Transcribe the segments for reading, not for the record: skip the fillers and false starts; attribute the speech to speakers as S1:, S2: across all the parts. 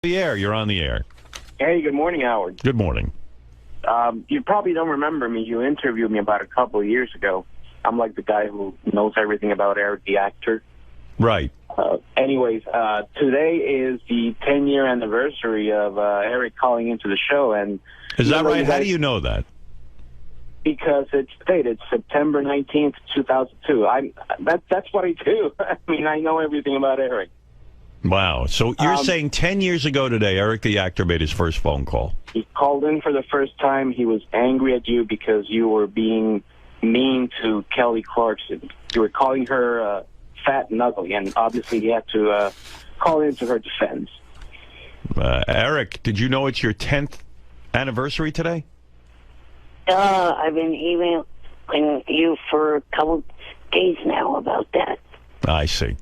S1: The air. You're on the air.
S2: Hey, good morning, Howard.
S1: Good morning.
S2: You probably don't remember me. You interviewed me about a couple of years ago. I'm like the guy who knows everything about Eric, the actor.
S1: Right.
S2: Anyways, today is the 10-year anniversary of Eric calling into the show. And
S1: is that right? How do you know that?
S2: Because it's dated September 19th, 2002. That's what I do. I mean, I know everything about Eric.
S1: Wow. So you're saying 10 years ago today, Eric, the actor, made his first phone call.
S2: He called in for the first time. He was angry at you because you were being mean to Kelly Clarkson. You were calling her fat and ugly, and obviously he had to call into her defense.
S1: Eric, did you know it's your 10th anniversary today?
S3: I've been emailing you for a couple days now about that.
S1: I see.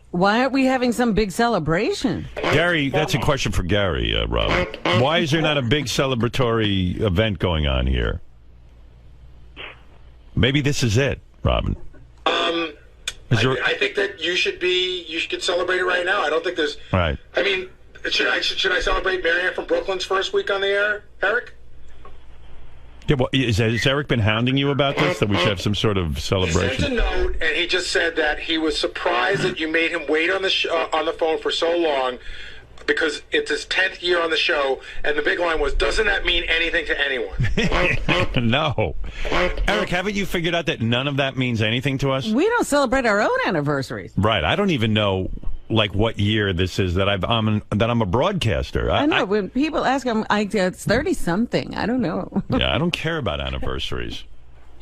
S4: Why aren't we having some big celebration?
S1: Gary, that's a question for Gary, Rob. Why is there not a big celebratory event going on here? Maybe this is it, Robin.
S5: I think that you should celebrate it right now. I don't think there's...
S1: Right.
S5: I mean, should I celebrate Marianne from Brooklyn's first week on the air, Eric?
S1: Yeah, well, has Eric been hounding you about this, that we should have some sort of celebration?
S5: He sent a note, and he just said that he was surprised that you made him wait on the phone for so long because it's his 10th year on the show, and the big line was, doesn't that mean anything to anyone?
S1: No. Eric, haven't you figured out that none of that means anything to us?
S4: We don't celebrate our own anniversaries.
S1: Right. I don't even know... like what year this is that I'm a broadcaster.
S4: I know. When people ask, it's 30-something. I don't know.
S1: Yeah, I don't care about anniversaries.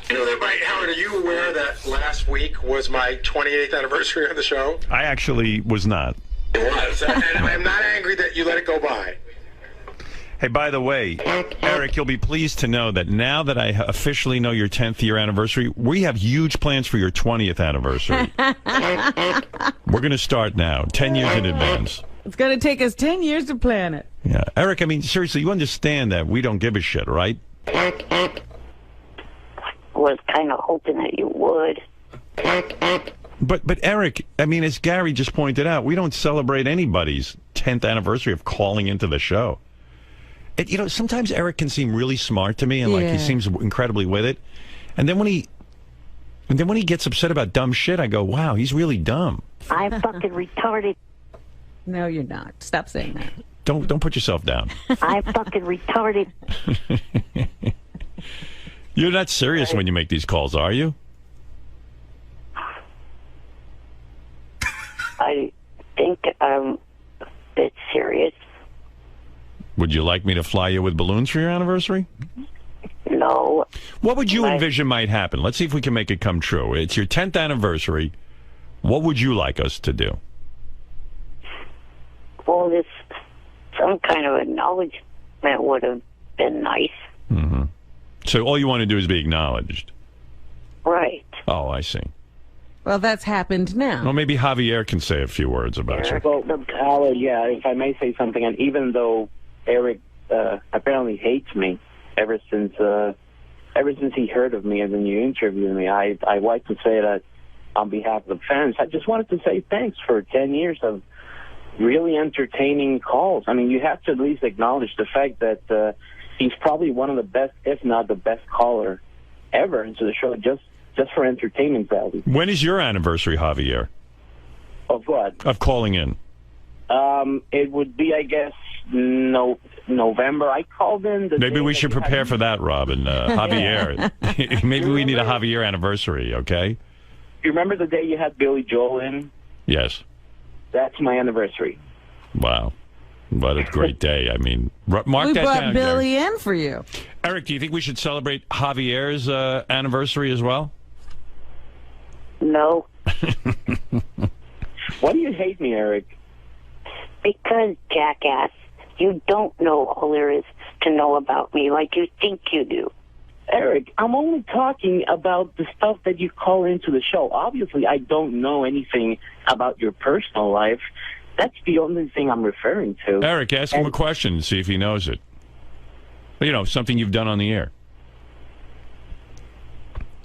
S5: You know that, Howard, are you aware that last week was my 28th anniversary on the show?
S1: I actually was not.
S5: It was, and I'm not angry that you let it go by.
S1: Hey, by the way, Eric, you'll be pleased to know that now that I officially know your 10th year anniversary, we have huge plans for your 20th anniversary. We're going to start now, 10 years in advance.
S4: It's going to take us 10 years to plan it.
S1: Yeah. Eric, I mean, seriously, you understand that we don't give a shit, right?
S3: Was kind of hoping that you would.
S1: But Eric, I mean, as Gary just pointed out, we don't celebrate anybody's 10th anniversary of calling into the show. You know, sometimes Eric can seem really smart to me, and like he seems incredibly with it. And then when he gets upset about dumb shit, I go, "Wow, he's really dumb."
S3: I'm fucking retarded.
S4: No, you're not. Stop saying that.
S1: Don't put yourself down.
S3: I'm fucking retarded.
S1: You're not serious when you make these calls, are you?
S3: I think I'm a bit serious.
S1: Would you like me to fly you with balloons for your anniversary?
S3: No.
S1: What would you envision might happen? Let's see if we can make it come true. It's your 10th anniversary. What would you like us to do?
S3: Well, some kind of acknowledgement would have been nice.
S1: Mm-hmm. So all you want to do is be acknowledged?
S3: Right.
S1: Oh, I see.
S4: Well, that's happened now.
S1: Well, maybe Javier can say a few words about you.
S2: Well, Howard, yeah, if I may say something, and even though Eric apparently hates me ever since he heard of me and then you interviewed me, I like to say that on behalf of the fans, I just wanted to say thanks for 10 years of really entertaining calls. I mean, you have to at least acknowledge the fact that he's probably one of the best, if not the best caller ever into the show, just for entertainment value.
S1: When is your anniversary, Javier?
S2: Of what?
S1: Of calling in.
S2: It would be, I guess, November. I called in.
S1: Maybe we should prepare for that, Robin. Javier. Maybe we need a Javier anniversary, okay?
S2: You remember the day you had Billy Joel in?
S1: Yes.
S2: That's my anniversary.
S1: Wow. What a great day. I mean, mark
S4: we
S1: that
S4: brought
S1: down,
S4: Billy
S1: Gary.
S4: in for you.
S1: Eric, do you think we should celebrate Javier's anniversary as well?
S3: No.
S2: Why do you hate me, Eric?
S3: Because, jackass, you don't know all there is to know about me like you think you do.
S2: Eric, I'm only talking about the stuff that you call into the show. Obviously, I don't know anything about your personal life. That's the only thing I'm referring to.
S1: Eric, ask him a question and see if he knows it. You know, something you've done on the air.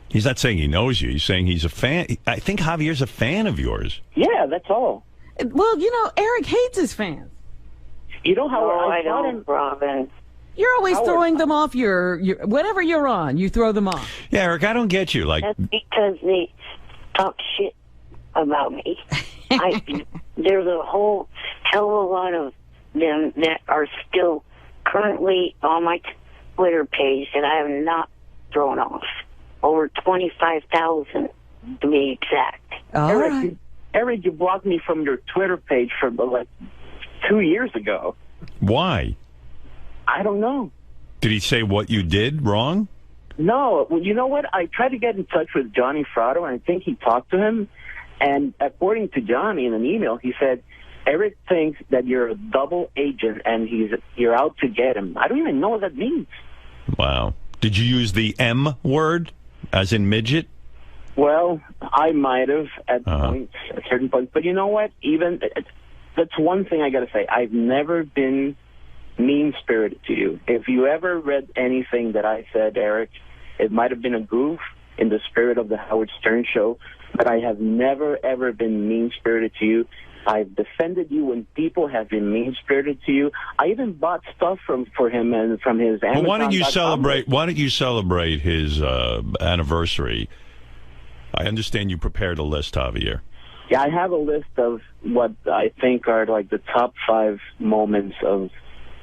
S1: He's not saying he knows you. He's saying he's a fan. I think Javier's a fan of yours.
S2: Yeah, that's all.
S4: Well, you know, Eric hates his fans.
S2: You know how
S3: No,
S2: I
S3: I
S2: thought
S3: don't, Robin.
S4: You're always
S2: Howard.
S4: throwing them off your whatever you're on. You throw them off.
S1: Yeah, Eric, I don't get you. Like,
S3: That's because they talk shit about me. There's a whole hell of a lot of them that are still currently on my Twitter page that I have not thrown off. Over 25,000 to be exact.
S4: All
S2: Eric,
S4: right.
S2: Eric, you blocked me from your Twitter page for like 2 years ago.
S1: why?
S2: I don't know.
S1: Did he say what you did wrong?
S2: No, well, you know what? I tried to get in touch with Johnny Fratto, and I think he talked to him. And according to Johnny in an email, he said, Eric thinks that you're a double agent and you're out to get him. I don't even know what that means.
S1: Wow. Did you use the M word, as in midget?
S2: Well, I might have at certain points. But you know what? Even that's one thing I got to say. I've never been mean-spirited to you. If you ever read anything that I said, Eric, it might have been a goof in the spirit of the Howard Stern show, but I have never, ever been mean-spirited to you. I've defended you when people have been mean-spirited to you. I even bought stuff for him and from his Amazon.
S1: Well, why don't you celebrate? Why don't you celebrate his anniversary? I understand you prepared a list, Javier.
S2: Yeah, I have a list of what I think are like the top 5 moments of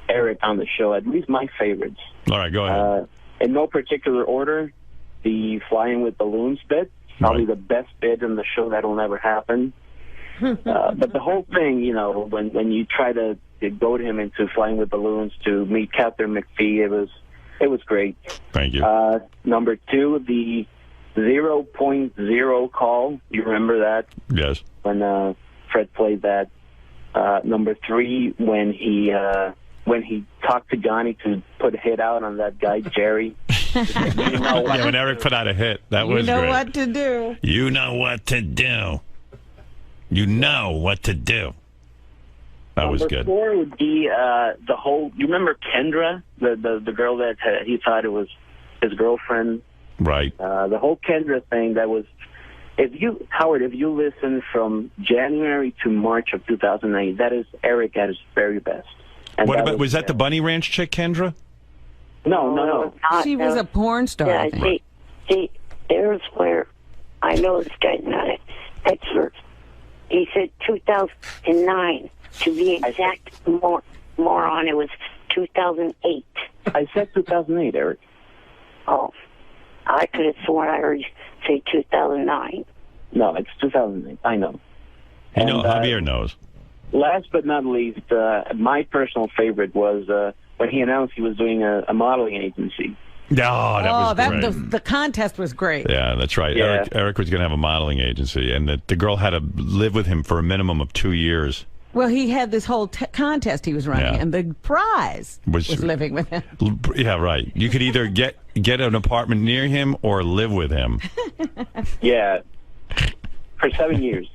S2: Eric on the show, at least my favorites.
S1: All right, go ahead.
S2: In no particular order, the flying with balloons bit, probably the best bit in the show that'll never happen. But the whole thing, you know, when you try to goad him into flying with balloons to meet Catherine McPhee, it was great.
S1: Thank you.
S2: Number 2, the 0.0 call. You remember that?
S1: Yes.
S2: When Fred played that. Number 3, when he talked to Johnny to put a hit out on that guy Jerry.
S1: Yeah, when Eric put out a hit, that was great.
S4: You know what to do.
S1: You know what to do. You know what to do. That was good.
S2: Number 4 would be the whole. You remember Kendra, the girl that he thought it was his girlfriend.
S1: Right.
S2: The whole Kendra thing. That was. Howard, if you listen from January to March of 2009, that is Eric at his very best. And
S1: What about was that the Bunny Ranch chick, Kendra?
S2: No.
S4: She was a porn star. I
S3: Yeah,
S4: think.
S3: see, there's where I know this guy's not an expert. He said 2009. To be exact, moron, it was 2008.
S2: I said 2008, Eric.
S3: Oh, I could have sworn I heard you say 2009.
S2: No, it's 2008. I know.
S1: You know, Javier knows.
S2: Last but not least, my personal favorite was when he announced he was doing a modeling agency.
S1: No, that was great.
S4: The contest was great.
S1: Yeah, that's right.
S2: Yeah.
S1: Eric was going to have a modeling agency, and the girl had to live with him for a minimum of 2 years.
S4: Well, he had this whole contest he was running,
S1: Yeah.
S4: and the prize was living with him.
S1: Yeah, right. You could either get an apartment near him or live with him.
S2: Yeah, for 7 years.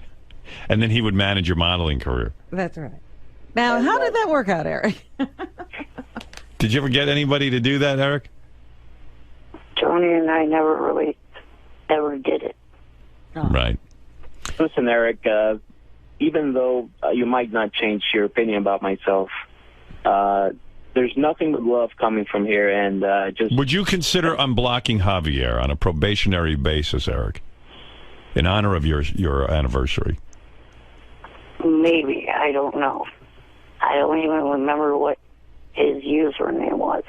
S1: And then he would manage your modeling career.
S4: That's right. Now, how did that work out, Eric?
S1: Did you ever get anybody to do that, Eric?
S3: Tony and I never did it.
S4: Oh.
S1: Right.
S2: Listen, Eric, even though you might not change your opinion about myself, there's nothing but love coming from here. And just
S1: Would you consider unblocking Javier on a probationary basis, Eric, in honor of your anniversary?
S3: Maybe. I don't know. I don't even remember what his username was.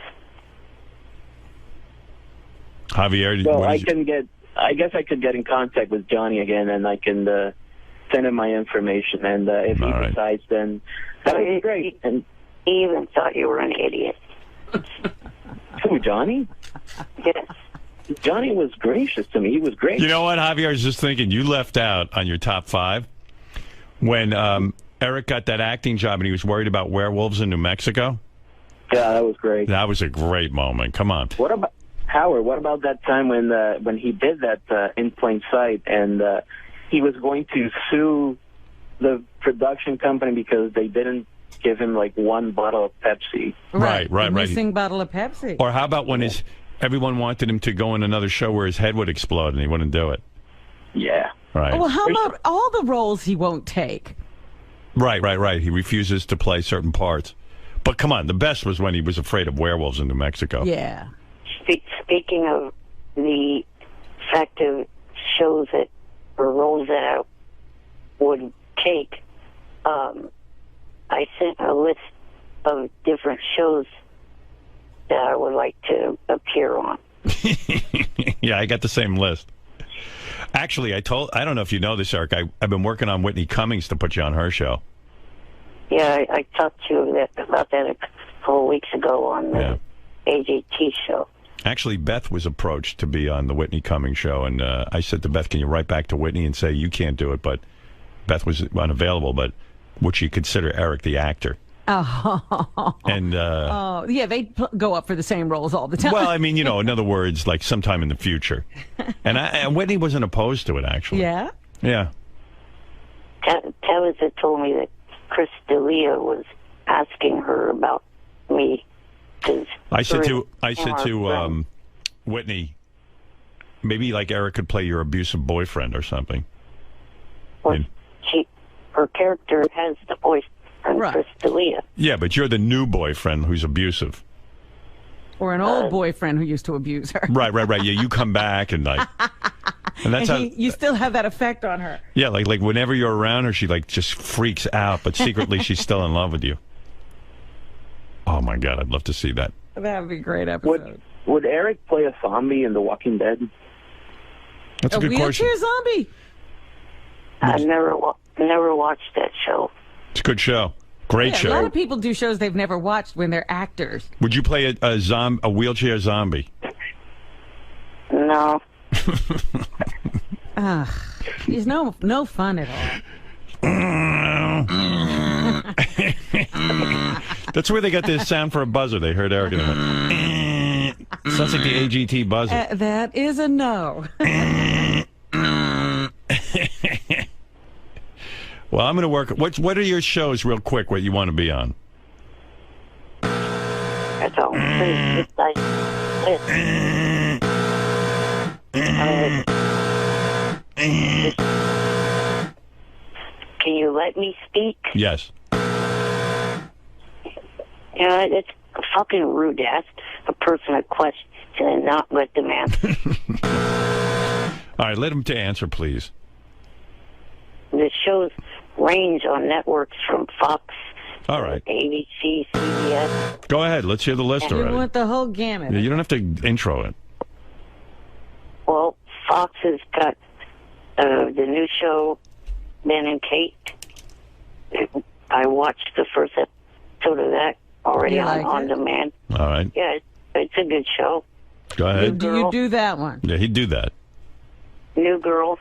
S1: Javier,
S2: so
S1: what
S2: I
S1: is-
S2: guess I could get in contact with Johnny again, and I can send him my information. And if he
S1: All right.
S2: decides, then that would be great. And
S3: He even thought you were an idiot.
S2: who, Johnny?
S3: Yes.
S2: Johnny was gracious to me. He was great.
S1: You know what, Javier? I was just thinking, you left out on your top 5 when Eric got that acting job and he was worried about werewolves in New Mexico.
S2: Yeah, that was great.
S1: That was a great moment. Come on.
S2: What about Howard? What about that time when he did that in plain sight, and he was going to sue the production company because they didn't give him like one bottle of Pepsi?
S1: Right.
S4: The missing bottle of Pepsi.
S1: Or how about when everyone wanted him to go in another show where his head would explode and he wouldn't do it?
S2: Yeah.
S1: Right.
S4: Well, how about all the roles he won't take?
S1: Right. He refuses to play certain parts. But come on, the best was when he was afraid of werewolves in New Mexico.
S4: Yeah.
S3: Speaking of the effective shows that or roles that I would take, I sent a list of different shows that I would like to appear on.
S1: Yeah, I got the same list. Actually, I don't know if you know this, Eric. I've been working on Whitney Cummings to put you on her show.
S3: Yeah, I talked to you about that a couple weeks ago on the AJT show.
S1: Actually, Beth was approached to be on the Whitney Cummings show, and I said to Beth, can you write back to Whitney and say you can't do it? But Beth was unavailable, but would she consider Eric the actor?
S4: Oh.
S1: And
S4: yeah, they go up for the same roles all the time.
S1: well, I mean, in other words, like sometime in the future. And Whitney wasn't opposed to it, actually.
S4: Yeah?
S1: Yeah.
S3: Tabitha told me that Chris D'Elia was asking her about me.
S1: I said to Whitney, maybe like Eric could play your abusive boyfriend or something.
S3: Well, her character has the voice of Chris D'Elia.
S1: Yeah, but you're the new boyfriend who's abusive.
S4: Or an old boyfriend who used to abuse her.
S1: Right. Yeah, you come back and like, and that's
S4: you still have that effect on her.
S1: Yeah, like whenever you're around her, she like just freaks out, but secretly she's still in love with you. Oh my God, I'd love to see that.
S4: That would be a great episode.
S2: Would Eric play a zombie in The Walking Dead?
S1: That's a good question.
S4: Wheelchair zombie?
S3: I never watched that show.
S1: It's a good show. Great show.
S4: A lot of people do shows they've never watched when they're actors.
S1: Would you play a wheelchair zombie?
S3: No.
S4: He's no fun at all.
S1: That's where they got this sound for a buzzer. They heard Eric and they went, sounds like the AGT buzzer.
S4: That is a no.
S1: Well, I'm going to work. What are your shows, real quick, what you want to be on?
S3: That's all. Can you let me speak?
S1: Yes.
S3: Yeah, it's fucking rude to ask a person a question and not let them answer.
S1: All right, let him to answer, please.
S3: The shows range on networks from Fox,
S1: all right,
S3: ABC, CBS.
S1: Go ahead. Let's hear the list already.
S4: You want the whole gamut.
S1: Yeah, you don't have to intro it.
S3: Well, Fox has got the new show, Ben and Kate. I watched the first episode of that already on demand.
S1: All right.
S3: Yeah, it's a good show.
S1: Go ahead.
S4: Do you do that one?
S1: Yeah, he'd do that.
S3: New Girl.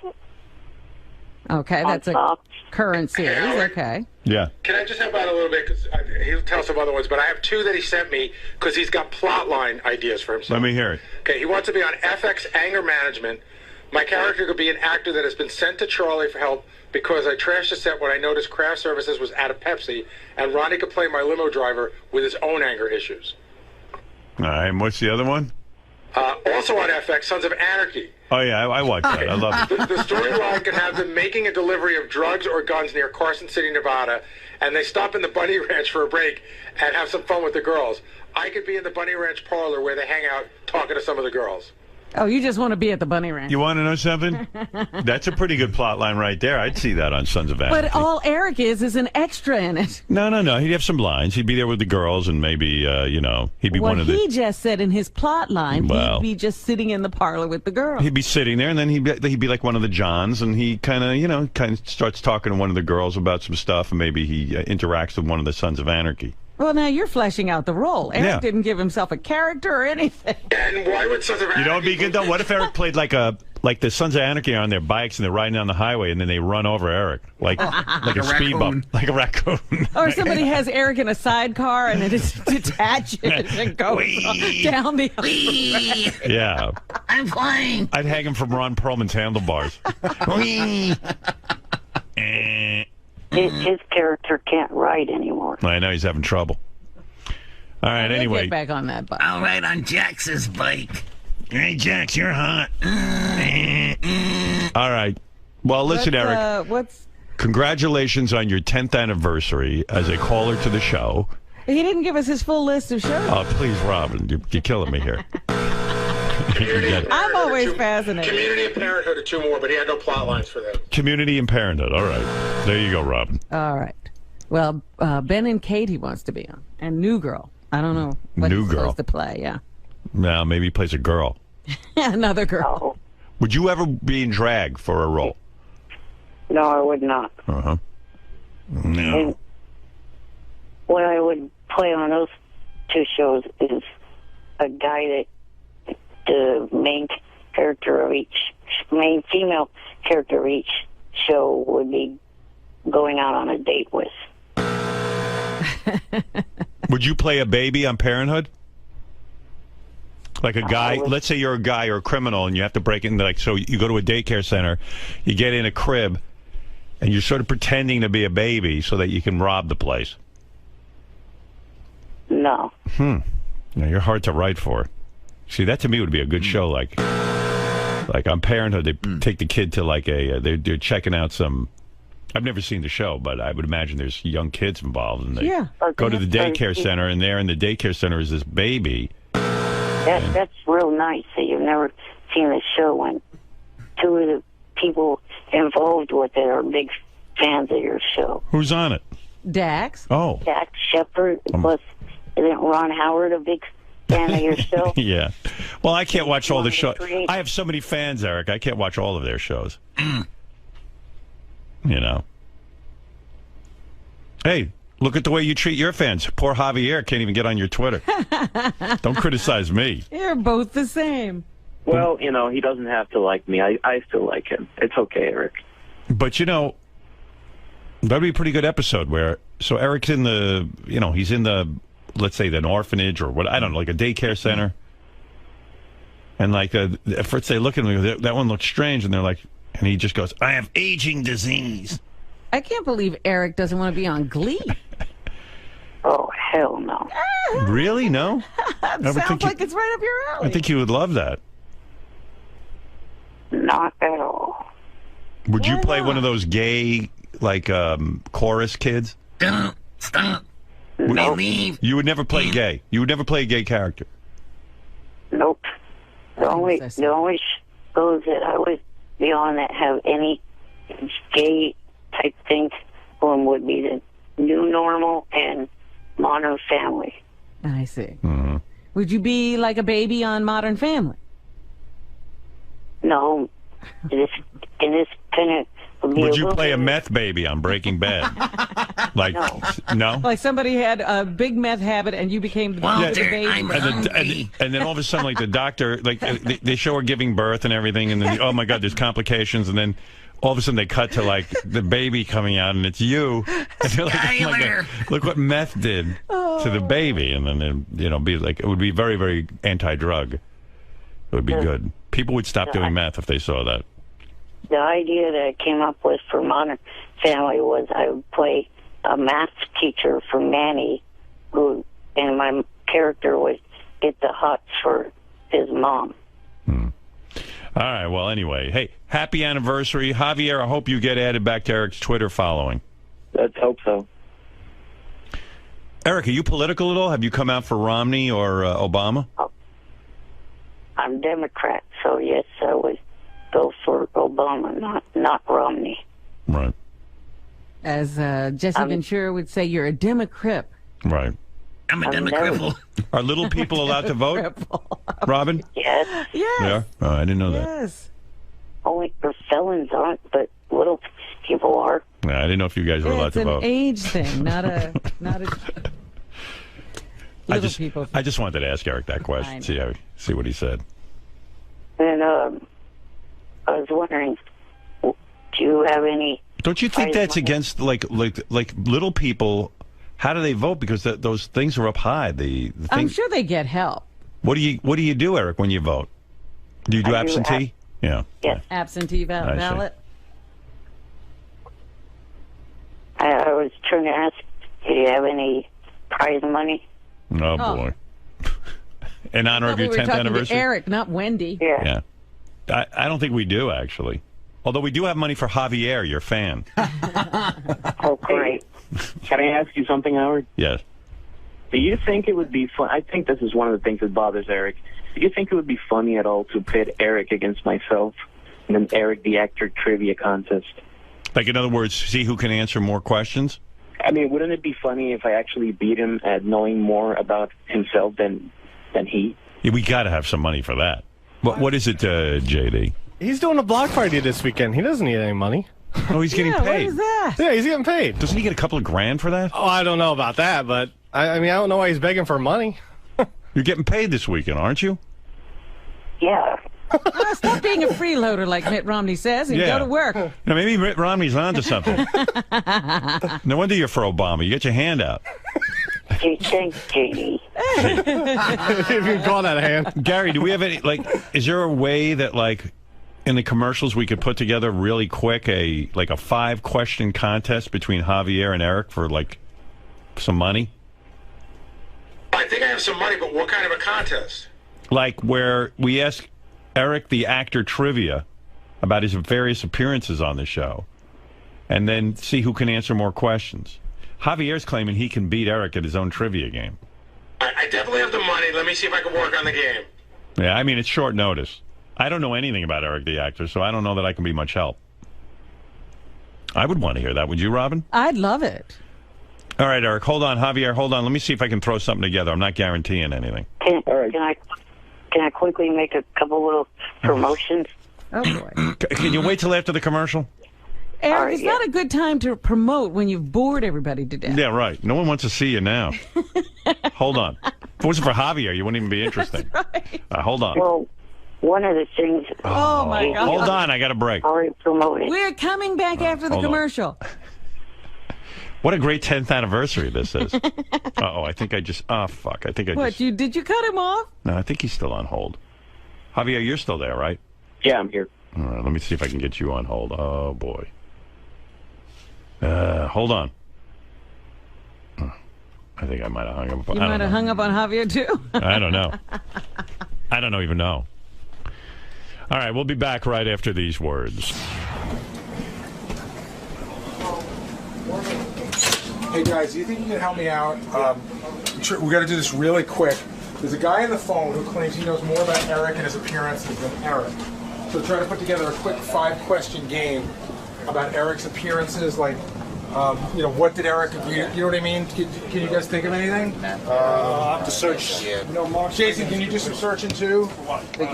S4: Okay, that's a current series. Okay.
S1: Yeah.
S5: Can I just help out a little bit? Because he'll tell some other ones, but I have two that he sent me because he's got plotline ideas for himself.
S1: Let me hear it.
S5: Okay, he wants to be on FX Anger Management. My character could be an actor that has been sent to Charlie for help because I trashed the set when I noticed craft services was out of Pepsi, and Ronnie could play my limo driver with his own anger issues.
S1: All right, and what's the other one?
S5: Also on FX, Sons of Anarchy.
S1: Oh, yeah, I watch that. I love it.
S5: The storyline could have them making a delivery of drugs or guns near Carson City, Nevada, and they stop in the Bunny Ranch for a break and have some fun with the girls. I could be in the Bunny Ranch parlor where they hang out talking to some of the girls.
S4: Oh, you just want to be at the Bunny Ranch.
S1: You want to know something? That's a pretty good plot line right there. I'd see that on Sons of Anarchy.
S4: But all Eric is an extra in it.
S1: No. He'd have some lines. He'd be there with the girls, and maybe, he'd be one of the...
S4: What he just said in his plot line, he'd be just sitting in the parlor with the girls.
S1: He'd be sitting there, and then he'd be like one of the Johns, and he kind of starts talking to one of the girls about some stuff, and maybe he interacts with one of the Sons of Anarchy.
S4: Well, now you're fleshing out the role. Eric didn't give himself a character or anything.
S5: And why would Sons of Anarchy...
S1: You know what would be good, though? What if Eric played like the Sons of Anarchy are on their bikes, and they're riding down the highway, and then they run over Eric, like a speed bump, like a raccoon.
S4: Or somebody has Eric in a sidecar, and it just detaches and goes down the other way.
S1: Yeah.
S6: I'm flying.
S1: I'd hang him from Ron Perlman's handlebars.
S3: His character can't ride anymore.
S1: I know he's having trouble. All right, anyway.
S4: Get back on that bike.
S6: I'll ride on Jax's bike.
S1: Hey, Jax, you're hot. All right. Well, listen, Eric. Congratulations on your 10th anniversary as a caller to the show.
S4: He didn't give us his full list of shows.
S1: Oh, please, Robin, you're killing me here.
S4: I'm always fascinated.
S5: Community and Parenthood are two more, but he had no plot lines for them.
S1: Community and Parenthood. All right. There you go, Robin.
S4: All right. Well, Ben and Kate he wants to be on. And New Girl. I don't know what
S1: New
S4: he's
S1: Girl.
S4: supposed to play, yeah.
S1: Now, maybe he plays a girl.
S4: Another girl.
S3: Oh,
S1: Would you ever be in drag for a role?
S3: no, I would not.
S1: Uh-huh. No.
S3: And what I would play on those two shows is a guy that the main female character of each show would be going out on a date with.
S1: Would you play a baby on Parenthood? Like a guy, let's say you're a guy or a criminal and you have to break in, like, so you go to a daycare center, you get in a crib, and you're sort of pretending to be a baby so that you can rob the place.
S3: No.
S1: Now, you're hard to write for. See, that to me would be a good show. Like on Parenthood, they take the kid to like they're checking out some. I've never seen the show, but I would imagine there's young kids involved, and they go to the daycare center, and there in the daycare center is this baby.
S3: That's real nice that you've never seen the show when two of the people involved with it are big fans of your show.
S1: Who's on it?
S4: Dax.
S1: Oh.
S3: Jack Shepard, plus isn't Ron Howard a big fan of your show?
S1: Yeah. Well, I can't watch all the shows. I have so many fans, Eric. I can't watch all of their shows. You know. Hey, look at the way you treat your fans. Poor Javier can't even get on your Twitter. Don't criticize me.
S4: You're both the same.
S2: Well, you know, he doesn't have to like me. I still like him. It's okay, Eric.
S1: But, you know, that'd be a pretty good episode where, so Eric's in the, you know, he's in the, let's say, an orphanage or what, I don't know, like a daycare center. And like, at first they look at him, that one looks strange, and they're like, and he just goes, I have aging disease.
S4: I can't believe Eric doesn't want to be on Glee.
S3: Oh, hell no.
S1: Really? No?
S4: Sounds like it's right up your alley.
S1: I think you would love that.
S3: Not at all.
S1: Would you
S4: Why
S1: play
S4: not?
S1: one of those gay, like, chorus kids?
S6: Don't stop.
S3: Nope.
S6: Leave.
S1: You would never play gay. You would never play a gay character.
S3: Nope. The only shows that I would be on that have any gay type thing one would be the New Normal and Modern Family.
S4: I see.
S1: Mm-hmm.
S4: Would you be like a baby on Modern Family?
S3: No, this kind of would be
S1: Would
S3: a
S1: you
S3: little
S1: play a
S3: bit-
S1: meth baby on Breaking Bad? Like, no?
S4: Like somebody had a big meth habit and you became the
S6: Walter,
S4: baby.
S6: I'm hungry.
S1: And then all of a sudden, like, the doctor, like, they show her giving birth and everything, and then, oh, my God, there's complications, and then all of a sudden they cut to, like, the baby coming out, and it's you. And they're like, oh, my God, look what meth did to the baby. And then, you know, be like, it would be very, very anti-drug. It would be good. People would stop doing meth if they saw that.
S3: The idea that I came up with for Modern Family was I would play a math teacher for Manny, and my character would get the hots for his mom.
S1: All right. Well, anyway, hey, happy anniversary, Javier. I hope you get added back to Eric's Twitter following.
S2: Let's hope so.
S1: Eric, are you political at all? Have you come out for Romney or Obama?
S3: I'm Democrat, so yes, I would go for Obama, not Romney.
S1: Right.
S4: As Jesse Ventura would say, you're a Democrat.
S1: Right.
S6: I'm a Democrat.
S1: Are little people allowed to vote? Robin?
S3: Yes.
S4: Yes.
S1: Yeah? Oh, I didn't know that.
S4: Yes.
S3: Only for felons aren't, but little people are.
S1: Yeah, I didn't know if you guys were allowed
S4: It's
S1: to
S4: an
S1: vote.
S4: age thing, not a little people.
S1: I just wanted to ask Eric that question, see what he said.
S3: And I was wondering, do you have any?
S1: Don't you think that's against like little people? How do they vote? Because those things are up high. The
S4: I'm
S1: thing,
S4: sure they get help.
S1: What do you do, Eric, when you vote? Do you do absentee? Yeah.
S3: Yes.
S4: Absentee ballot.
S3: I was trying to ask, do you have any prize money?
S1: Oh boy. In honor of your 10th anniversary?
S4: To Eric, not Wendy.
S3: Yeah.
S1: I don't think we do, actually. Although we do have money for Javier, your fan.
S3: Oh, great.
S2: Can I ask you something, Howard?
S1: Yes.
S2: Do you think it would be fun? I think this is one of the things that bothers Eric. Do you think it would be funny at all to pit Eric against myself in an Eric the Actor trivia contest?
S1: Like, in other words, see who can answer more questions?
S2: I mean, wouldn't it be funny if I actually beat him at knowing more about himself than he?
S1: Yeah, we got to have some money for that. What is it, JD?
S7: He's doing a block party this weekend. He doesn't need any money.
S1: Oh, he's getting
S4: What
S1: paid.
S4: is that?
S7: Yeah, he's getting paid.
S1: Doesn't he get a couple of grand for that?
S7: Oh, I don't know about that, but I mean, I don't know why he's begging for money.
S1: You're getting paid this weekend, aren't you?
S3: Yeah.
S4: Stop being a freeloader like Mitt Romney says and
S1: Yeah.
S4: go to work.
S1: Now, maybe Mitt Romney's onto something. No wonder you're for Obama. You get your hand out.
S3: Gee, thanks, JD.
S7: If you can call that a hand.
S1: Gary, do we have any, like, is there a way that, like, in the commercials we could put together really quick a 5-question contest between Javier and Eric for, like, some money?
S5: I think I have some money, but what kind of a contest?
S1: Like, where we ask Eric the Actor trivia about his various appearances on the show, and then see who can answer more questions. Javier's claiming he can beat Eric at his own trivia game.
S5: I definitely have the money. Let me see if I can work on the game.
S1: Yeah, I mean, it's short notice. I don't know anything about Eric the Actor, so I don't know that I can be much help. I would want to hear that. Would you, Robin?
S4: I'd love it.
S1: All right, Eric, hold on. Javier, hold on. Let me see if I can throw something together. I'm not guaranteeing anything.
S3: Can I quickly make a couple little promotions?
S4: Oh, boy.
S1: Can you wait till after the commercial?
S4: Eric, it's not a good time to promote when you've bored everybody to death.
S1: Yeah, right. No one wants to see you now. Hold on. If it wasn't for Javier, you wouldn't even be interested.
S4: Right.
S1: Hold on.
S3: Well, one of the things
S4: Oh, my God.
S1: Hold on. I got a break.
S3: already promoted.
S4: We're coming back after the
S1: hold on.
S4: commercial.
S1: What a great 10th anniversary this is. Uh-oh, I think I just... Oh, fuck. I think I
S4: What,
S1: just...
S4: did you cut him off?
S1: No, I think he's still on hold. Javier, you're still there, right?
S2: Yeah, I'm here.
S1: All right, let me see if I can get you on hold. Oh, boy. Hold on. I think I might have hung up.
S4: You might have hung up on Javier, too.
S1: I don't know. I don't even know. All right, we'll be back right after these words.
S5: Hey guys, do you think you can help me out? We got to do this really quick. There's a guy on the phone who claims he knows more about Eric and his appearances than Eric. So try to put together a quick 5-question game about Eric's appearances, like, what did Eric agree? You know what I mean? Can you guys think of anything?
S8: I'll have to search.
S5: Jason, can you do some searching too?
S8: I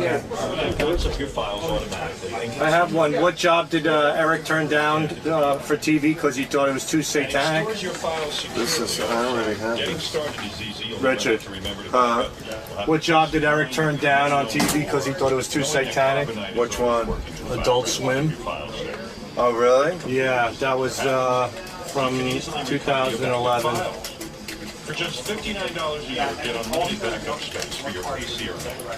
S8: have one. What job did Eric turn down for TV because he thought it was too satanic?
S9: This is, I don't really have this.
S8: Richard, what job did Eric turn down on TV because he thought it was too satanic?
S9: Which one?
S8: Adult Swim.
S9: Oh, really?
S8: Yeah, that was from 2011.
S10: For just $59 a year, get unlimited backup space for your PC or Mac.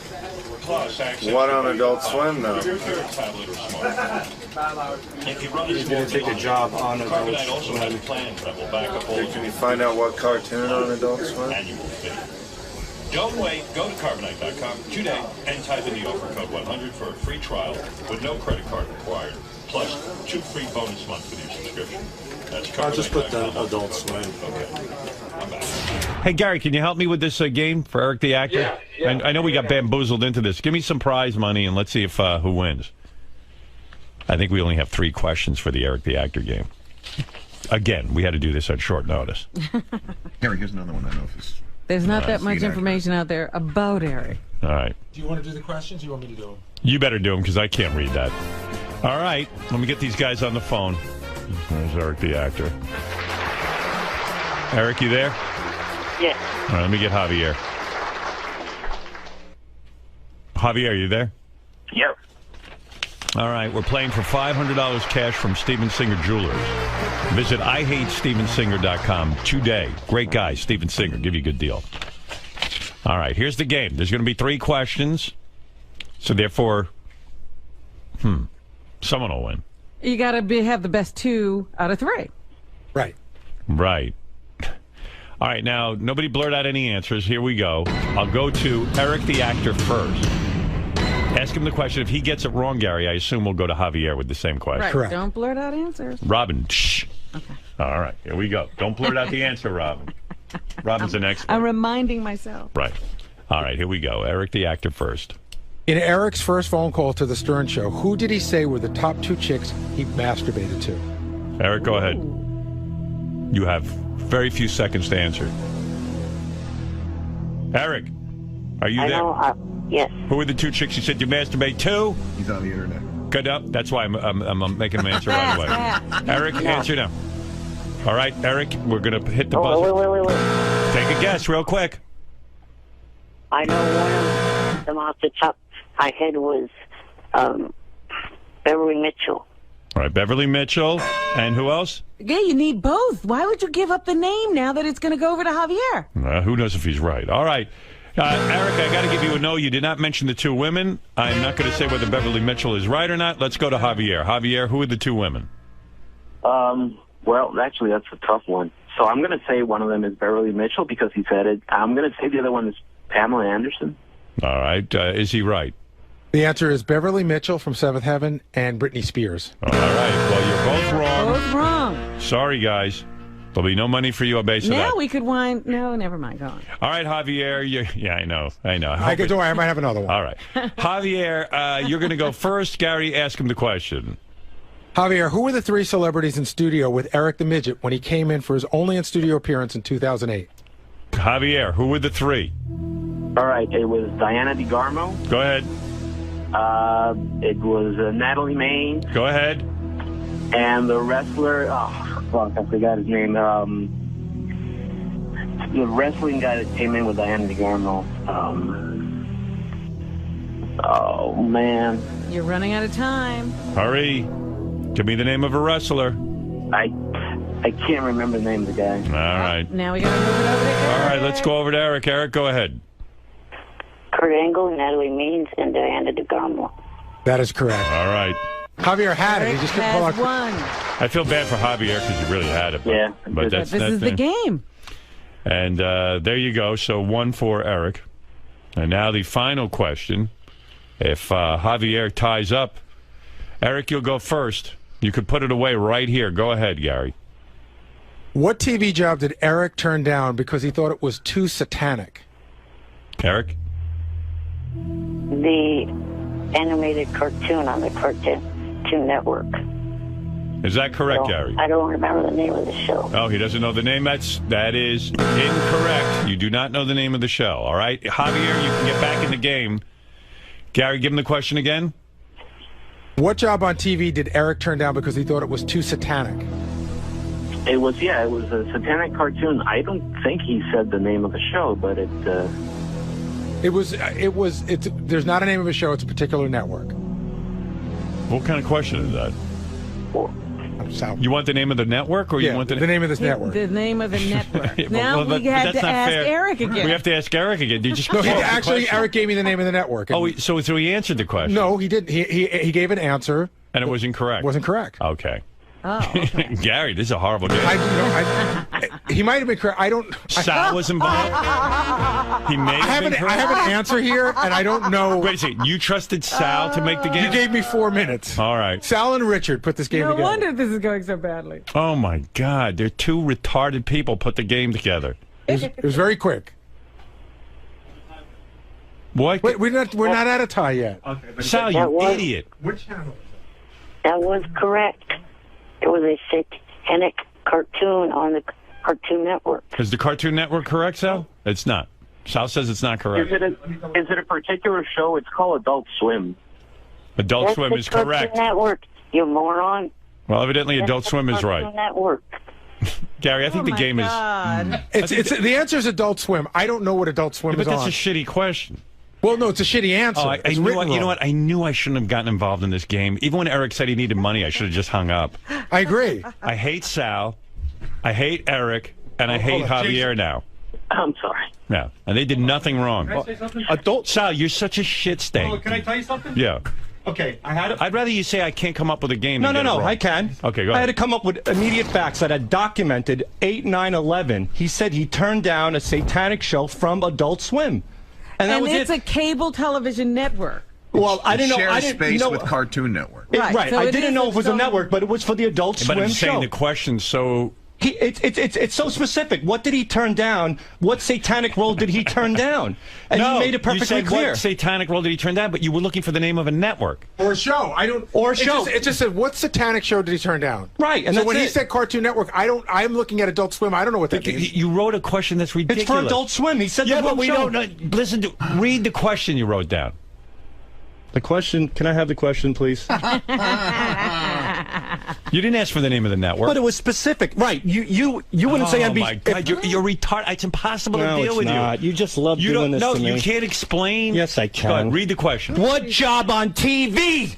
S10: Plus, access
S9: What on Adult Swim, though?
S10: to your tablet or smartphone. If you run
S8: He's going to take a job on Adult
S10: Carbonite also has
S8: Swim.
S10: plans that will back up all
S9: Can you find out what cartoon on Adult Swim?
S10: annual fee. Don't wait. Go to Carbonite.com today and type in the offer code 100 for a free trial with no credit card required. Plus, 2 free bonus months with your subscription. That's
S8: I'll just put the
S10: Carbonite.com.
S8: Adult Swim.
S10: Okay. I'm back.
S1: Hey, Gary, can you help me with this game for Eric the Actor?
S5: Yeah.
S1: I know we got bamboozled into this. Give me some prize money, and let's see if who wins. I think we only have 3 questions for the Eric the Actor game. Again, we had to do this on short notice.
S9: Gary, here's another one. I don't know if it's...
S4: There's not that much
S9: Exactly.
S4: information out there about Eric.
S1: All right.
S5: Do you want to do the questions? Or you want me to do them?
S1: You better do them because I can't read that. All right. Let me get these guys on the phone. There's Eric the Actor. Eric, you there?
S3: Yes.
S1: All right, let me get Javier. Javier, you there?
S2: Yep.
S1: All right, we're playing for $500 cash from Steven Singer Jewelers. Visit IHateStevenSinger.com today. Great guy, Steven Singer. Give you a good deal. All right, here's the game. There's going to be 3 questions. So therefore, someone will win.
S4: You got to have the best 2 out of 3.
S7: Right.
S1: Right. All right, now, nobody blurt out any answers. Here we go. I'll go to Eric the Actor first. Ask him the question. If he gets it wrong, Gary, I assume we'll go to Javier with the same question.
S4: Right.
S7: Correct.
S4: Don't blurt out answers.
S1: Robin, shh. Okay. All right, here we go. Don't blurt out the answer, Robin. Robin's an expert.
S4: I'm reminding myself.
S1: Right. All right, here we go. Eric, the actor, first.
S11: In Eric's first phone call to the Stern Show, who did he say were the top 2 chicks he masturbated to?
S1: Eric, go ahead. You have very few seconds to answer. Eric, are you there?
S3: Yes.
S1: Who are the 2 chicks you said you masturbate to?
S9: He's on the internet.
S1: Good up. That's why I'm making him answer right away. Eric, answer now. All right, Eric, we're going to hit the buzzer.
S3: Wait.
S1: Take a guess real quick.
S3: I know one of them off the top of my head was Beverly Mitchell.
S1: All right, Beverly Mitchell. And who else?
S4: Yeah, you need both. Why would you give up the name now that it's going to go over to Javier?
S1: Who knows if he's right. All right. Eric, I got to give you a no. You did not mention the 2 women. I'm not going to say whether Beverly Mitchell is right or not. Let's go to Javier. Javier, who are the 2 women?
S2: Well, actually, that's a tough one. So I'm going to say one of them is Beverly Mitchell because he said it. I'm going to say the other one is Pamela Anderson.
S1: All right. Is he right?
S11: The answer is Beverly Mitchell from Seventh Heaven and Britney Spears.
S1: All right. Well, you're both wrong.
S4: Both wrong.
S1: Sorry, guys. There'll be no money for you on base of that.
S4: Now we could wind. No, never mind. Go on.
S1: All right, Javier. Yeah, I know.
S11: Don't worry, I might have another one.
S1: All right. Javier, you're going to go first. Gary, ask him the question.
S11: Javier, who were the 3 celebrities in studio with Eric the Midget when he came in for his only in-studio appearance in 2008?
S1: Javier, who were the 3?
S2: All right, it was Diana DeGarmo.
S1: Go ahead.
S2: It was Natalie Maine.
S1: Go ahead.
S2: And the wrestler, I forgot his name. The wrestling guy that came in with Diana DeGarmo. Oh, man.
S4: You're running out of time.
S1: Hurry. Give me the name of a wrestler.
S2: I can't remember the name of the guy.
S1: All right.
S4: Now we got to move it over to Eric.
S1: All right, let's go over to Eric. Eric, go ahead.
S3: Kurt Angle, Natalie Means, and Diana DeGarmo.
S11: That is correct.
S1: All right.
S11: Javier had it.
S4: Eric
S11: He just couldn't pull out.
S4: one.
S1: I feel bad for Javier because he really had it. But,
S2: Yeah.
S1: But
S4: This is the game.
S1: And there you go. So 1 for Eric. And now the final question. If Javier ties up, Eric, you'll go first. You could put it away right here. Go ahead, Gary.
S11: What TV job did Eric turn down because he thought it was too satanic?
S1: Eric?
S3: The animated cartoon on the Cartoon Network.
S1: Is that correct, Gary?
S3: I don't remember the name of the show.
S1: Oh, he doesn't know the name? That is incorrect. You do not know the name of the show, all right? Javier, you can get back in the game. Gary, give him the question again.
S11: What job on TV did Eric turn down because he thought it was too satanic?
S2: It was a satanic cartoon. I don't think he said the name of the show, but there's not a name of a show, it's a particular network.
S1: What kind of question is that? You want the name of the network, or you want the
S11: name of this network?
S4: The name of the network.
S1: Yeah,
S4: now we had to ask Eric again.
S1: We have to ask Eric again. Did you just
S11: No, actually, Eric gave me the name of the network.
S1: Oh, so he answered the question.
S11: No, he didn't. He gave an answer.
S1: And it was incorrect.
S11: Wasn't correct.
S1: Okay.
S4: Oh, okay.
S1: Gary, this is a horrible game.
S11: He might have been correct. I don't.
S1: Sal was involved. He may have been correct.
S11: I have an answer here, and I don't know.
S1: Wait a second. You trusted Sal to make the game?
S11: You gave me 4 minutes.
S1: All right.
S11: Sal and Richard put this game
S4: No
S11: together.
S4: wonder this is going so badly.
S1: Oh, my God. They're 2 retarded people put the game together.
S11: It was very quick.
S1: What?
S11: Wait, we're not at a tie yet.
S1: Okay, Sal, you idiot.
S11: Which channel?
S3: That was correct. It was a satanic cartoon on the Cartoon Network.
S1: Is the Cartoon Network correct, Sal? It's not. Sal says it's not correct.
S2: is it a particular show? It's called Adult Swim.
S1: Adult
S3: That's
S1: Swim
S3: the
S1: is
S3: Cartoon
S1: correct.
S3: Network, you moron.
S1: Well, evidently
S3: That's
S1: Adult
S3: the
S1: Swim is
S3: Cartoon
S1: right.
S3: Network.
S1: Gary, I think the game is...
S11: The answer is Adult Swim. I don't know what Adult Swim
S1: but
S11: is
S1: that's
S11: on.
S1: a shitty question.
S11: Well, no, it's a shitty answer.
S1: Oh, I knew you know what? I knew I shouldn't have gotten involved in this game. Even when Eric said he needed money, I should have just hung up.
S11: I agree.
S1: I hate Sal. I hate Eric. And I hate Javier now.
S2: I'm sorry.
S1: Yeah. And they did nothing wrong.
S8: Can I say something?
S1: Adult Sal, you're such a shit stain.
S8: Oh, can I tell you something?
S1: Yeah.
S8: Okay,
S1: I'd rather you say I can't come up with a game.
S8: No,
S1: than get it wrong.
S8: I can.
S1: Okay, go ahead.
S8: I had to come up with immediate facts that had documented 8/9/11. He said he turned down a satanic show from Adult Swim. And that was
S4: it's
S8: it.
S4: a cable television network.
S8: Well, I didn't know.
S9: Share
S8: I didn't
S9: space
S8: know
S9: with Cartoon Network.
S4: Right,
S8: Right.
S4: so
S8: I
S4: it
S8: didn't
S4: is
S8: know
S4: its
S8: it was a
S4: own-
S8: network, but it was for the Adult
S1: But I'm
S8: Swim
S1: saying
S8: show.
S1: the question's so
S8: It's so specific. What did he turn down? What satanic role did he turn down? And
S1: no,
S8: he made it perfectly
S1: you said
S8: clear.
S1: What satanic role did he turn down? But you were looking for the name of a network.
S11: Or a show.
S8: Or a show.
S11: It just said, what satanic show did he turn down?
S8: Right. And
S11: so
S8: that's
S11: when he
S8: it.
S11: said Cartoon Network, I'm looking at Adult Swim. I don't know what that means.
S1: You wrote a question that's ridiculous.
S8: It's for Adult Swim. He said
S1: yeah,
S8: the
S1: but
S8: wrong
S1: we
S8: show.
S1: don't listen to. Read the question you wrote down.
S8: The question. Can I have the question, please?
S1: You didn't ask for the name of the network.
S8: But it was specific. Right. You wouldn't say NBC.
S1: Oh, my God. You're retarded. It's impossible to deal with
S8: not. You just love doing this to me.
S1: No, you can't explain.
S8: Yes, I can.
S1: Go ahead, read the question.
S8: What job on TV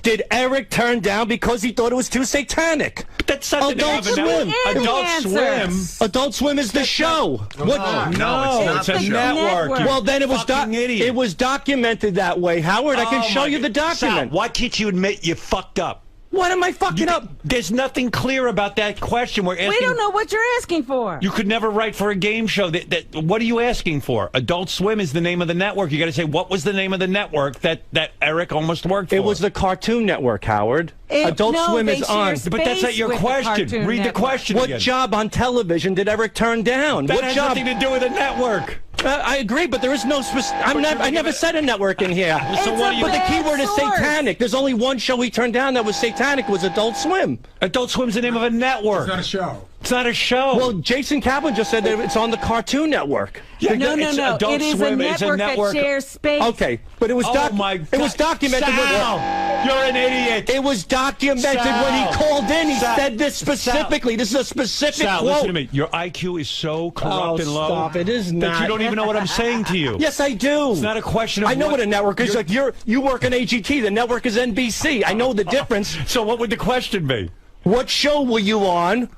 S8: did Eric turn down because he thought it was too satanic?
S1: That's not
S8: Adult
S1: the name of
S8: Swim.
S1: Adult Swim.
S8: Adult Swim is the show.
S1: No, it's a network.
S8: Well, then it was
S1: idiot.
S8: it was documented that way, Howard. I can show you the document.
S1: Sal, why can't you admit you fucked up?
S8: What am I fucking up?
S1: There's nothing clear about that question. We're asking.
S4: We don't know what you're asking for.
S1: You could never write for a game show. What are you asking for? Adult Swim is the name of the network. You got to say what was the name of the network that Eric almost worked for.
S8: It was the Cartoon Network, Howard. Adult Swim is on.
S1: But that's not your question. Read the question
S8: What
S1: again.
S8: job on television did Eric turn down?
S1: That
S8: what
S1: has
S8: job?
S1: nothing to do with a network.
S8: I agree, but there is no I never said a network in here.
S1: So what
S8: but the keyword is satanic. There's only one show he turned down that was satanic. Was Adult Swim.
S1: Adult Swim's the name of a network.
S11: It's not a show.
S1: It's not a show.
S8: Well, Jason Kaplan just said that it's on the Cartoon Network.
S1: Yeah,
S4: no.
S1: Adult
S4: It is
S1: Swim
S4: a network that shares space.
S8: Okay, but it was
S1: it
S8: was documented.
S1: Sal, you're an idiot.
S8: It was documented when he called in. He said this specifically. This is a specific
S1: Sal,
S8: quote.
S1: listen to me. Your IQ is so corrupt and low.
S8: Stop. It is not.
S1: That you don't even know what I'm saying to you.
S8: Yes, I do.
S1: It's not a question of
S8: I know what a network is. Like you work in AGT. The network is NBC. I know the difference.
S1: So what would the question be?
S8: What show were you on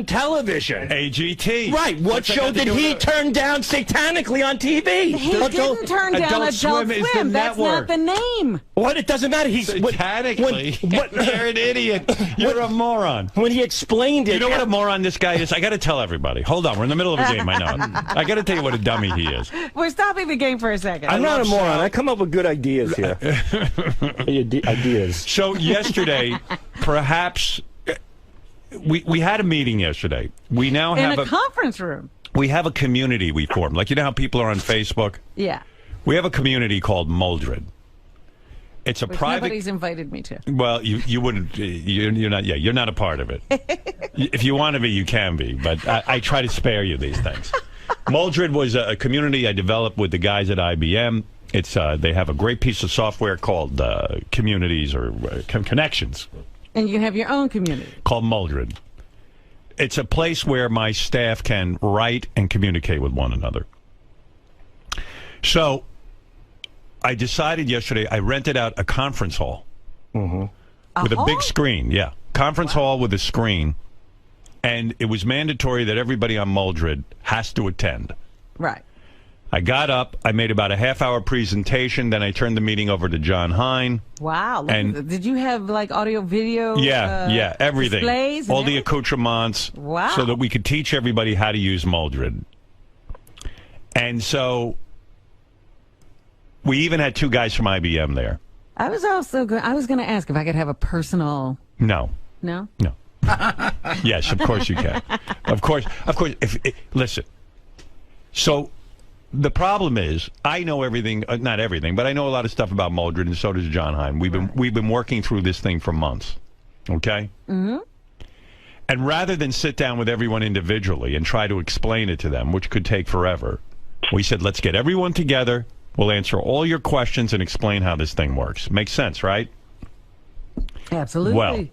S8: television?
S1: AGT.
S8: Right. What show did he turn down satanically on TV?
S4: He didn't turn down Adult Swim. That's not the name.
S8: What? It doesn't matter. He's
S1: satanically. You're an idiot. You're a moron.
S8: When he explained it,
S1: you know what a moron this guy is. I got to tell everybody. Hold on, we're in the middle of a game. I know. I got to tell you what a dummy he is.
S4: We're stopping the game for a second.
S8: I'm not a moron. I come up with good ideas here. Ideas.
S1: So yesterday, perhaps. We had a meeting yesterday. We now have
S4: in a conference room.
S1: We have a community we formed. Like, you know how people are on Facebook?
S4: Yeah.
S1: We have a community called Moldred. It's a private.
S4: Nobody's invited me to.
S1: Well, you wouldn't. You're not. Yeah, you're not a part of it. If you want to be, you can be. But I try to spare you these things. Moldred was a community I developed with the guys at IBM. It's they have a great piece of software called Communities or Connections.
S4: And you have your own community.
S1: Called Moldred. It's a place where my staff can write and communicate with one another. So I decided yesterday, I rented out a conference hall with a big screen. Yeah. Conference hall with a screen. And it was mandatory that everybody on Moldred has to attend.
S4: Right.
S1: I got up, I made about a half-hour presentation, then I turned the meeting over to John Hine.
S4: Wow.
S1: And
S4: did you have, like, audio, video?
S1: Yeah, everything.
S4: Displays?
S1: All the accoutrements.
S4: Wow.
S1: So that we could teach everybody how to use Moldred. And so we even had two guys from IBM there.
S4: I was going to ask if I could have a personal...
S1: No.
S4: No?
S1: No. Yes, of course you can. Of course. Listen. So... The problem is, I know everything, not everything, but I know a lot of stuff about Moldred, and so does John Hine. We've been working through this thing for months, okay? Mm-hmm. And rather than sit down with everyone individually and try to explain it to them, which could take forever, we said, let's get everyone together, we'll answer all your questions and explain how this thing works. Makes sense, right?
S4: Absolutely.
S1: Well,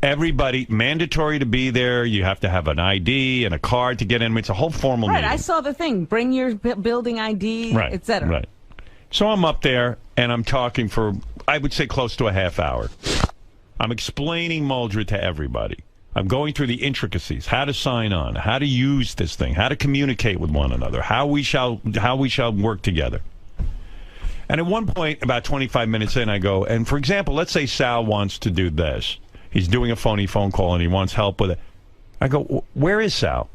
S1: everybody, mandatory to be there. You have to have an ID and a card to get in. It's a whole formal meeting.
S4: Right, I saw the thing. Bring your building ID, etc.
S1: Right. So I'm up there, and I'm talking for, I would say, close to a half hour. I'm explaining Moldred to everybody. I'm going through the intricacies, how to sign on, how to use this thing, how to communicate with one another, how we shall work together. And at one point, about 25 minutes in, I go, and for example, let's say Sal wants to do this. He's doing a phony phone call and he wants help with it. I go, where is Sal?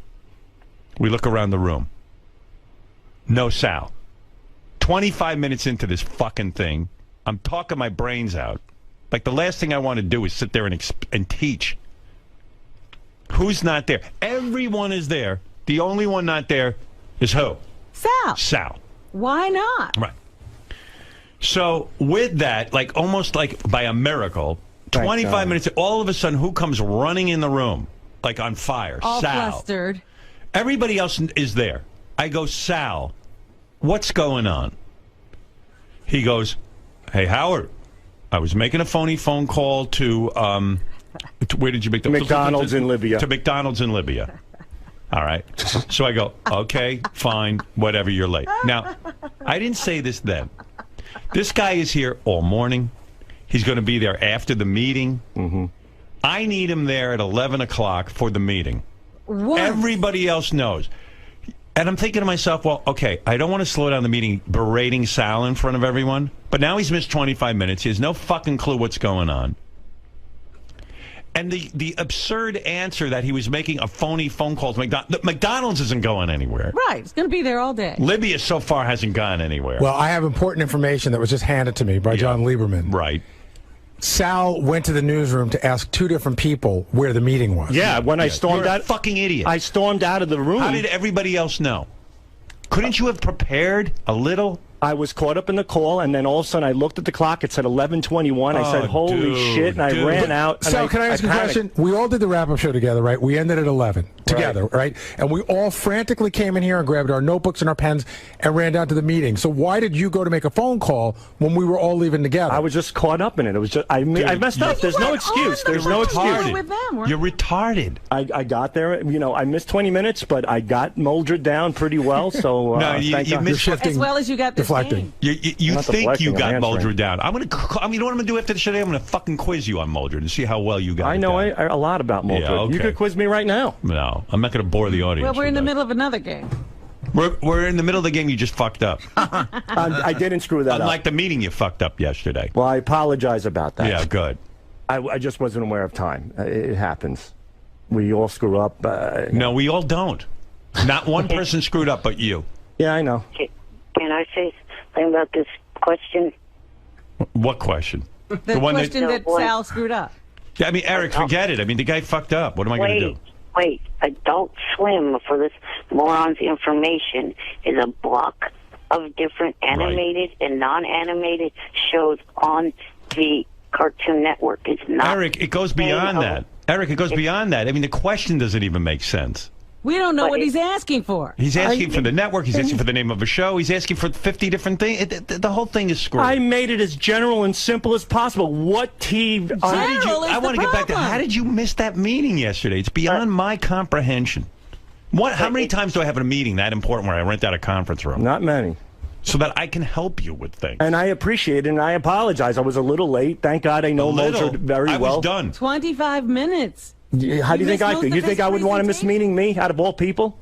S1: We look around the room. No Sal. 25 minutes into this fucking thing, I'm talking my brains out. Like, the last thing I want to do is sit there and teach. Who's not there? Everyone is there. The only one not there is who?
S4: Sal.
S1: Sal.
S4: Why not?
S1: Right. So with that, like almost like by a miracle, 25 minutes, all of a sudden, who comes running in the room? Like on fire?
S4: All
S1: Sal.
S4: flustered.
S1: Everybody else is there. I go, Sal, what's going on? He goes, hey, Howard, I was making a phony phone call to where did you make the
S8: McDonald's in Libya.
S1: To McDonald's in Libya. All right. So I go, okay, fine, whatever, you're late. Now, I didn't say this then. This guy is here all morning. He's going to be there after the meeting.
S8: Mm-hmm.
S1: I need him there at 11 o'clock for the meeting.
S4: What?
S1: Everybody else knows. And I'm thinking to myself, well, okay, I don't want to slow down the meeting berating Sal in front of everyone. But now he's missed 25 minutes. He has no fucking clue what's going on. And the absurd answer that he was making a phony phone call to McDonald's isn't going anywhere.
S4: Right. It's going to be there all day.
S1: Libya so far hasn't gone anywhere.
S11: Well, I have important information that was just handed to me by John Lieberman.
S1: Right.
S11: Sal went to the newsroom to ask 2 different people where the meeting was.
S8: Yeah, when I stormed
S1: You're
S8: out.
S1: a fucking idiot.
S8: I stormed out of the room.
S1: How did everybody else know? Couldn't you have prepared a little?
S8: I was caught up in the call, and then all of a sudden I looked at the clock. It said 11:21. I said, "Holy shit!" And I ran out.
S11: So, can I ask you a question? We all did the wrap-up show together, right? We ended at 11 together, right? And we all frantically came in here and grabbed our notebooks and our pens and ran down to the meeting. So, why did you go to make a phone call when we were all leaving together?
S8: I was just caught up in it. It was just I messed up. There's no excuse. There's no excuse.
S4: With them,
S1: You're retarded.
S8: I got there. You know, I missed 20 minutes, but I got Moldred down pretty well. So
S1: no, you missed
S4: as well as you got this game.
S1: You
S8: Not
S1: think you
S8: deflecting,
S1: got
S8: I'm
S1: Moldred down. You know what I'm going to do after the show today? I'm going to fucking quiz you on Moldred and see how well you got
S8: I know a lot about Moldred.
S1: Yeah, okay.
S8: You could quiz me right now.
S1: No, I'm not going to bore the audience.
S4: Well, we're in the middle of another game.
S1: We're in the middle of the game. You just fucked up.
S8: I didn't screw that up.
S1: Unlike the meeting you fucked up yesterday.
S8: Well, I apologize about that.
S1: Yeah, good.
S8: I just wasn't aware of time. It happens. We all screw up.
S1: No, we all don't. Not one person screwed up but you.
S8: Yeah, I know.
S3: Can I say something about this question?
S1: What question?
S4: The one question that Sal screwed up.
S1: Yeah, I mean, Eric, forget it. I mean, the guy fucked up. What am I going to do?
S3: Wait, Adult Swim, for this moron's information, is a block of different animated and non-animated shows on the Cartoon Network. It's not.
S1: Eric, it goes beyond that. Eric, it goes beyond that. I mean, the question doesn't even make sense.
S4: We don't know what he's asking for.
S1: He's asking for the network. He's asking for the name of a show. He's asking for 50 different things. The whole thing is screwed.
S8: I made it as general and simple as possible. What team?
S1: I want to get back to how did you miss that meeting yesterday? It's beyond my comprehension. How many times do I have a meeting that important where I rent out a conference room?
S8: Not many.
S1: So that I can help you with things.
S8: And I appreciate it, and I apologize. I was a little late. Thank God I know Moldred very well.
S1: I was done.
S4: 25 minutes.
S8: How do you think I feel? You think I would want to miss meeting me out of all people?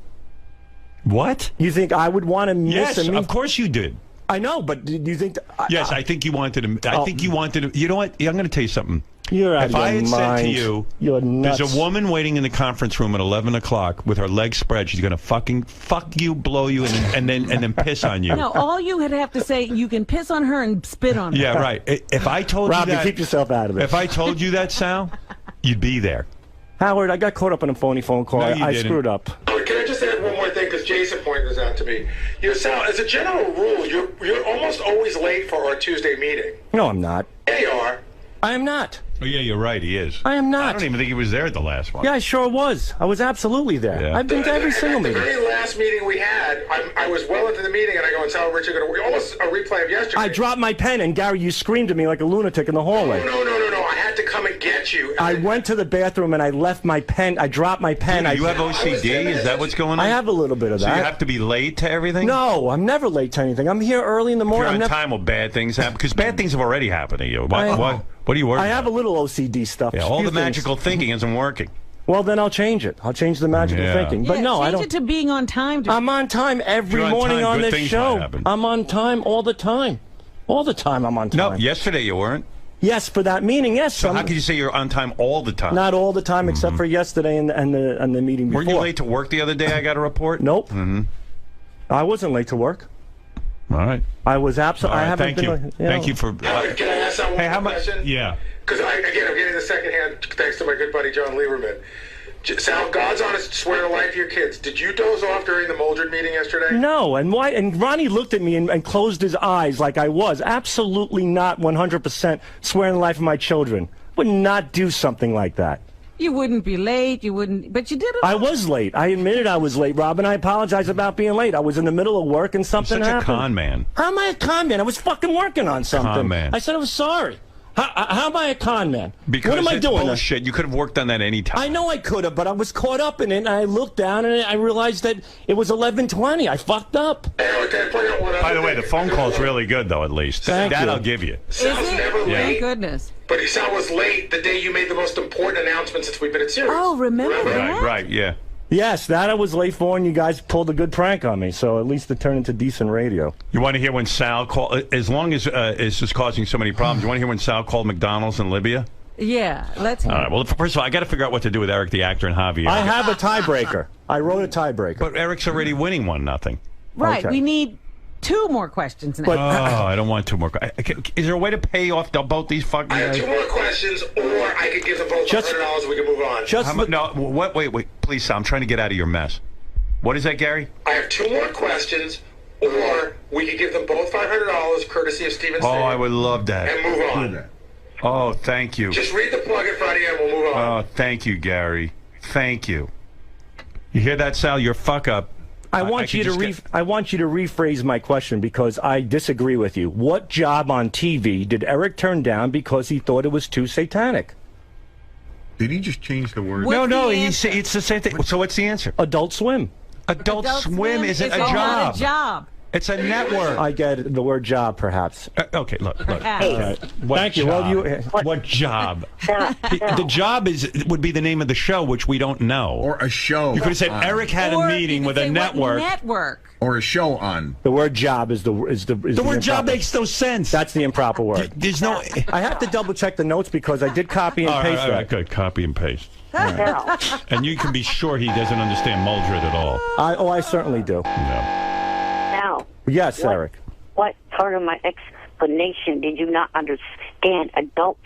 S1: What?
S8: You think I would want to miss
S1: Yes,
S8: a meeting?
S1: of course you did.
S8: I know, but do you think...
S1: Yes, I think you wanted to... I think you wanted to... You know what? I'm going to tell you something.
S8: You're out
S1: if
S8: of your
S1: I had said to
S8: mind.
S1: you,
S8: You're nuts.
S1: there's a woman waiting in the conference room at 11 o'clock with her legs spread. She's going to fucking fuck you, blow you, and then piss on you.
S4: No, all you would have to say, you can piss on her and spit on her.
S1: Yeah, right. If I told
S8: Rob,
S1: you that...
S8: keep yourself out of it.
S1: If I told you that, Sal, you'd be there.
S8: Howard, I got caught up in a phony phone call.
S1: No, you
S8: I
S1: didn't.
S8: screwed up.
S5: Can I just add one more thing? Because Jason pointed this out to me. You know, Sal, as a general rule, you're almost always late for our Tuesday meeting.
S8: No, I'm not.
S5: Yeah, you are.
S8: I am not.
S1: Oh, yeah, you're right. He is.
S8: I am not.
S1: I don't even think he was there at the last one.
S8: Yeah, I sure was. I was absolutely there.
S1: Yeah.
S8: I've been to every single
S5: The
S8: meeting.
S5: very last meeting we had, I was well into the meeting, and I go, and Sal, Richard, almost a replay of yesterday.
S8: I dropped my pen, and Gary, you screamed at me like a lunatic in the hallway.
S5: No. I had to come and get you.
S8: I went to the bathroom, and I left my pen. I dropped my pen.
S1: You have OCD? Is that what's going on?
S8: I have a little bit of
S1: So
S8: that.
S1: you have to be late to everything?
S8: No, I'm never late to anything. I'm here early in the
S1: If
S8: morning.
S1: you're on
S8: I'm
S1: time, will bad things happen? Because bad things have already happened to you. What are you worried
S8: I
S1: about?
S8: have a little OCD stuff.
S1: Yeah, all
S8: Few
S1: the
S8: things.
S1: magical thinking isn't working.
S8: Well, then I'll change it. I'll change the magical
S1: Yeah.
S8: thinking. But
S4: Yeah,
S8: no, I
S4: change
S8: don't.
S4: it to being on time.
S8: I'm on time every
S1: If you're on
S8: morning
S1: time,
S8: on
S1: good
S8: this
S1: things
S8: show.
S1: might happen.
S8: I'm on time all the time. All the time I'm on time.
S1: No, yesterday you weren't.
S8: Yes, for that meeting, yes.
S1: So how could you say you're on time all the time?
S8: Not all the time, except for yesterday and the meeting before.
S1: Weren't you late to work the other day, I got a report?
S8: Nope.
S1: Mm-hmm.
S8: I wasn't late to work.
S1: All right.
S8: I was absolutely.
S1: All right,
S8: I haven't
S1: thank
S8: been.
S1: you.
S8: Like,
S1: Thank you for...
S5: Howard, can I ask that one
S1: Hey, how
S5: more
S1: much...
S5: question?
S1: Yeah.
S5: Because, again, I'm getting the second hand thanks to my good buddy John Lieberman. Sal, God's honest, swear to life to your kids. Did you doze off during the Moldred meeting yesterday?
S8: No, and why? And Ronnie looked at me and closed his eyes like I was. Absolutely not 100% swearing the life of my children. Would not do something like that.
S4: You wouldn't be late. You wouldn't, but you did it.
S8: I was late. I admitted I was late, Robin. I apologize about being late. I was in the middle of work and something
S1: You're such
S8: happened.
S1: a con man.
S8: How am I a con man? I was fucking working on something.
S1: Con man.
S8: I said I was sorry. How am I a con man?
S1: Because
S8: what am I
S1: it's
S8: doing?
S1: bullshit. You could have worked on that any time.
S8: I know I could have, but I was caught up in it, and I looked down, and I realized that it was 11:20. I fucked up.
S1: By the way, the phone call's really good, though, at least.
S8: Thank
S1: that
S8: you.
S1: I'll give you.
S5: Sal's never late.
S4: Thank goodness.
S5: But Sal was late the day you made the most important announcement since we've been in Sirius.
S4: Oh, remember that?
S1: Right, yeah.
S8: Yes, that I was late for, and you guys pulled a good prank on me, so at least it turned into decent radio.
S1: You want to hear when Sal called, as long as it's just causing so many problems, you want to hear when Sal called McDonald's in Libya?
S4: Yeah, let's hear
S1: All right, well, first of all, I got to figure out what to do with Eric the actor and Javier.
S8: I have a tiebreaker. I wrote a tiebreaker.
S1: But Eric's already winning 1-0.
S4: Right,
S8: Okay.
S4: we need 2 more questions now.
S8: But-
S1: I don't want 2 more. Is there a way to pay off both these fucking
S5: I have
S1: guys?
S5: 2 more questions, or I could give them both
S8: Just-
S5: $100 and we can move on.
S8: Just
S1: No, what? Wait, please, Sal. I'm trying to get out of your mess. What is that, Gary?
S5: I have 2 more questions, or we could give them both $500, courtesy of Steven
S1: Oh,
S5: Singer,
S1: I would love that.
S5: and move on.
S1: Oh, thank you.
S5: Just read the plug at Friday and we'll move on.
S1: Oh, thank you, Gary. Thank you. You hear that, Sal? Your fuck up.
S8: I want you to rephrase my question because I disagree with you. What job on TV did Eric turn down because he thought it was too satanic?
S9: Did he just change the word?
S4: What's
S1: No,
S4: the
S1: it's the same thing. So what's the answer?
S8: Adult Swim.
S1: Adult Swim isn't a
S4: not
S1: job.
S4: a job.
S1: It's a network.
S8: I get the word job, perhaps.
S1: Okay, look.
S4: Hey.
S1: What
S8: Thank you.
S1: job?
S8: Well,
S1: What job? The job would be the name of the show, which we don't know.
S9: Or a show.
S1: You could have said Eric had a
S4: Or
S1: meeting
S4: you
S1: with
S4: could
S1: a
S4: say what
S1: network.
S4: network.
S9: Or a show on.
S8: The word job is the
S1: The word job makes no sense.
S8: That's the improper word.
S1: There's no.
S8: I have to double check the notes because I did copy and paste
S1: all right,
S8: that.
S1: good. Copy and paste.
S3: Sal,
S1: And you can be sure he doesn't understand Muldred at all.
S8: I certainly do.
S1: No.
S3: Sal,
S8: Yes, Eric.
S3: what part of my explanation did you not understand? Adult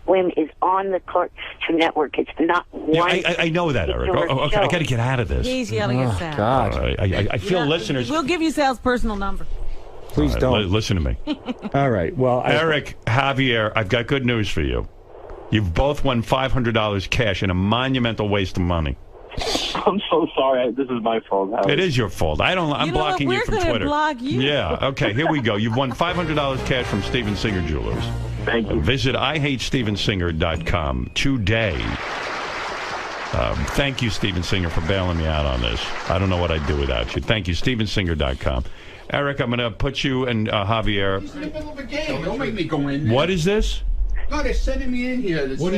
S3: Swim is on the Cartoon Network. It's not
S1: Yeah,
S3: one.
S1: I know that, Eric.
S3: particular
S1: Okay, I
S3: show.
S1: got to get out of this.
S4: He's yelling at Sal.
S8: God,
S1: I feel listeners.
S4: We'll give you Sal's personal number.
S8: please don't.
S1: Listen to me.
S8: All right. Well,
S1: Eric, Javier, I've got good news for you. You've both won $500 cash in a monumental waste of money.
S2: I'm so sorry. This is my fault.
S1: It is your fault. I'm
S4: You know what?
S1: blocking you
S4: We're
S1: from
S4: gonna
S1: Twitter.
S4: block you.
S1: Yeah. Okay. Here we go. You've won $500 cash from Steven Singer Jewelers.
S2: Thank you.
S1: Visit IHateStevenSinger.com today. Thank you, Steven Singer, for bailing me out on this. I don't know what I'd do without you. Thank you, StevenSinger.com. Eric, I'm going to put you and Javier.
S9: It's in the middle of a game. Don't make me go in there.
S1: What is this?
S9: No, they're sending me in here.
S1: What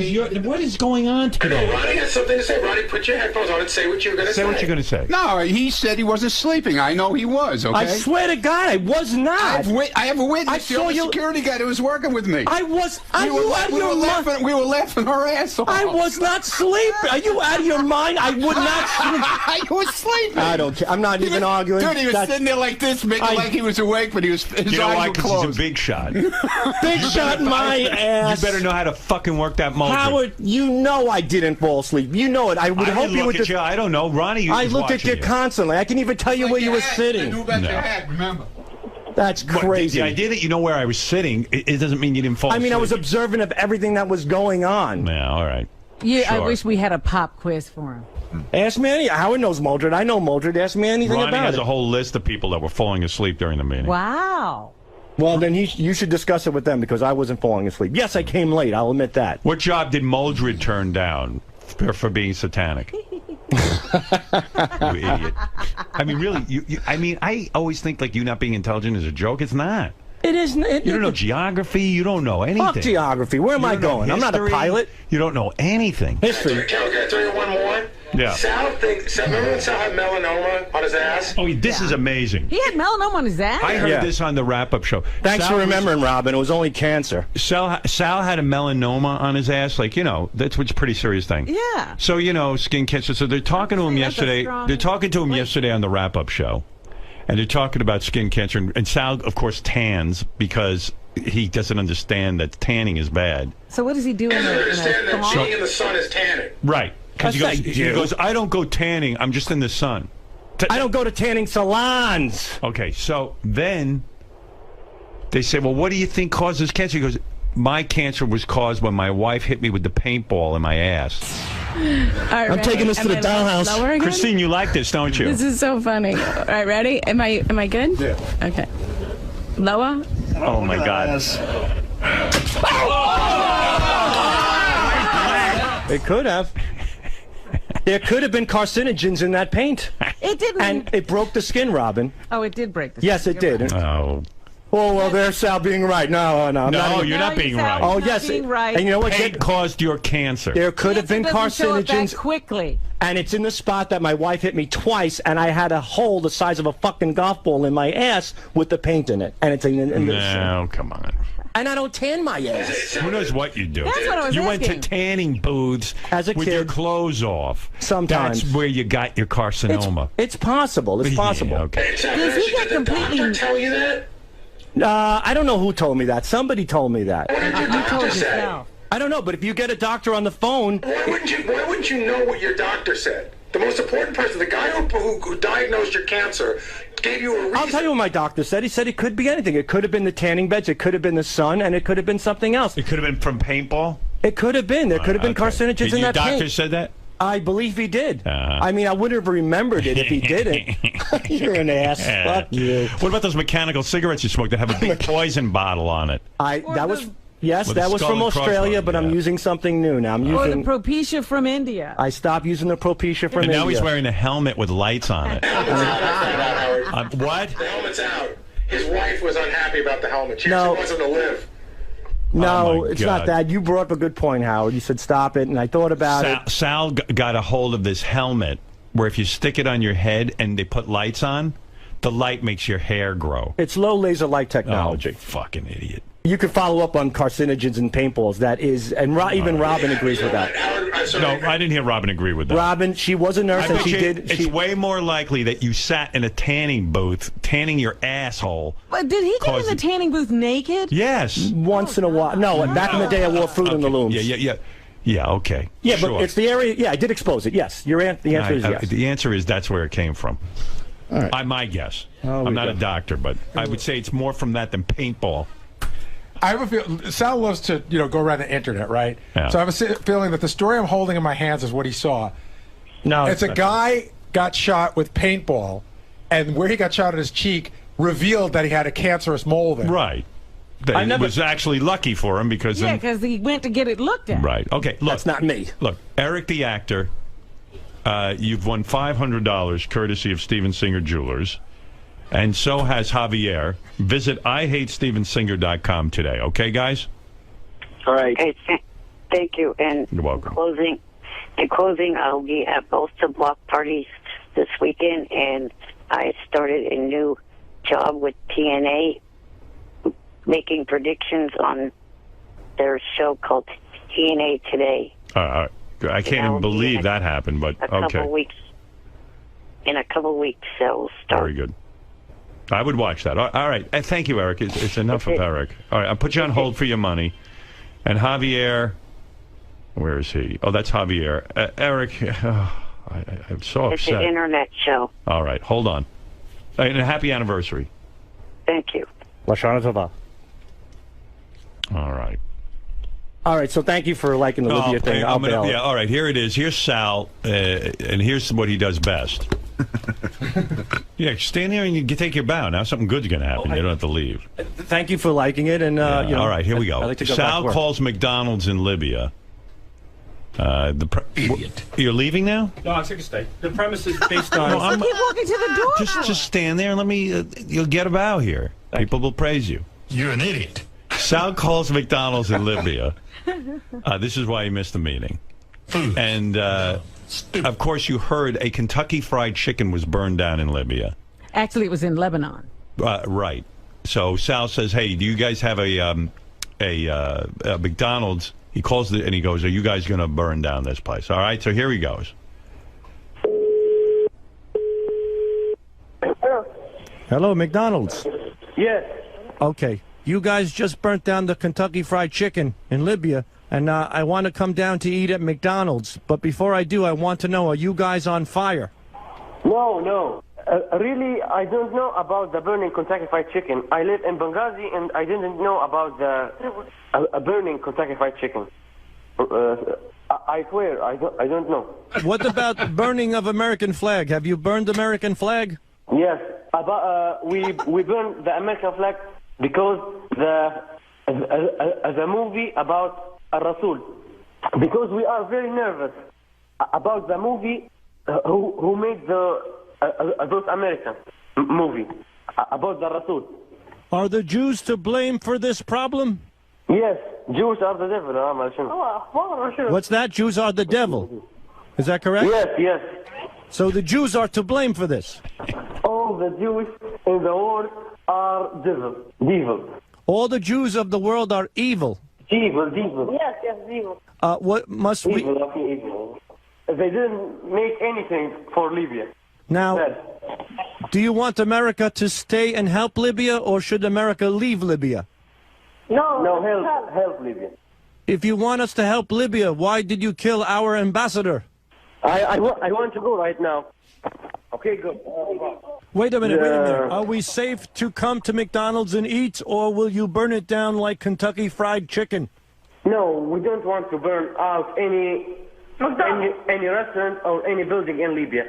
S1: is going on today?
S5: Ronnie has something to say. Ronnie, put your headphones on and say what you're going to say.
S1: Say what you're going to say.
S9: No, he said he wasn't sleeping. I know he was, okay?
S8: I swear to God, I was not.
S9: I have a witness.
S8: I
S9: The
S8: saw
S9: only
S8: you-
S9: security guy that was working with me.
S8: I was. Are
S9: we
S8: you
S9: were,
S8: out of
S9: we, were
S8: your mind?
S9: laughing, we were laughing our ass off.
S8: I was not sleeping. Are you out of your mind? I would not sleep.
S9: I was sleeping.
S8: I don't care. I'm not even arguing.
S9: Dude, he was
S8: That's-
S9: sitting there like this, making like he was awake, but his
S1: You know
S9: eyes
S1: why?
S9: were
S1: Because
S9: closed.
S1: he's a big shot.
S8: Big shot in my ass.
S1: You better know how to fucking work that motor.
S8: Howard, you know I didn't fall asleep. You know it. I would
S1: I
S8: hope
S1: didn't
S8: you
S1: look
S8: would.
S1: at you. I don't know. Ronnie
S8: I
S1: is
S8: looked at
S1: watching
S8: you constantly. I can even tell you where you were sitting.
S9: Knew about
S1: No.
S9: your head, remember?
S8: That's crazy.
S1: The idea that you know where I was sitting, it doesn't mean you didn't fall
S8: I mean, I was
S1: asleep.
S8: observant of everything that was going on.
S1: Yeah, all right.
S4: Yeah, I
S1: Sure.
S4: wish we had a pop quiz for him.
S8: Ask me any. Howard knows Muldred. I know Muldred. Ask me anything
S1: Ronnie
S8: about
S1: has
S8: it.
S1: a whole list of people that were falling asleep during the meeting.
S4: Wow.
S8: Well, then you should discuss it with them because I wasn't falling asleep. Yes, I came late. I'll admit that.
S1: What job did Muldred turn down for being satanic? You idiot. I mean, really, I always think like you not being intelligent is a joke. It's not.
S8: It is.
S1: You don't know geography. You don't know anything.
S8: Fuck geography. Where am
S1: You
S8: I
S1: don't know
S8: going? I'm not a
S1: history.
S8: pilot.
S1: You don't know anything.
S8: History.
S5: Can I tell you one more?
S1: Yeah.
S5: Remember when Sal had melanoma on his ass?
S1: Oh, this is amazing.
S4: He had melanoma on his ass?
S1: I heard
S8: Yeah.
S1: this on the wrap-up show.
S8: Thanks for remembering, Robin. It was only cancer.
S1: Sal had a melanoma on his ass. Like, that's what's a pretty serious thing.
S4: Yeah.
S1: So, skin cancer. So they're talking to him
S4: That's a
S1: yesterday.
S4: strong-
S1: They're talking to him yesterday on the wrap-up show. And they're talking about skin cancer. And Sal, of course, tans because he doesn't understand that tanning is bad.
S4: So what does he do
S5: He
S4: in
S5: doesn't
S4: a
S5: understand that
S4: salon?
S5: being in the sun is tanning.
S1: Right. Because he goes, I don't go tanning. I'm just in the sun.
S8: I don't go to tanning salons.
S1: Okay, so then they say, well, what do you think causes cancer? He goes, my cancer was caused when my wife hit me with the paintball in my ass.
S4: Right,
S8: I'm taking this to the dollhouse.
S1: Christine, you like this, don't you?
S4: This is so funny. All right, ready? Am I good?
S9: Yeah.
S4: Okay. Lower?
S1: Oh, my God.
S8: It could have. There could have been carcinogens in that paint.
S4: It didn't.
S8: And it broke the skin, Robin.
S4: Oh, it did break the skin.
S8: Yes, it did.
S1: Oh.
S8: Oh, well, there's Sal being right. No, I'm not.
S1: You're not being right.
S8: Oh, yes.
S4: Right.
S8: And you know what?
S1: Paint caused your cancer.
S8: There could have been carcinogens.
S4: Quickly.
S8: And it's in the spot that my wife hit me twice, and I had a hole the size of a fucking golf ball in my ass with the paint in it. And it's in
S1: No, come on.
S8: And I don't tan my ass.
S1: Who knows what you do?
S4: That's what I was
S1: You
S4: asking.
S1: went to tanning booths
S8: as a
S1: with
S8: kid,
S1: your clothes off.
S8: Sometimes.
S1: That's where you got your carcinoma.
S8: It's possible. It's possible.
S1: Yeah, okay.
S4: Does he get completely...
S5: tell you that?
S8: I don't know who told me that. Somebody told me that.
S5: What did your doctor say?
S8: I don't know, but if you get a doctor on the phone...
S5: Why wouldn't you know what your doctor said? The most important person, the guy who diagnosed your cancer, gave you a reason.
S8: I'll tell you what my doctor said. He said it could be anything. It could have been the tanning beds, it could have been the sun, and it could have been something else.
S1: It could have been from paintball?
S8: It could have been. There could have been carcinogens in that paint.
S1: Your doctor said that?
S8: I believe he did. I mean, I wouldn't have remembered it if he didn't. You're an ass. Fuck you.
S1: What about those mechanical cigarettes you smoke that have a big poison bottle on it?
S8: Yes,
S1: With
S8: that
S1: the
S8: was
S1: skull
S8: from
S1: and
S8: Australia,
S1: crossbones,
S8: but I'm using something new now. I'm
S4: Or the
S8: using.
S4: Propecia from India.
S8: I stopped using the Propecia from
S1: And
S8: India.
S1: now he's wearing a helmet with lights on it. What?
S5: The helmet's out. His wife was unhappy about the helmet. She
S8: No.
S5: wants him to live.
S8: No,
S1: my
S8: it's
S1: God.
S8: not that. You brought up a good point, Howard. You said stop it, and I thought about it.
S1: Sal got a hold of this helmet where if you stick it on your head and they put lights on, the light makes your hair grow.
S8: It's low laser light technology.
S1: Oh, fucking idiot.
S8: You could follow up on carcinogens and paintballs. That is, and even Robin agrees with that.
S1: No, I didn't hear Robin agree with that.
S8: Robin, she was a nurse, and she did.
S1: It's way more likely that you sat in a tanning booth, tanning your asshole.
S4: But did he get in the tanning booth naked?
S1: Yes.
S8: Once in a while. No, back in the day, I wore Fruit in the Looms.
S1: Yeah, okay.
S8: Yeah,
S1: sure.
S8: but it's the area. Yeah, I did expose it. Yes, the answer is yes.
S1: The answer is that's where it came from.
S8: All right.
S1: My guess. I'm not a doctor, but I would say it's more from that than paintball.
S11: I have a feel. Sal loves to, go around the internet, right?
S1: Yeah.
S11: So I have a feeling that the story I'm holding in my hands is what he saw.
S8: No,
S11: it's a guy got shot with paintball, and where he got shot in his cheek revealed that he had a cancerous mole there.
S1: Right. It was actually lucky for him because
S4: because he went to get it looked at.
S1: Right. Okay. Look,
S8: that's not me.
S1: Look, Eric the actor, you've won $500 courtesy of Steven Singer Jewelers. And so has Javier. Visit IHateStevenSinger.com today. Okay, guys?
S2: All right.
S3: Okay, thank you. And
S1: you're welcome.
S3: In closing, I'll be at both the block parties this weekend, and I started a new job with TNA, making predictions on their show called TNA Today.
S1: I can't even believe that happened, but okay.
S3: In a couple weeks, that will start.
S1: Very good. I would watch that. All right. Thank you, Eric. It's enough of Eric. All right. I'll put you on hold for your money. And Javier, where is he? Oh, that's Javier. Eric, I'm so upset.
S3: It's an internet show.
S1: All right. Hold on. And a happy anniversary.
S3: Thank you.
S8: Lashana Tova.
S1: All right.
S8: All right, so thank you for liking the Libya thing. I'll bail.
S1: Yeah, all right, here it is. Here's Sal, and here's what he does best. Yeah, stand there and you take your bow. Now something good's going to happen. You don't have to leave.
S8: Thank you for liking it. And
S1: all right, here we go.
S8: I'd like to go
S1: Sal
S8: back to work.
S1: calls McDonald's in Libya.
S6: Idiot.
S1: You're leaving now?
S8: No, I'm going to stay. The premise is based on...
S4: Keep walking to the door.
S1: Just stand there and let me... you'll get a bow here. People will praise you.
S6: You're an idiot.
S1: Sal calls McDonald's in Libya. This is why he missed the meeting.
S6: Food.
S1: And, of course, you heard a Kentucky Fried Chicken was burned down in Libya.
S4: Actually, it was in Lebanon.
S1: Right. So Sal says, hey, do you guys have a McDonald's? He calls and he goes, are you guys going to burn down this place? All right, so here he goes.
S8: Hello, McDonald's.
S2: Yes.
S8: Okay. You guys just burnt down the Kentucky Fried Chicken in Libya,
S12: And I want to come down to eat at McDonald's. But before I do, I want to know, are you guys on fire?
S13: No. Really, I don't know about the burning Kentucky Fried Chicken. I live in Benghazi, and I didn't know about the burning Kentucky Fried Chicken. I swear, I don't know.
S12: What about burning of American flag? Have you burned American flag?
S13: Yes, we burned the American flag because the movie about Rasul. Because we are very nervous about the movie who made those American movie about the Rasul.
S12: Are the Jews to blame for this problem?
S13: Yes, Jews are the devil.
S12: What's that? Jews are the devil. Is that correct?
S13: Yes.
S12: So the Jews are to blame for this?
S13: All the Jews in the world are devil.
S12: All the Jews of the world are evil.
S13: Evil. Yes, evil.
S12: What must we...
S13: Evil. They didn't make anything for Libya.
S12: Now,
S13: Yes.
S12: do you want America to stay and help Libya, or should America leave Libya?
S13: No, help Libya.
S12: If you want us to help Libya, why did you kill our ambassador?
S13: I want to go right now. Okay, good.
S12: Wait a minute. Are we safe to come to McDonald's and eat, or will you burn it down like Kentucky Fried Chicken?
S13: No, we don't want to burn out any restaurant or any building in Libya.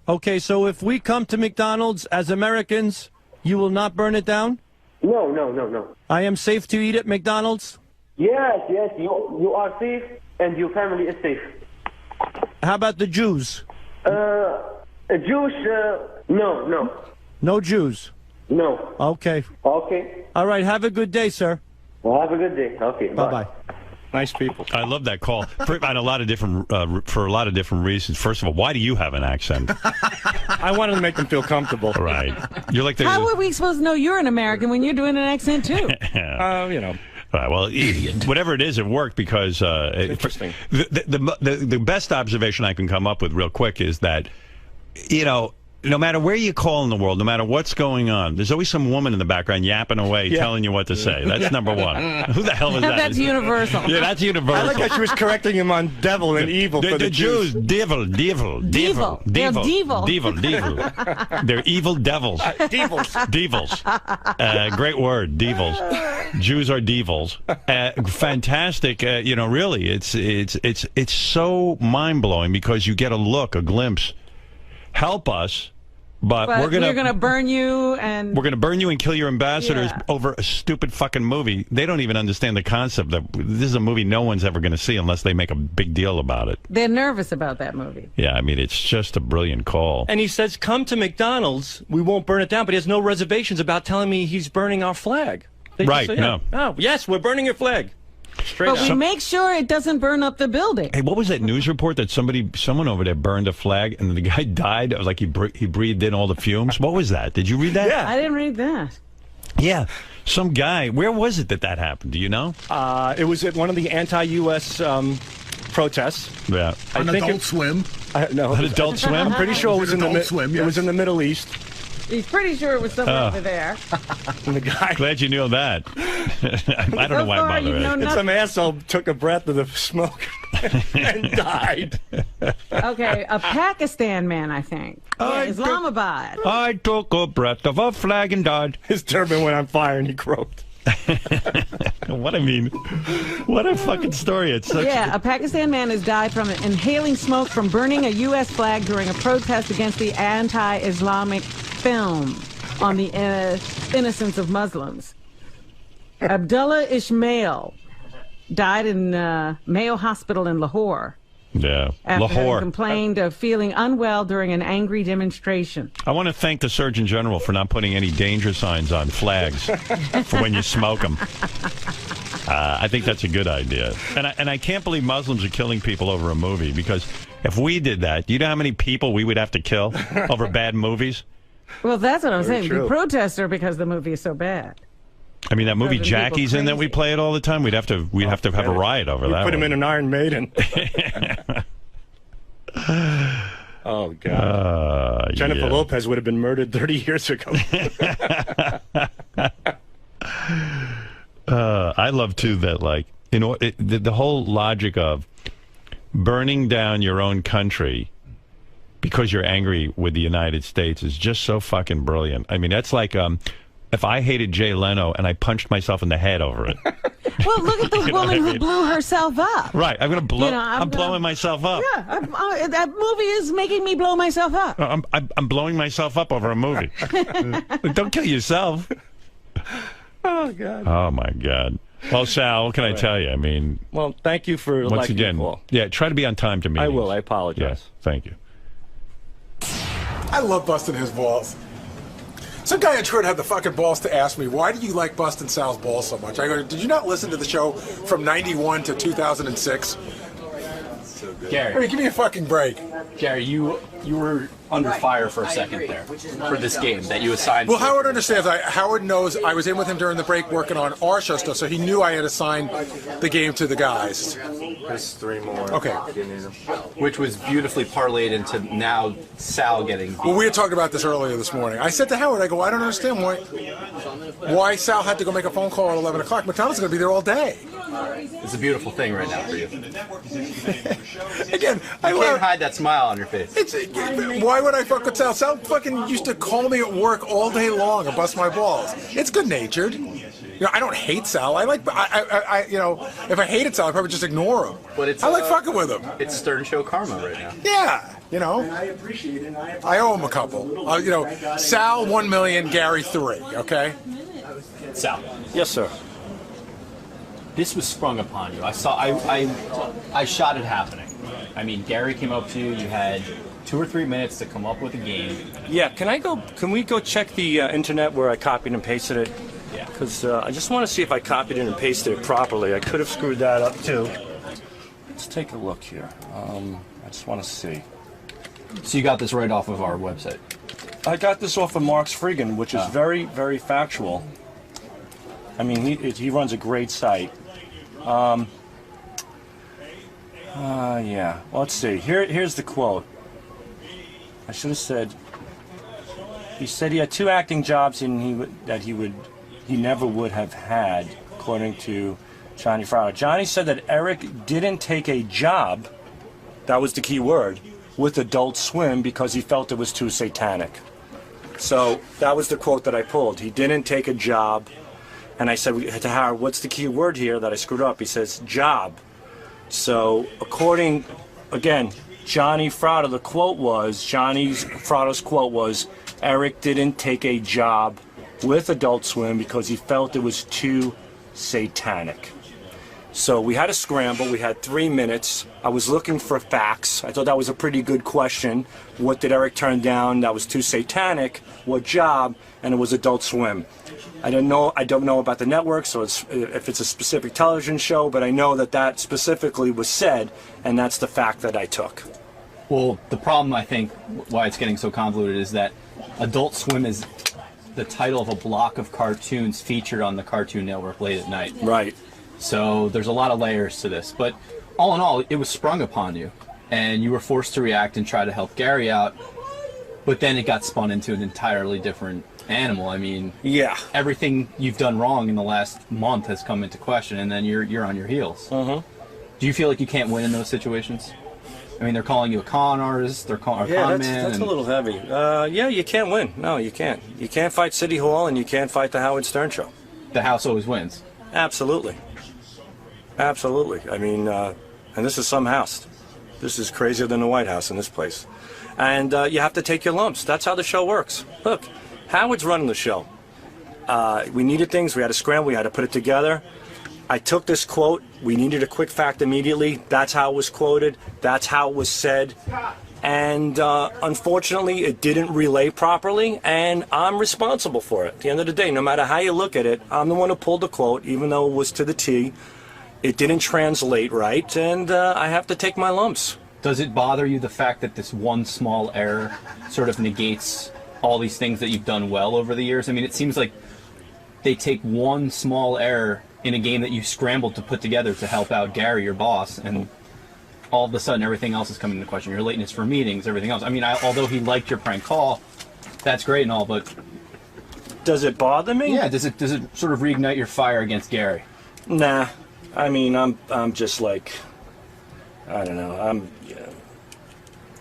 S12: Okay, so if we come to McDonald's as Americans, you will not burn it down?
S13: No.
S12: I am safe to eat at McDonald's?
S13: Yes, you are safe and your family is safe.
S12: How about the Jews?
S13: Jews, no.
S12: No Jews?
S13: No.
S12: Okay.
S13: Okay.
S12: All right, have a good day, sir.
S13: Well, have a good day. Okay,
S12: Bye-bye.
S7: Nice people.
S1: I love that call for a lot of different reasons. First of all, why do you have an accent?
S7: I wanted to make them feel comfortable.
S1: Right. You're like the.
S4: How are we supposed to know you're an American when you're doing an accent too?
S7: You know.
S1: Right, well, whatever it is, it worked because
S7: interesting.
S1: The best observation I can come up with real quick is that, no matter where you call in the world, no matter what's going on, there's always some woman in the background yapping away, telling you what to say. That's number one. Who the hell is that?
S4: That's universal.
S1: Yeah, that's universal.
S7: I like how she was correcting him on devil and evil for the
S1: Jews. Devil.
S4: They're devil.
S1: They're evil devils. Devils. Great word, devils. Jews are devils. Fantastic. Really, it's so mind blowing because you get a glimpse. Help us. But we're gonna
S4: burn you and
S1: we're gonna burn you and kill your ambassadors over a stupid fucking movie. They don't even understand the concept that this is a movie no one's ever gonna see unless they make a big deal about it.
S4: They're nervous about that movie.
S1: Yeah, I mean it's just a brilliant call.
S12: And he says, "Come to McDonald's. We won't burn it down." But he has no reservations about telling me he's burning our flag. They
S1: right?
S12: Say,
S1: no.
S12: Oh, yes, we're burning your flag.
S4: But we make sure it doesn't burn up the building.
S1: Hey, what was that news report that someone over there burned a flag and the guy died? It was like he breathed in all the fumes. What was that? Did you read that?
S4: Yeah, I didn't read that.
S1: Yeah, some guy. Where was it that happened? Do you know?
S7: It was at one of the anti-U.S. protests.
S1: Yeah,
S9: on Adult Swim.
S7: No,
S1: on Adult Swim.
S7: I'm pretty sure it was in
S9: Swim,
S7: It was in the Middle East.
S4: He's pretty sure it was somewhere over there.
S7: And the guy.
S1: Glad you knew that. I don't know why I'm bothering.
S7: And some asshole took a breath of the smoke and died.
S4: Okay, a Pakistan man, I think. Islamabad.
S1: I took a breath of a flag and died.
S7: His turban went on fire and he croaked.
S1: What a fucking story. It's such
S4: a Pakistan man has died from inhaling smoke from burning a U.S. flag during a protest against the anti-Islamic film on the innocence of Muslims. Abdullah Ismail died in Mayo Hospital in Lahore.
S1: Yeah,
S4: after having
S1: Lahore.
S4: Complained of feeling unwell during an angry demonstration.
S1: I want to thank the Surgeon General for not putting any danger signs on flags for when you smoke them. I think that's a good idea. And I can't believe Muslims are killing people over a movie, because if we did that, do you know how many people we would have to kill over bad movies?
S4: Well, that's what I'm saying.
S7: true.
S4: We protest her because the movie is so bad.
S1: I mean, that movie
S4: Driving people
S1: Jackie's in that we
S4: crazy.
S1: play it all the time. We'd have to have a riot over that.
S7: Put him
S1: one.
S7: in an Iron Maiden. Oh, God. Jennifer Lopez would have been murdered 30 years ago.
S1: I love, too, that, like, You know, the whole logic of burning down your own country because you're angry with the United States is just so fucking brilliant. I mean, that's like if I hated Jay Leno and I punched myself in the head over it.
S4: Well, look at the woman who blew herself up.
S1: Right, I'm gonna blow. I'm blowing myself up.
S4: Yeah, that movie is making me blow myself up.
S1: I'm blowing myself up over a movie. Don't kill yourself.
S8: Oh God.
S1: Oh my God. Well, Sal, what can I tell you? I mean,
S8: well, thank you for
S1: once again. Yeah, try to be on time to me.
S8: I will. I apologize.
S1: Yes, thank you.
S11: I love busting his balls. Some guy on Twitter had the fucking balls to ask me, why do you like busting Sal's balls so much? I go, did you not listen to the show from 91 to 2006?
S14: Gary.
S11: I mean, give me a fucking break.
S14: Gary, you were under fire for a second there for this game that you assigned.
S11: Well, Howard understands. Howard knows I was in with him during the break working on our show stuff, so he knew I had assigned the game to the guys.
S7: There's 3 more.
S11: Okay.
S14: Which was beautifully parlayed into now Sal getting beat.
S11: Well, we had talked about this earlier this morning. I said to Howard, I go, I don't understand why Sal had to go make a phone call at 11 o'clock. McDonald's going to be there all day.
S14: It's a beautiful thing right now for you.
S11: Again,
S14: I can't hide that smile on your face.
S11: Why would I fuck with Sal? Sal fucking used to call me at work all day long and bust my balls. It's good-natured. You know, I don't hate Sal. You know, if I hated Sal, I'd probably just ignore him.
S14: But
S11: I like fucking with him.
S14: It's Stern Show karma right now.
S11: Yeah, you know. I owe him a couple. You know, Sal 1 million, Gary 3. Okay.
S14: Sal.
S8: Yes, sir.
S14: This was sprung upon you. I shot it happening. I mean, Gary came up to you. You had 2 or 3 minutes to come up with a game.
S8: Yeah. Can we go check the internet where I copied and pasted it?
S14: Yeah.
S8: Because I just want to see if I copied it and pasted it properly. I could have screwed that up too. Let's take a look here. I just want to see.
S14: So you got this right off of our website?
S8: I got this off of Mark's Friggin, which is very, very factual. I mean, he runs a great site. Yeah. Well, let's see. Here's the quote. I should have said. He said he had 2 acting jobs and he never would have had, according to Johnny Frauder. Johnny said that Eric didn't take a job. That was the key word, with Adult Swim because he felt it was too satanic. So that was the quote that I pulled. He didn't take a job. And I said to Howard, what's the key word here that I screwed up? He says, job. So according, again, Johnny Frauder, Johnny Frauder's quote was, Eric didn't take a job with Adult Swim because he felt it was too satanic. So we had a scramble. We had 3 minutes. I was looking for facts. I thought that was a pretty good question. What did Eric turn down that was too satanic? What job? And it was Adult Swim. I don't know about the network, so if it's a specific television show, but I know that specifically was said, and that's the fact that I took.
S14: Well, the problem, I think, why it's getting so convoluted is that Adult Swim is the title of a block of cartoons featured on the Cartoon Network late at night.
S8: Right.
S14: So there's a lot of layers to this. But all in all, it was sprung upon you, and you were forced to react and try to help Gary out, but then it got spun into an entirely different animal. I mean,
S8: yeah,
S14: everything you've done wrong in the last month has come into question, and then you're on your heels.
S8: Mm-hmm.
S14: Do you feel like you can't win in those situations? I mean, they're calling you a con artist, they're calling a con man.
S8: That's a little heavy. Yeah, you can't win. No, you can't. You can't fight City Hall, and you can't fight the Howard Stern Show.
S14: The house always wins.
S8: Absolutely. Absolutely. I mean, and this is some house. This is crazier than the White House in this place. And you have to take your lumps. That's how the show works. Look, Howard's running the show. We needed things. We had to scramble. We had to put it together. I took this quote. We needed a quick fact immediately. That's how it was quoted. That's how it was said. And unfortunately, it didn't relay properly, and I'm responsible for it. At the end of the day, no matter how you look at it, I'm the one who pulled the quote, even though it was to the T. It didn't translate right, and I have to take my lumps.
S14: Does it bother you the fact that this one small error sort of negates all these things that you've done well over the years? I mean, it seems like they take one small error in a game that you scrambled to put together to help out Gary, your boss, and all of a sudden everything else is coming into question. Your lateness for meetings, everything else. I mean, although he liked your prank call, that's great and all, but
S8: does it bother me?
S14: Yeah. Does it sort of reignite your fire against Gary?
S8: Nah. I mean, I'm just like, I don't know.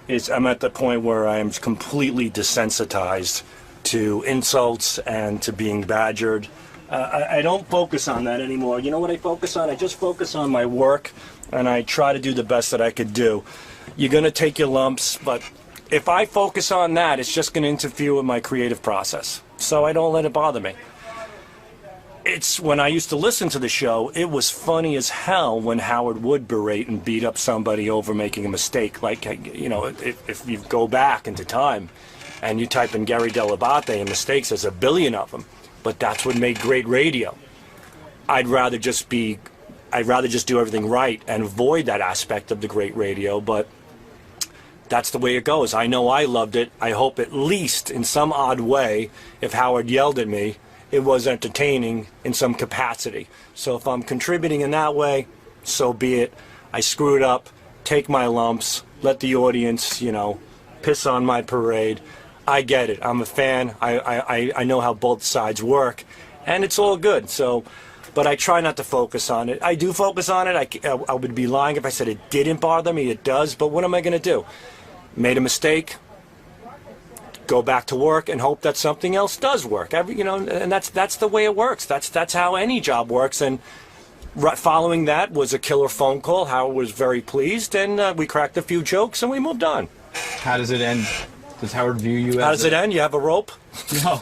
S8: I'm at the point where I am completely desensitized to insults and to being badgered. I don't focus on that anymore. You know what I focus on? I just focus on my work, and I try to do the best that I could do. You're going to take your lumps, but if I focus on that, it's just going to interfere with my creative process. So I don't let it bother me. It's when I used to listen to the show, it was funny as hell when Howard would berate and beat up somebody over making a mistake. Like, you know, if you go back into time and you type in Gary Delabate and mistakes, there's a billion of them. But that's what made great radio. I'd rather just do everything right and avoid that aspect of the great radio, but that's the way it goes. I know I loved it. I hope at least in some odd way, if Howard yelled at me, it was entertaining in some capacity. So if I'm contributing in that way, so be it. I screwed up, take my lumps, let the audience, you know, piss on my parade. I get it. I'm a fan. I know how both sides work, and it's all good. So, but I try not to focus on it. I do focus on it. I would be lying if I said it didn't bother me. It does. But what am I going to do? Made a mistake. Go back to work and hope that something else does work. And that's the way it works. That's how any job works. And following that was a killer phone call. Howard was very pleased, and we cracked a few jokes, and we moved on.
S14: How does it end? Does Howard view you as...
S8: How does it end? You have a rope?
S14: No.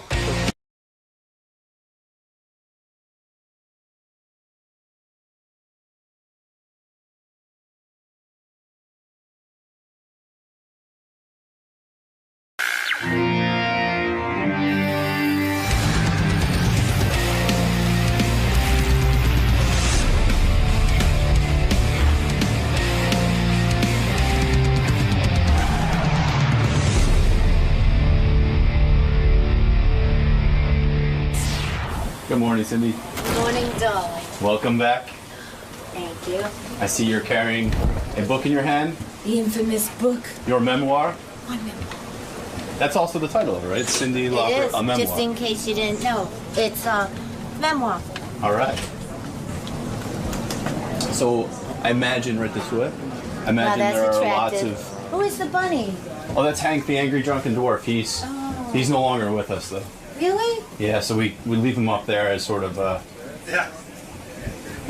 S14: Good morning, Cindy.
S15: Morning, darling.
S14: Welcome back.
S15: Thank you.
S14: I see you're carrying a book in your hand.
S15: The infamous book.
S14: Your memoir.
S15: My memoir.
S14: That's also the title of it, right? Cindy
S15: It
S14: Lauper,
S15: is,
S14: a memoir.
S15: just in case you didn't know. It's a memoir.
S14: All right. So I imagine right this way. I imagine
S15: that's
S14: there are
S15: attractive.
S14: lots of.
S15: Who is the bunny?
S14: Oh, that's Hank, the angry drunken dwarf. He's no longer with us though.
S15: Really?
S14: Yeah, so we leave him up there as sort of a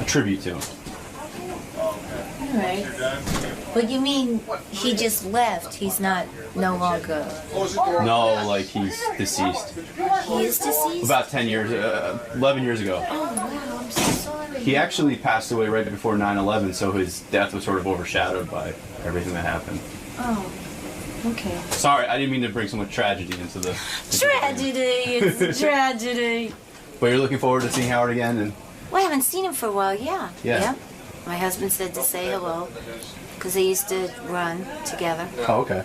S14: tribute to him.
S15: All right. But you mean he just left? He's no longer.
S14: No, like he's deceased.
S15: He is deceased?
S14: About 10 years, 11 years ago.
S15: Oh, wow, I'm so sorry.
S14: He actually passed away right before 9/11, so his death was sort of overshadowed by everything that happened.
S15: Oh, okay.
S14: Sorry, I didn't mean to bring so much tragedy into the...
S15: Tragedy! It's a tragedy.
S14: But you're looking forward to seeing Howard again? And
S15: Well, I haven't seen him for a while, yeah.
S14: Yeah.
S15: My husband said to say hello, because they used to run together.
S14: Oh, okay.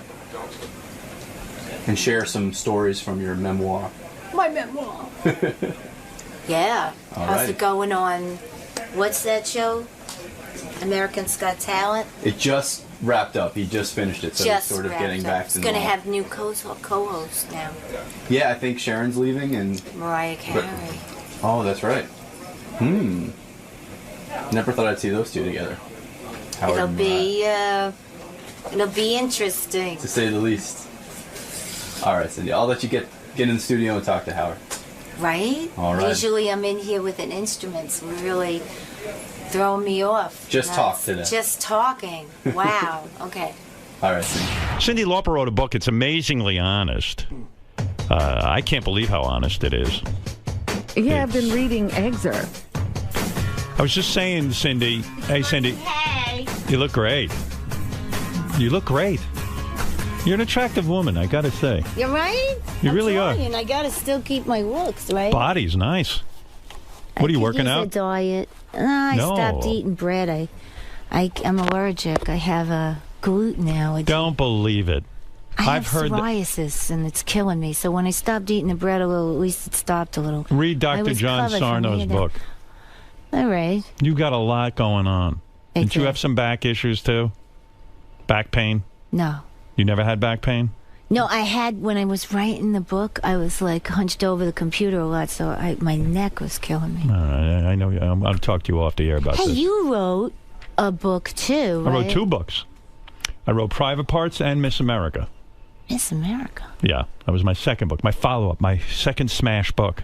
S14: And share some stories from your memoir.
S15: My memoir. Yeah.
S14: All
S15: How's
S14: right.
S15: it going on? What's that show? American's Got Talent?
S14: It just wrapped up. He just finished it, so
S15: Just
S14: he's sort of
S15: wrapped
S14: getting
S15: up.
S14: back
S15: It's
S14: to
S15: going to
S14: normal.
S15: have new co-hosts now.
S14: Yeah, I think Sharon's leaving and...
S15: Mariah Carey.
S14: Oh, that's right. Never thought I'd see those two together. Howard
S15: It'll
S14: and
S15: be interesting.
S14: to say the least. All right, Cindy. I'll let you get in the studio and talk to Howard.
S15: Right?
S14: All right.
S15: Usually I'm in here with an instrument, so really throwing me off.
S14: Just talk today.
S15: Just talking. Wow. Okay.
S14: All right, Cindy.
S1: Cindy Lauper wrote a book. It's amazingly honest. I can't believe how honest it is.
S4: Yeah, I've been reading excerpts.
S1: I was just saying, Cindy. Hey, Cindy.
S15: Hey.
S1: You look great. You look great. You're an attractive woman, I gotta say.
S15: You're right?
S1: You really are.
S15: And I gotta still keep my looks, right?
S1: Body's nice. What are you working
S15: use
S1: out?
S15: a diet. I
S1: No.
S15: stopped eating bread. I'm allergic. I have a gluten allergy.
S1: Don't believe it.
S15: I've
S1: heard that.
S15: psoriasis, and it's killing me. So when I stopped eating the bread a little, at least it stopped a little.
S1: Read
S15: I
S1: Dr.
S15: was
S1: John
S15: covered from
S1: Sarno's
S15: here down.
S1: book.
S15: All right.
S1: You got a lot going on.
S15: I
S1: Didn't you
S15: do.
S1: have some back issues too? Back pain?
S15: No.
S1: You never had back pain?
S15: No, I had, when I was writing the book, I was like hunched over the computer a lot, so my neck was killing me.
S1: I know. I'll talk to you off the air about
S15: Hey,
S1: this.
S15: you wrote a book too, right?
S1: I wrote 2 books. I wrote Private Parts and Miss America.
S15: Miss America.
S1: Yeah, that was my second book, my follow-up, my second smash book.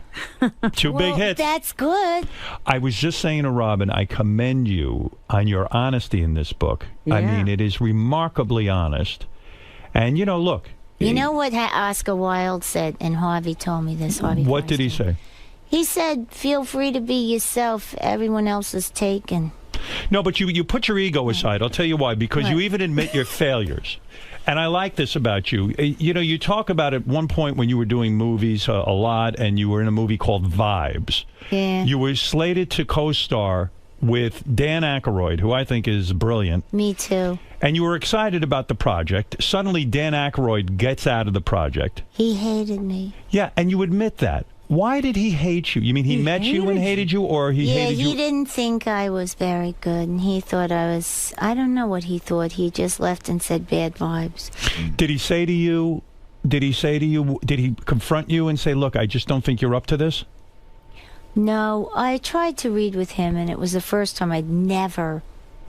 S1: 2 big hits.
S15: That's good.
S1: I was just saying to Robin, I commend you on your honesty in this book. I
S15: Yeah.
S1: mean, it is remarkably honest. And, look.
S15: You know what Oscar Wilde said, and Harvey told me this. Harvey
S1: What did he say?
S15: He said, feel free to be yourself. Everyone else is taken.
S1: No, but you put your ego aside. I'll tell you why. Because you even admit your failures. And I like this about you. You talk about at one point when you were doing movies a lot, and you were in a movie called Vibes.
S15: Yeah.
S1: You were slated to co-star with Dan Aykroyd, who I think is brilliant.
S15: Me too.
S1: And you were excited about the project. Suddenly, Dan Aykroyd gets out of the project.
S15: He hated me.
S1: Yeah, and you admit that. Why did he hate you? You mean he met you and hated you, or he hated you?
S15: Yeah, he didn't think I was very good, and he thought I was... I don't know what he thought. He just left and said bad vibes.
S1: Did he say to you... Did he confront you and say, look, I just don't think you're up to this?
S15: No, I tried to read with him, and it was the first time I'd never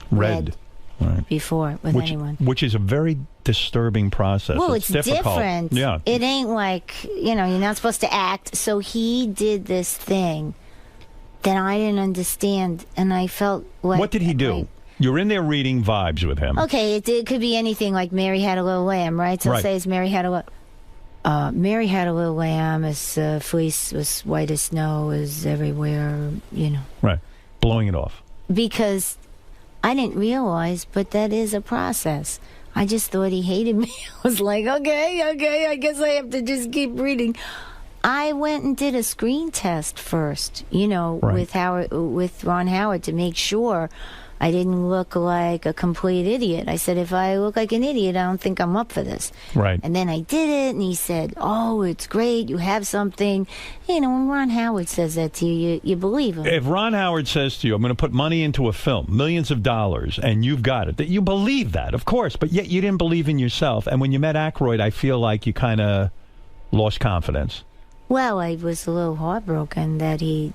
S15: read before with anyone.
S1: Which is a very disturbing process.
S15: Well, it's
S1: difficult.
S15: different.
S1: Yeah.
S15: It ain't like, you're not supposed to act. So he did this thing that I didn't understand, and I felt like...
S1: What did he do? You're in there reading Vibes with him.
S15: Okay, it could be anything, like Mary Had a Little Lamb, right? So say it's Mary Had a Little Lamb, his fleece was white as snow, is everywhere,
S1: Right. Blowing it off.
S15: Because I didn't realize, but that is a process. I just thought he hated me. I was like, okay, I guess I have to just keep reading. I went and did a screen test first, with Ron Howard to make sure I didn't look like a complete idiot. I said, if I look like an idiot, I don't think I'm up for this.
S1: Right.
S15: And then I did it, and he said, oh, it's great, you have something. When Ron Howard says that to you, you believe him.
S1: If Ron Howard says to you, I'm going to put money into a film, millions of dollars, and you've got it, that you believe that, of course, but yet you didn't believe in yourself. And when you met Aykroyd, I feel like you kind of lost confidence.
S15: Well, I was a little heartbroken that he,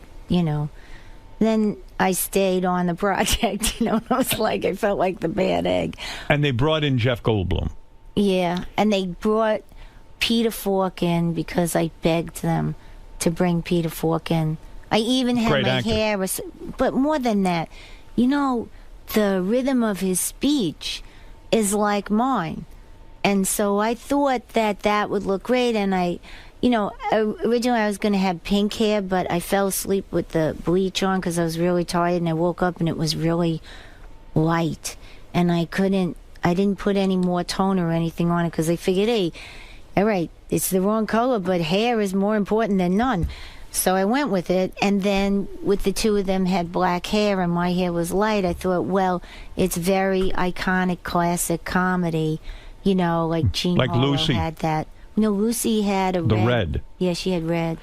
S15: Then I stayed on the project, I was like, I felt like the bad egg.
S1: And they brought in Jeff Goldblum.
S15: Yeah, and they brought Peter Falk in because I begged them to bring Peter Falk in. I even had
S1: Great
S15: my
S1: actor.
S15: hair, but more than that, the rhythm of his speech is like mine. And so I thought that would look great, and originally I was going to have pink hair, but I fell asleep with the bleach on because I was really tired, and I woke up and it was really light, and I didn't put any more tone or anything on it because I figured, hey, all right, it's the wrong color, but hair is more important than none. So I went with it, and then with the two of them had black hair and my hair was light, I thought, well, it's very iconic classic comedy, like Jean
S1: Like
S15: Harlow
S1: Lucy.
S15: had that. No, Lucy had
S1: The red.
S15: Yeah, she had red.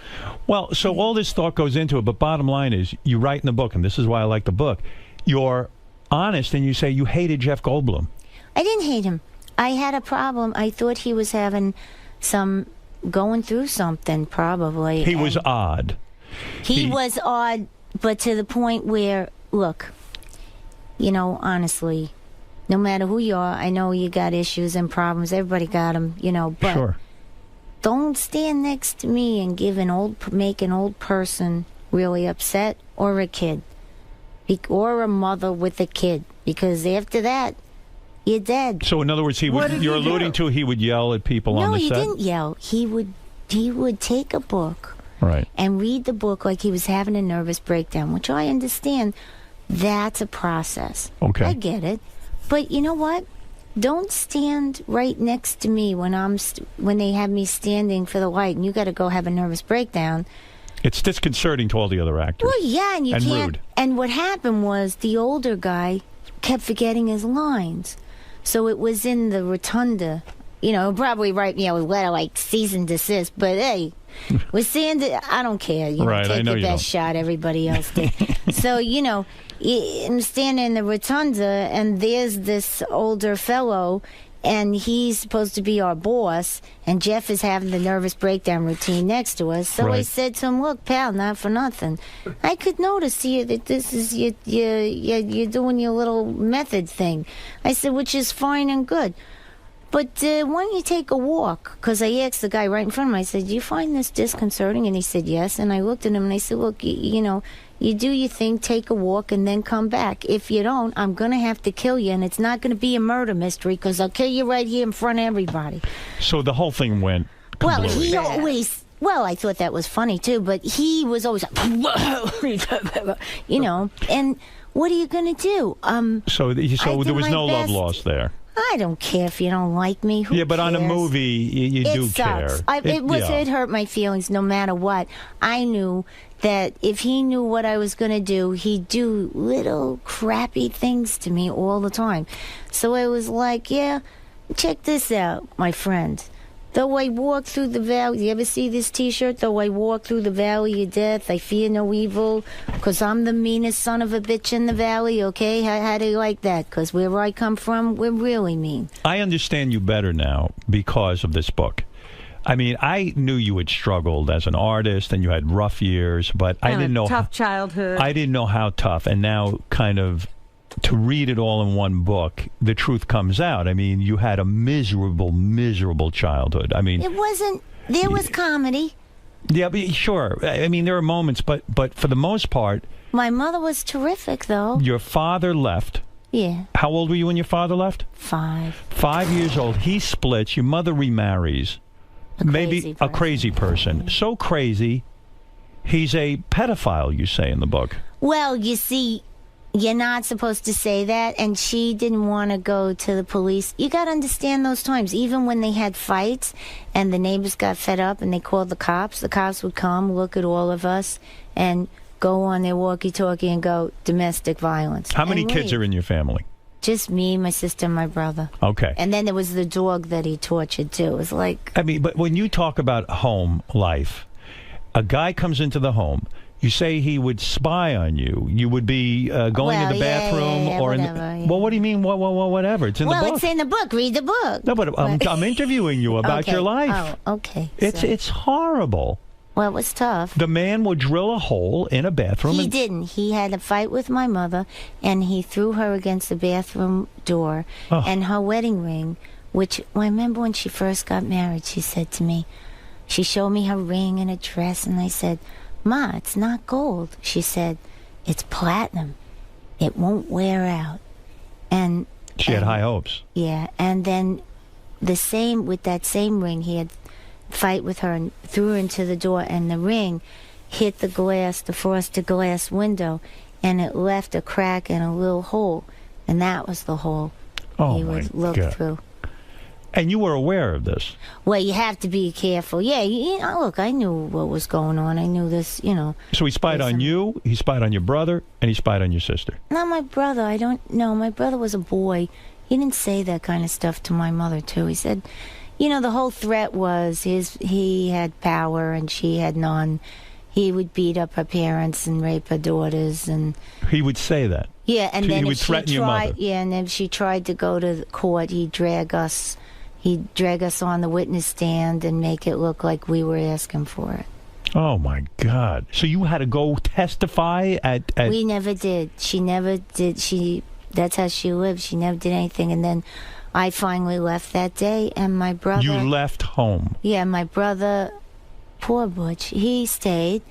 S1: Well, so all this thought goes into it, but bottom line is, you write in the book, and this is why I like the book, you're honest and you say you hated Jeff Goldblum.
S15: I didn't hate him. I had a problem. I thought he was having going through something, probably.
S1: He was odd.
S15: He was odd, but to the point where, look, honestly, no matter who you are, I know you got issues and problems. Everybody got them, but
S1: Sure.
S15: Don't stand next to me and make an old person really upset, or a kid, or a mother with a kid, because after that, you're dead.
S1: So in other words, you're alluding to he would yell at people on the set?
S15: No, he didn't yell. He would take a book and read the book like he was having a nervous breakdown, which I understand. That's a process.
S1: Okay.
S15: I get it. But you know what? Don't stand right next to me when they have me standing for the light, and you got to go have a nervous breakdown.
S1: It's disconcerting to all the other actors.
S15: Well, yeah, and you can't.
S1: Rude.
S15: And what happened was the older guy kept forgetting his lines, so it was in the rotunda. Probably right. Letter like cease and desist. But hey, we're standing. I don't care. Take your best shot. Everybody else did. So I'm standing in the rotunda, and there's this older fellow, and he's supposed to be our boss, and Jeff is having the nervous breakdown routine next to us. So I
S1: Right.
S15: said to him, "Look, pal, not for nothing. I could notice here that this is you're doing your little method thing." I said, which is fine and good. But why don't you take a walk? Because I asked the guy right in front of me, I said, "Do you find this disconcerting?" And he said, "Yes." And I looked at him and I said, "Look, you know, you do your thing, take a walk, and then come back. If you don't, I'm going to have to kill you, and it's not going to be a murder mystery because I'll kill you right here in front of everybody."
S1: So the whole thing went
S15: Well,
S1: completely.
S15: he always... Well, I thought that was funny, too, but he was always like, you know, and what are you going to do?
S1: So
S15: I
S1: there
S15: do
S1: was
S15: my
S1: no love
S15: best.
S1: lost there.
S15: I don't care if you don't like me. Who
S1: Yeah, but on a
S15: cares?
S1: movie, you
S15: It
S1: do
S15: sucks.
S1: care.
S15: It hurt my feelings no matter what. I knew that if he knew what I was going to do, he'd do little crappy things to me all the time. So I was like, yeah, check this out, my friend. Though I walk through the valley, you ever see this T-shirt? Though I walk through the valley of death, I fear no evil, because I'm the meanest son of a bitch in the valley, okay? How do you like that? Because where I come from, we're really mean.
S1: I understand you better now because of this book. I mean, I knew you had struggled as an artist and you had rough years, but I didn't know
S4: tough childhood.
S1: I didn't know how tough. And now, kind of, to read it all in one book, the truth comes out. I mean, you had a miserable, miserable childhood. I mean,
S15: It wasn't. There was comedy.
S1: yeah, but sure. I mean, there are moments, but for the most part,
S15: My mother was terrific, though.
S1: your father left.
S15: Yeah,
S1: How old were you when your father left?
S15: 5.
S1: 5 years old. He splits. Your mother remarries. Maybe a crazy person. So crazy, he's a pedophile, you say in the book.
S15: Well, you see, you're not supposed to say that, and she didn't want to go to the police. You got to understand those times. Even when they had fights and the neighbors got fed up and they called the cops would come, look at all of us, and go on their walkie-talkie and go, domestic violence.
S1: How many
S15: and
S1: kids
S15: leave.
S1: are in your family?
S15: Just me, my sister, and my brother.
S1: Okay.
S15: And then there was the dog that he tortured, too. It was like...
S1: I mean, but when you talk about home life, a guy comes into the home. You say he would spy on you. You would be going in the bathroom or in.
S15: whatever,
S1: Well, what do you mean? Whatever. It's in the book.
S15: it's in the book. Read the book.
S1: No, but I'm interviewing you about
S15: Okay.
S1: your life.
S15: Oh, okay.
S1: It's horrible.
S15: Well, it was tough.
S1: The man would drill a hole in a bathroom.
S15: He
S1: and,
S15: didn't. He had a fight with my mother, and he threw her against the bathroom door.
S1: Oh.
S15: And her wedding ring, which I remember when she first got married, she said to me, she showed me her ring and a dress, and I said, "Ma, it's not gold." She said, "It's platinum. It won't wear out." And
S1: She had high hopes.
S15: yeah, and then with that same ring, he had fight with her and threw her into the door, and the ring hit the frosted glass window, and it left a crack and a little hole, and that was the hole
S1: Oh,
S15: he
S1: my
S15: would look
S1: God.
S15: through.
S1: And you were aware of this.
S15: Well, you have to be careful. Yeah, look, I knew what was going on. I knew this,
S1: So he spied on you, he spied on your brother, and he spied on your sister.
S15: Not my brother. I don't know. My brother was a boy. He didn't say that kind of stuff to my mother, too. He said, the whole threat was he had power and she had none. He would beat up her parents and rape her daughters. And
S1: He would say that.
S15: yeah, and
S1: So
S15: then
S1: he
S15: if
S1: would
S15: she
S1: threaten your mother.
S15: Yeah, and if she tried to go to the court, he'd drag us on the witness stand and make it look like we were asking for it.
S1: Oh, my God. So you had to go testify at...
S15: We never did. She never did. That's how she lived. She never did anything. And then I finally left that day, and my brother...
S1: You left home.
S15: Yeah, my brother, poor Butch, he stayed,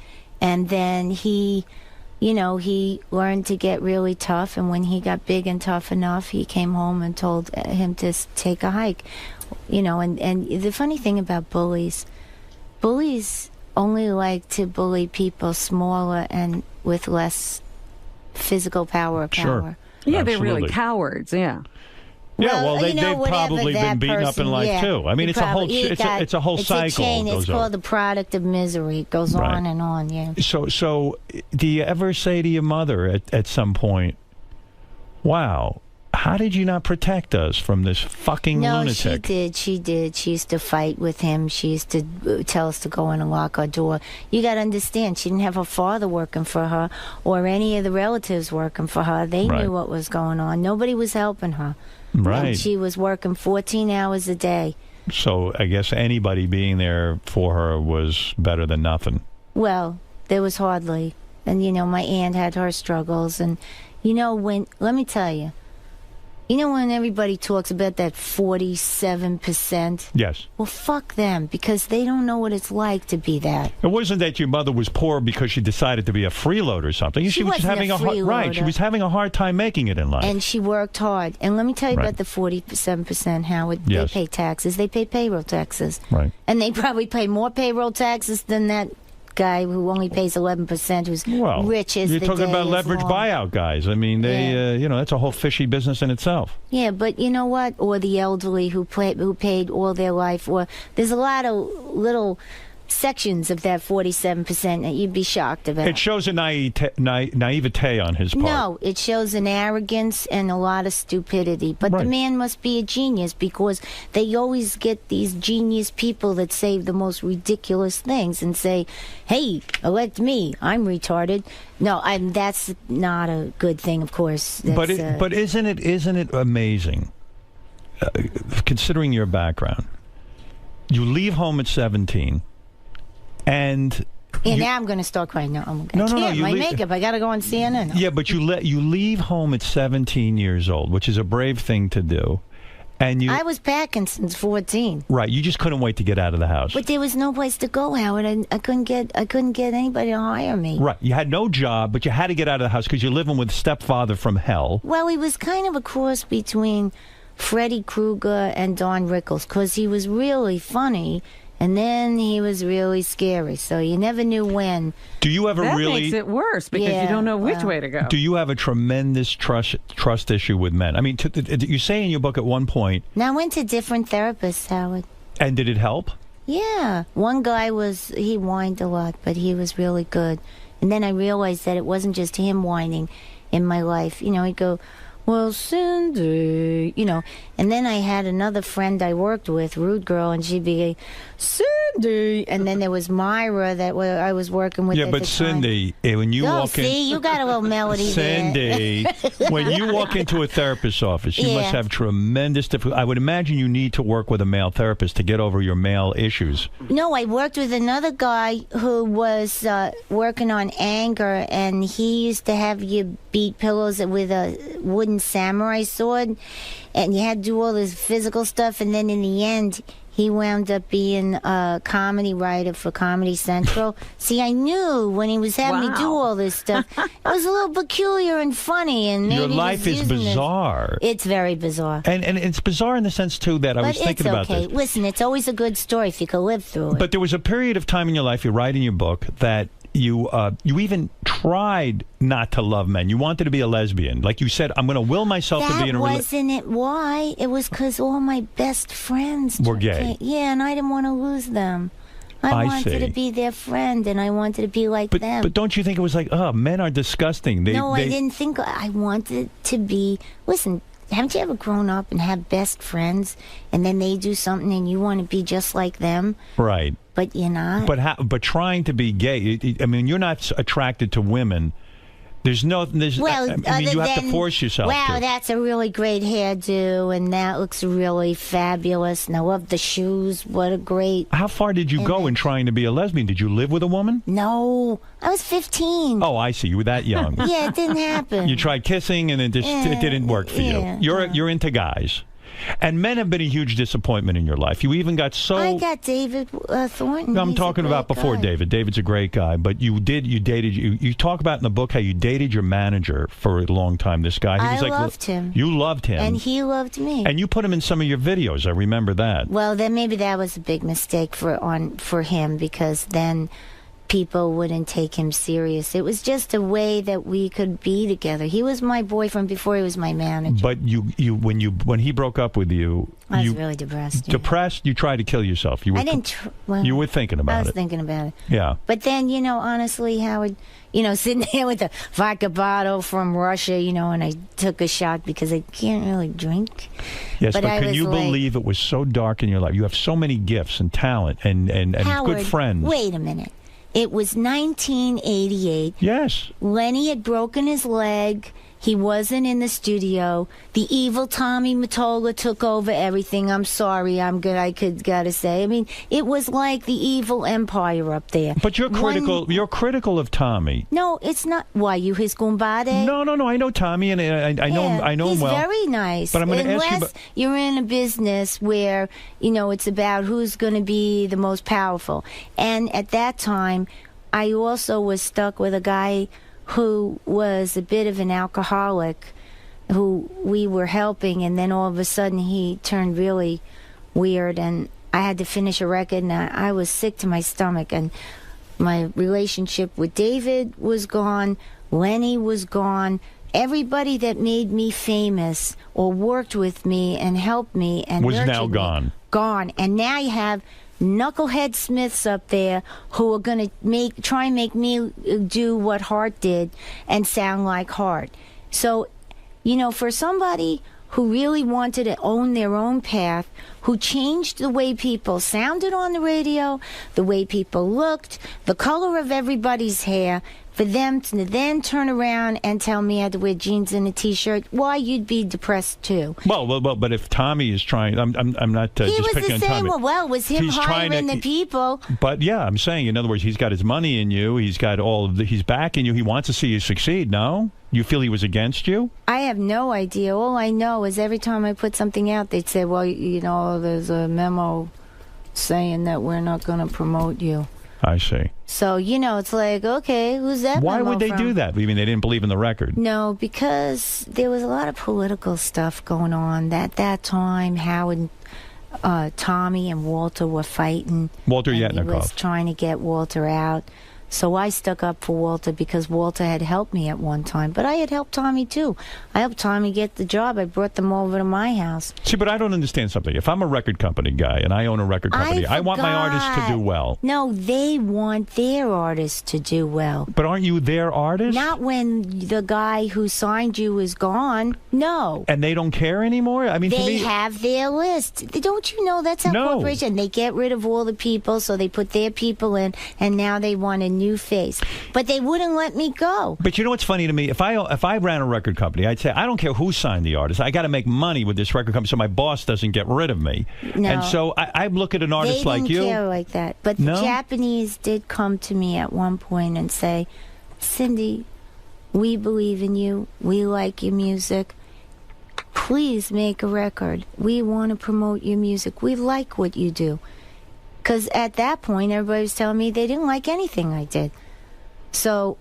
S15: and then he learned to get really tough, and when he got big and tough enough, he came home and told him to take a hike. And the funny thing about bullies only like to bully people smaller and with less physical power.
S1: Sure.
S4: Yeah, they're
S1: Absolutely.
S4: really cowards, yeah.
S1: Yeah, well, they've
S15: whatever
S1: probably been
S15: that
S1: beaten up in
S15: person-
S1: life,
S15: yeah,
S1: too. I mean,
S15: he
S1: it's a whole
S15: probably-
S1: it's a whole cycle.
S15: a chain.
S1: It
S15: It's
S1: goes
S15: called
S1: on.
S15: the product of misery. It goes
S1: Right.
S15: on and on, yeah.
S1: So do you ever say to your mother at some point, wow, How did you not protect us from this fucking lunatic?
S15: She did. She used to fight with him. She used to tell us to go in and lock our door. You got to understand, she didn't have her father working for her or any of the relatives working for her. They knew what was going on. Nobody was helping her.
S1: Right.
S15: And she was working 14 hours a day.
S1: So I guess anybody being there for her was better than nothing.
S15: Well, there was hardly. And, my aunt had her struggles. And, let me tell you, when everybody talks about that 47%?
S1: Yes.
S15: Well, fuck them, because they don't know what it's like to be that.
S1: It wasn't that your mother was poor because she decided to be a freeloader or something.
S15: She
S1: was
S15: wasn't
S1: having
S15: a freeloader.
S1: Right. She was having a hard time making it in life.
S15: And she worked hard. And let me tell you about the 47%, Howard.
S1: Yes.
S15: They pay taxes. They pay payroll taxes.
S1: Right.
S15: And they probably pay more payroll taxes than that guy who only pays 11%, who's rich as
S1: you're
S15: the
S1: talking
S15: day
S1: about
S15: is
S1: leverage
S15: long.
S1: buyout guys. I mean, they, that's a whole fishy business in itself.
S15: Yeah, but you know what? Or the elderly who paid all their life. Or there's a lot of little sections of that 47% that you'd be shocked about.
S1: It shows a naivete on his part.
S15: No, it shows an arrogance and a lot of stupidity. But the man must be a genius, because they always get these genius people that say the most ridiculous things and say, hey, elect me, I'm retarded. No, that's not a good thing, of course.
S1: But isn't it amazing, considering your background? You leave home at 17. And
S15: now I'm going to start crying. No, I'm
S1: no,
S15: my makeup. I got to go on CNN.
S1: Yeah, but you leave home at 17 years old, which is a brave thing to do. And
S15: I was packing since 14.
S1: Right, you just couldn't wait to get out of the house.
S15: But there was no place to go, Howard. I couldn't get anybody to hire me.
S1: Right, you had no job, but you had to get out of the house because you're living with stepfather from hell.
S15: Well, he was kind of a cross between Freddy Krueger and Don Rickles, because he was really funny. And then he was really scary, so you never knew when.
S1: Do you ever
S4: that
S1: really...
S4: makes it worse, because you don't know which way to go.
S1: Do you have a tremendous trust issue with men? I mean, you say in your book at one point...
S15: Now, I went to different therapists, Howard.
S1: And did it help?
S15: Yeah. One guy he whined a lot, but he was really good. And then I realized that it wasn't just him whining in my life. He'd go... Well, Cindy, and then I had another friend I worked with, rude girl, and she'd be, Cindy, and then there was Myra that I was working with.
S1: Yeah,
S15: at
S1: but
S15: the
S1: Cindy, when you walk in,
S15: see, you got a little melody
S1: Cindy,
S15: there.
S1: when you walk into a therapist's office, you must have tremendous difficulty. I would imagine you need to work with a male therapist to get over your male issues.
S15: No, I worked with another guy who was working on anger, and he used to have you beat pillows with a wooden samurai sword, and you had to do all this physical stuff, and then in the end he wound up being a comedy writer for Comedy Central. See, I knew when he was having me do all this stuff, it was a little peculiar and funny, and maybe
S1: your life is bizarre.
S15: It's very bizarre,
S1: and it's bizarre in the sense too that I was thinking about this.
S15: Listen, it's always a good story if you can live through it.
S1: But there was a period of time in your life, you write in your book, that you even tried not to love men. You wanted to be a lesbian. Like you said, I'm going to will myself to be in a relationship.
S15: That wasn't it. Why? It was because all my best friends
S1: were gay.
S15: Yeah, and I didn't want to lose them. I wanted to be their friend, and I wanted to be like them.
S1: But don't you think it was like, men are disgusting?
S15: I didn't think. I wanted to be... Listen, haven't you ever grown up and have best friends, and then they do something and you want to be just like them?
S1: Right.
S15: But you're not.
S1: But trying to be gay, I mean, you're not attracted to women. Well, I mean, you have to force yourself.
S15: Wow, that's a really great hairdo, and that looks really fabulous. And I love the shoes. What a great...
S1: How far did you go in trying to be a lesbian? Did you live with a woman?
S15: No, I was 15.
S1: Oh, I see. You were that young.
S15: Yeah, it didn't happen.
S1: You tried kissing, and it didn't work for you. You're into guys. And men have been a huge disappointment in your life. You even got so...
S15: I got David Thornton.
S1: No, I'm talking about before David. David's a great guy, but you talk about in the book how you dated your manager for a long time, this guy.
S15: I loved him.
S1: You loved him.
S15: And he loved me.
S1: And you put him in some of your videos. I remember that.
S15: Well, then maybe that was a big mistake for him, because then people wouldn't take him serious. It was just a way that we could be together. He was my boyfriend before he was my manager.
S1: But when he broke up with you,
S15: I was really depressed.
S1: Depressed? You tried to kill yourself. You were
S15: I didn't.
S1: You were thinking about it.
S15: I was thinking about it.
S1: Yeah.
S15: But then, honestly, Howard, sitting there with a vodka bottle from Russia, and I took a shot because I can't really drink.
S1: Yes, but can you
S15: like,
S1: believe it was so dark in your life? You have so many gifts and talent and
S15: Howard,
S1: good friends.
S15: Wait a minute. It was 1988.
S1: Yes.
S15: Lenny had broken his leg. He wasn't in the studio. The evil Tommy Mottola took over everything. I'm sorry. Gotta say. I mean, it was like the evil empire up there.
S1: But you're critical. You're critical of Tommy.
S15: No, it's not. Why, you his kumbade?
S1: No. I know Tommy, and I know him. I know him well.
S15: He's very nice.
S1: But I'm going to ask you.
S15: Unless you're in a business where it's about who's going to be the most powerful. And at that time, I also was stuck with a guy who was a bit of an alcoholic, who we were helping, and then all of a sudden he turned really weird, and I had to finish a record, and I was sick to my stomach, and my relationship with David was gone, Lenny was gone, everybody that made me famous or worked with me and helped me and
S1: was
S15: nurtured
S1: now gone.
S15: Me, gone, and now you have knucklehead Smiths up there who are going to try and make me do what Hart did and sound like Hart. So, for somebody who really wanted to own their own path, who changed the way people sounded on the radio, the way people looked, the color of everybody's hair, for them to then turn around and tell me I had to wear jeans and a T-shirt, why, you'd be depressed too.
S1: Well, but if Tommy is trying, I'm not just picking on Tommy.
S15: He was the same. Well, it was him hiring the people.
S1: But yeah, I'm saying, in other words, he's got his money in you. He's got he's backing you. He wants to see you succeed. No, you feel he was against you?
S15: I have no idea. All I know is every time I put something out, they'd say, "Well, there's a memo saying that we're not going to promote you."
S1: I see.
S15: So, it's like, okay, who's that?
S1: Why
S15: memo
S1: would they
S15: from?
S1: do that? You mean they didn't believe in the record?
S15: No, because there was a lot of political stuff going on. At that time, Howard, Tommy and Walter were fighting.
S1: Walter
S15: Yetnikov. He was trying to get Walter out. So I stuck up for Walter because Walter had helped me at one time. But I had helped Tommy, too. I helped Tommy get the job. I brought them over to my house.
S1: See, but I don't understand something. If I'm a record company guy and I own a record company, I want my artists to do well.
S15: No, they want their artists to do well.
S1: But aren't you their artist?
S15: Not when the guy who signed you is gone. No.
S1: And they don't care anymore? I mean,
S15: they have their list. Don't you know that's how corporation? They get rid of all the people, so they put their people in, and now they want a new face. But they wouldn't let me go.
S1: But you know what's funny to me? If I ran a record company, I'd say, I don't care who signed the artist. I got to make money with this record company so my boss doesn't get rid of me.
S15: No.
S1: And so I look at an artist like you.
S15: They didn't care like that. But the Japanese did come to me at one point and say, Cindy, we believe in you. We like your music. Please make a record. We want to promote your music. We like what you do. Because at that point, everybody was telling me they didn't like anything I did. So,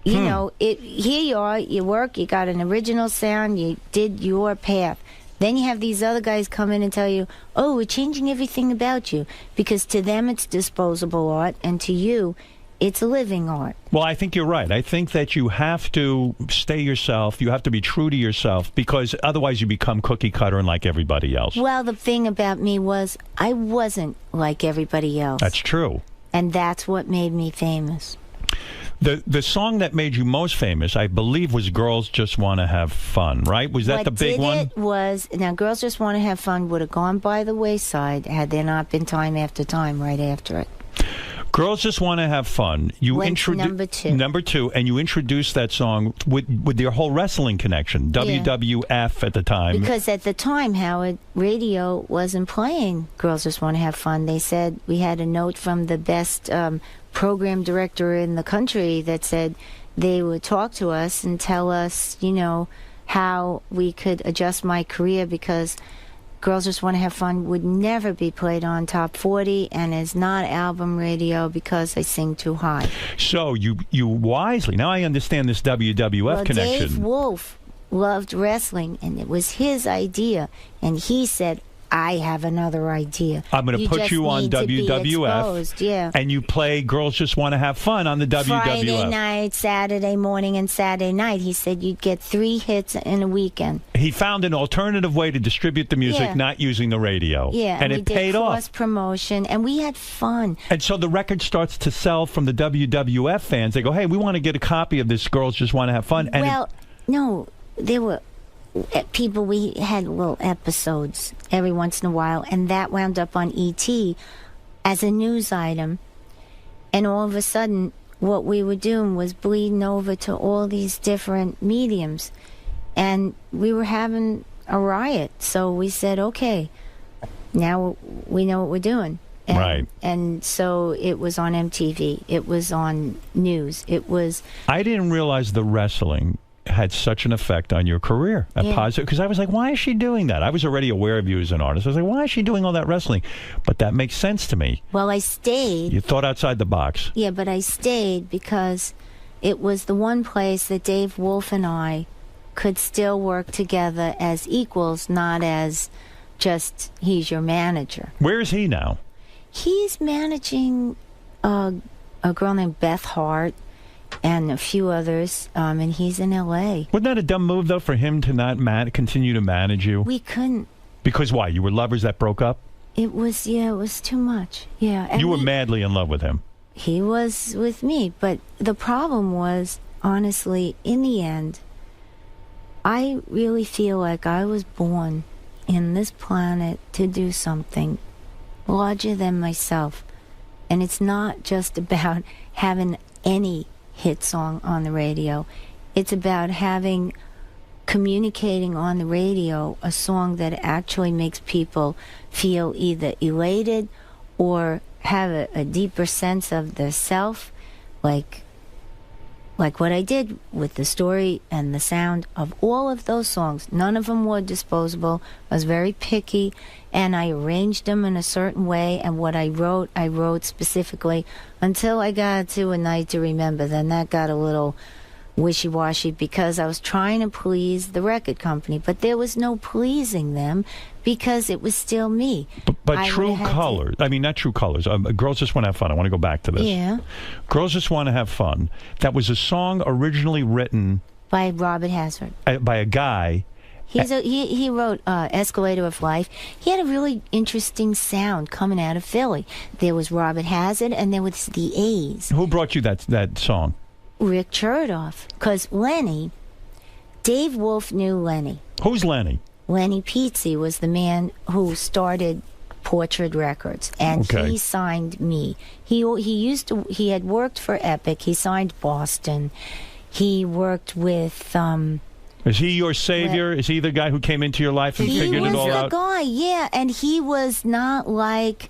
S15: here you are, you work, you got an original sound, you did your path. Then you have these other guys come in and tell you, oh, we're changing everything about you. Because to them, it's disposable art, and to you, it's living art.
S1: Well, I think you're right. I think that you have to stay yourself. You have to be true to yourself, because otherwise you become cookie cutter and like everybody else.
S15: Well, the thing about me was I wasn't like everybody else.
S1: That's true.
S15: And that's what made me famous.
S1: The song that made you most famous, I believe, was Girls Just Want to Have Fun, right? Was that the big one?
S15: What did it was, now Girls Just Want to Have Fun would have gone by the wayside had there not been Time After Time right after it.
S1: Girls Just Want to Have Fun. You
S15: introduced
S1: number two, and you introduced that song with your whole wrestling connection, WWF at the time.
S15: Because at the time, Howard, radio wasn't playing Girls Just Want to Have Fun. They said we had a note from the best program director in the country that said they would talk to us and tell us, how we could adjust my career, because Girls Just Want to Have Fun would never be played on Top 40 and is not album radio because I sing too high.
S1: So you wisely, now I understand this WWF connection.
S15: Dave Wolf loved wrestling, and it was his idea, and he said, I have another idea.
S1: I'm going to put
S15: just
S1: you on
S15: need to be
S1: WWF,
S15: exposed, yeah.
S1: and you play Girls Just Want to Have Fun on the WWF.
S15: Friday night, Saturday morning, and Saturday night. He said you'd get 3 hits in a weekend.
S1: He found an alternative way to distribute the music,
S15: Yeah.
S1: not using the radio.
S15: Yeah,
S1: and
S15: we
S1: it
S15: did
S1: paid off.
S15: cross promotion, and we had fun.
S1: And so the record starts to sell from the WWF fans. They go, hey, we want to get a copy of this Girls Just Want to Have Fun. And
S15: Well, no, there were people, we had little episodes every once in a while, and that wound up on ET as a news item. And all of a sudden, what we were doing was bleeding over to all these different mediums. And we were having a riot. So we said, okay, now we know what we're doing. And,
S1: Right.
S15: And so it was on MTV. It was on news. It was...
S1: I didn't realize the wrestling had such an effect on your career, a
S15: Yeah.
S1: positive, because I was like, why is she doing that? I was already aware of you as an artist. I was like, why is she doing all that wrestling? But that makes sense to me.
S15: Well, I stayed.
S1: You thought outside the box.
S15: Yeah, but I stayed because it was the one place that Dave Wolf and I could still work together as equals, not as just he's your manager.
S1: Where is he now?
S15: He's managing a girl named Beth Hart and a few others, and he's in L.A.
S1: Wasn't that a dumb move, though, for him to not continue to manage you?
S15: We couldn't.
S1: Because why? You were lovers that broke up?
S15: It was too much. Yeah. And
S1: You were madly in love with him.
S15: He was with me, but the problem was, honestly, in the end, I really feel like I was born in this planet to do something larger than myself. And it's not just about having any hit song on the radio. It's about communicating on the radio a song that actually makes people feel either elated or have a deeper sense of their self, like what I did with the story and the sound of all of those songs. None of them were disposable. I was very picky, and I arranged them in a certain way, and what I wrote specifically until I got to A Night to Remember. Then that got a little wishy-washy because I was trying to please the record company, but there was no pleasing them because it was still me.
S1: But True Colors, I mean, not True Colors. Girls Just Want to Have Fun. I want to go back to this.
S15: Yeah.
S1: Girls Just Want to Have Fun. That was a song originally written
S15: by Robert Hazard.
S1: By a guy.
S15: He wrote Escalator of Life. He had a really interesting sound coming out of Philly. There was Robert Hazard, and there was the A's.
S1: Who brought you that song?
S15: Rick Chertoff. Because Lenny, Dave Wolf knew Lenny.
S1: Who's Lenny?
S15: Lenny Pizzi was the man who started Portrait Records, and he signed me. He had worked for Epic. He signed Boston. He worked with.
S1: Is he your savior? Is he the guy who came into your life and figured it all out?
S15: He was the guy, yeah, and he was not like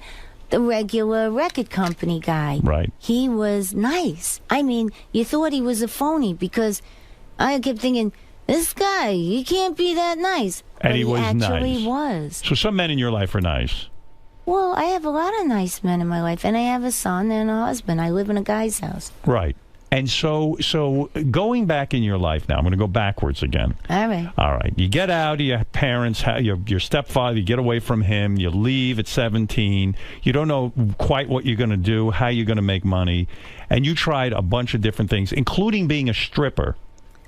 S15: the regular record company guy.
S1: Right.
S15: He was nice. I mean, you thought he was a phony because I kept thinking, this guy, he can't be that nice.
S1: And
S15: but
S1: he was
S15: actually
S1: nice.
S15: Was.
S1: So some men in your life are nice.
S15: Well, I have a lot of nice men in my life, and I have a son and a husband. I live in a guy's house.
S1: Right. And so going back in your life now, I'm going to go backwards again.
S15: All right.
S1: All right. You get out of your parents, your stepfather, you get away from him, you leave at 17. You don't know quite what you're going to do, how you're going to make money. And you tried a bunch of different things, including being a stripper.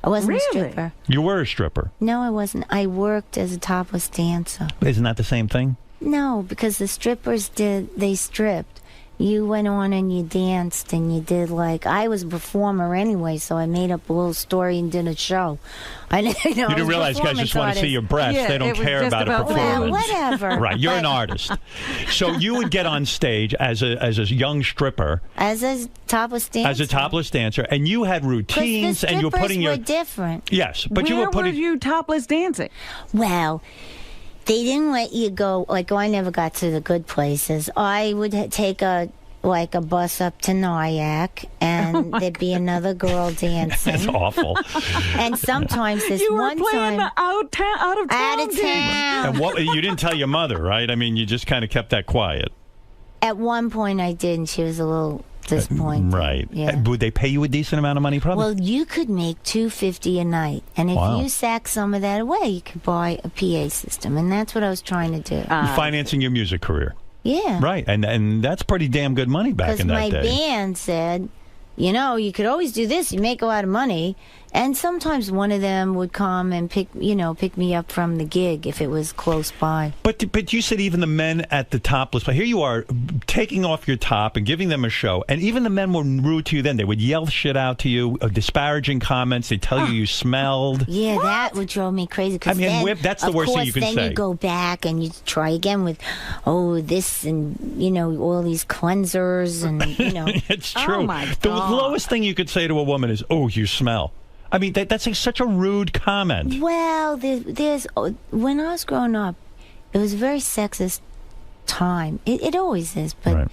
S15: I wasn't a stripper.
S1: You were a stripper.
S15: No, I wasn't. I worked as a topless dancer.
S1: Isn't that the same thing?
S15: No, because the strippers they stripped. You went on and you danced and you did I was a performer anyway, so I made up a little story and did a show.
S1: You didn't realize guys just want to see your breasts.
S15: Yeah,
S1: they don't care about a performance.
S15: Well, whatever.
S1: Right, you're an artist. So you would get on stage as a young stripper.
S15: As a topless dancer.
S1: As a topless dancer, and you had routines,
S15: the
S1: and you were putting your.
S15: Were different.
S1: Yes, but
S4: Where
S1: you were putting.
S4: were you topless dancing?
S15: Well, they didn't let you go. I never got to the good places. I would take a bus up to Nyack, and there'd be another girl dancing.
S1: That's awful.
S15: And sometimes
S4: you were playing out of town.
S1: And you didn't tell your mother, right? I mean, you just kind of kept that quiet.
S15: At one point, I did, and she was a little disappointed.
S1: Right.
S15: Yeah.
S1: Would they pay you a decent amount of money, probably?
S15: Well, you could make $250 a night, and if
S1: Wow.
S15: you sack some of that away, you could buy a PA system, and that's what I was trying to do.
S1: You're financing your music career.
S15: Yeah.
S1: Right, and that's pretty damn good money back in that
S15: Because my
S1: day.
S15: band said, you know, you could always do this. You make a lot of money. And sometimes one of them would come and pick me up from the gig if it was close by.
S1: But you said even the men at the topless, but here you are taking off your top and giving them a show, and even the men were rude to you then. They would yell shit out to you, disparaging comments. They tell you smelled.
S15: Yeah, that would drive me crazy.
S1: I mean, that's the worst thing you can
S15: say. Then you go back and you try again with, this and, all these cleansers and,
S1: It's true.
S15: Oh, my
S1: The
S15: God.
S1: lowest thing you could say to a woman is, "Oh, you smell." I mean, that's such a rude comment.
S15: Well, when I was growing up, it was a very sexist time. It always is. But,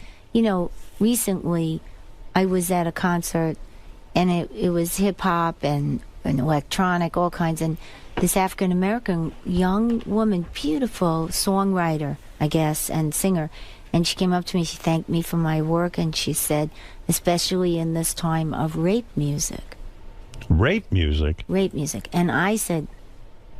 S15: recently I was at a concert, and it was hip-hop and electronic, all kinds. And this African-American young woman, beautiful songwriter, I guess, and singer, and she came up to me, she thanked me for my work, and she said, especially in this time of rape music.
S1: Rape music?
S15: Rape music. And I said,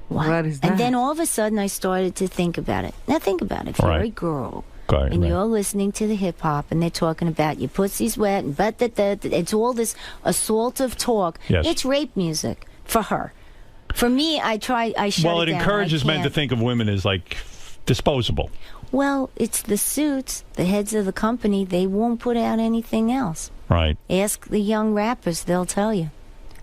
S15: what is that? And then all of a sudden I started to think about it. Now think about it. If you're a girl and you're listening to the hip-hop and they're talking about your pussy's wet and it's all this assaultive talk.
S1: Yes.
S15: It's rape music for her. For me, I shut it down.
S1: Well, it encourages men to think of women as, like, disposable.
S15: Well, it's the suits, the heads of the company. They won't put out anything else.
S1: Right.
S15: Ask the young rappers. They'll tell you.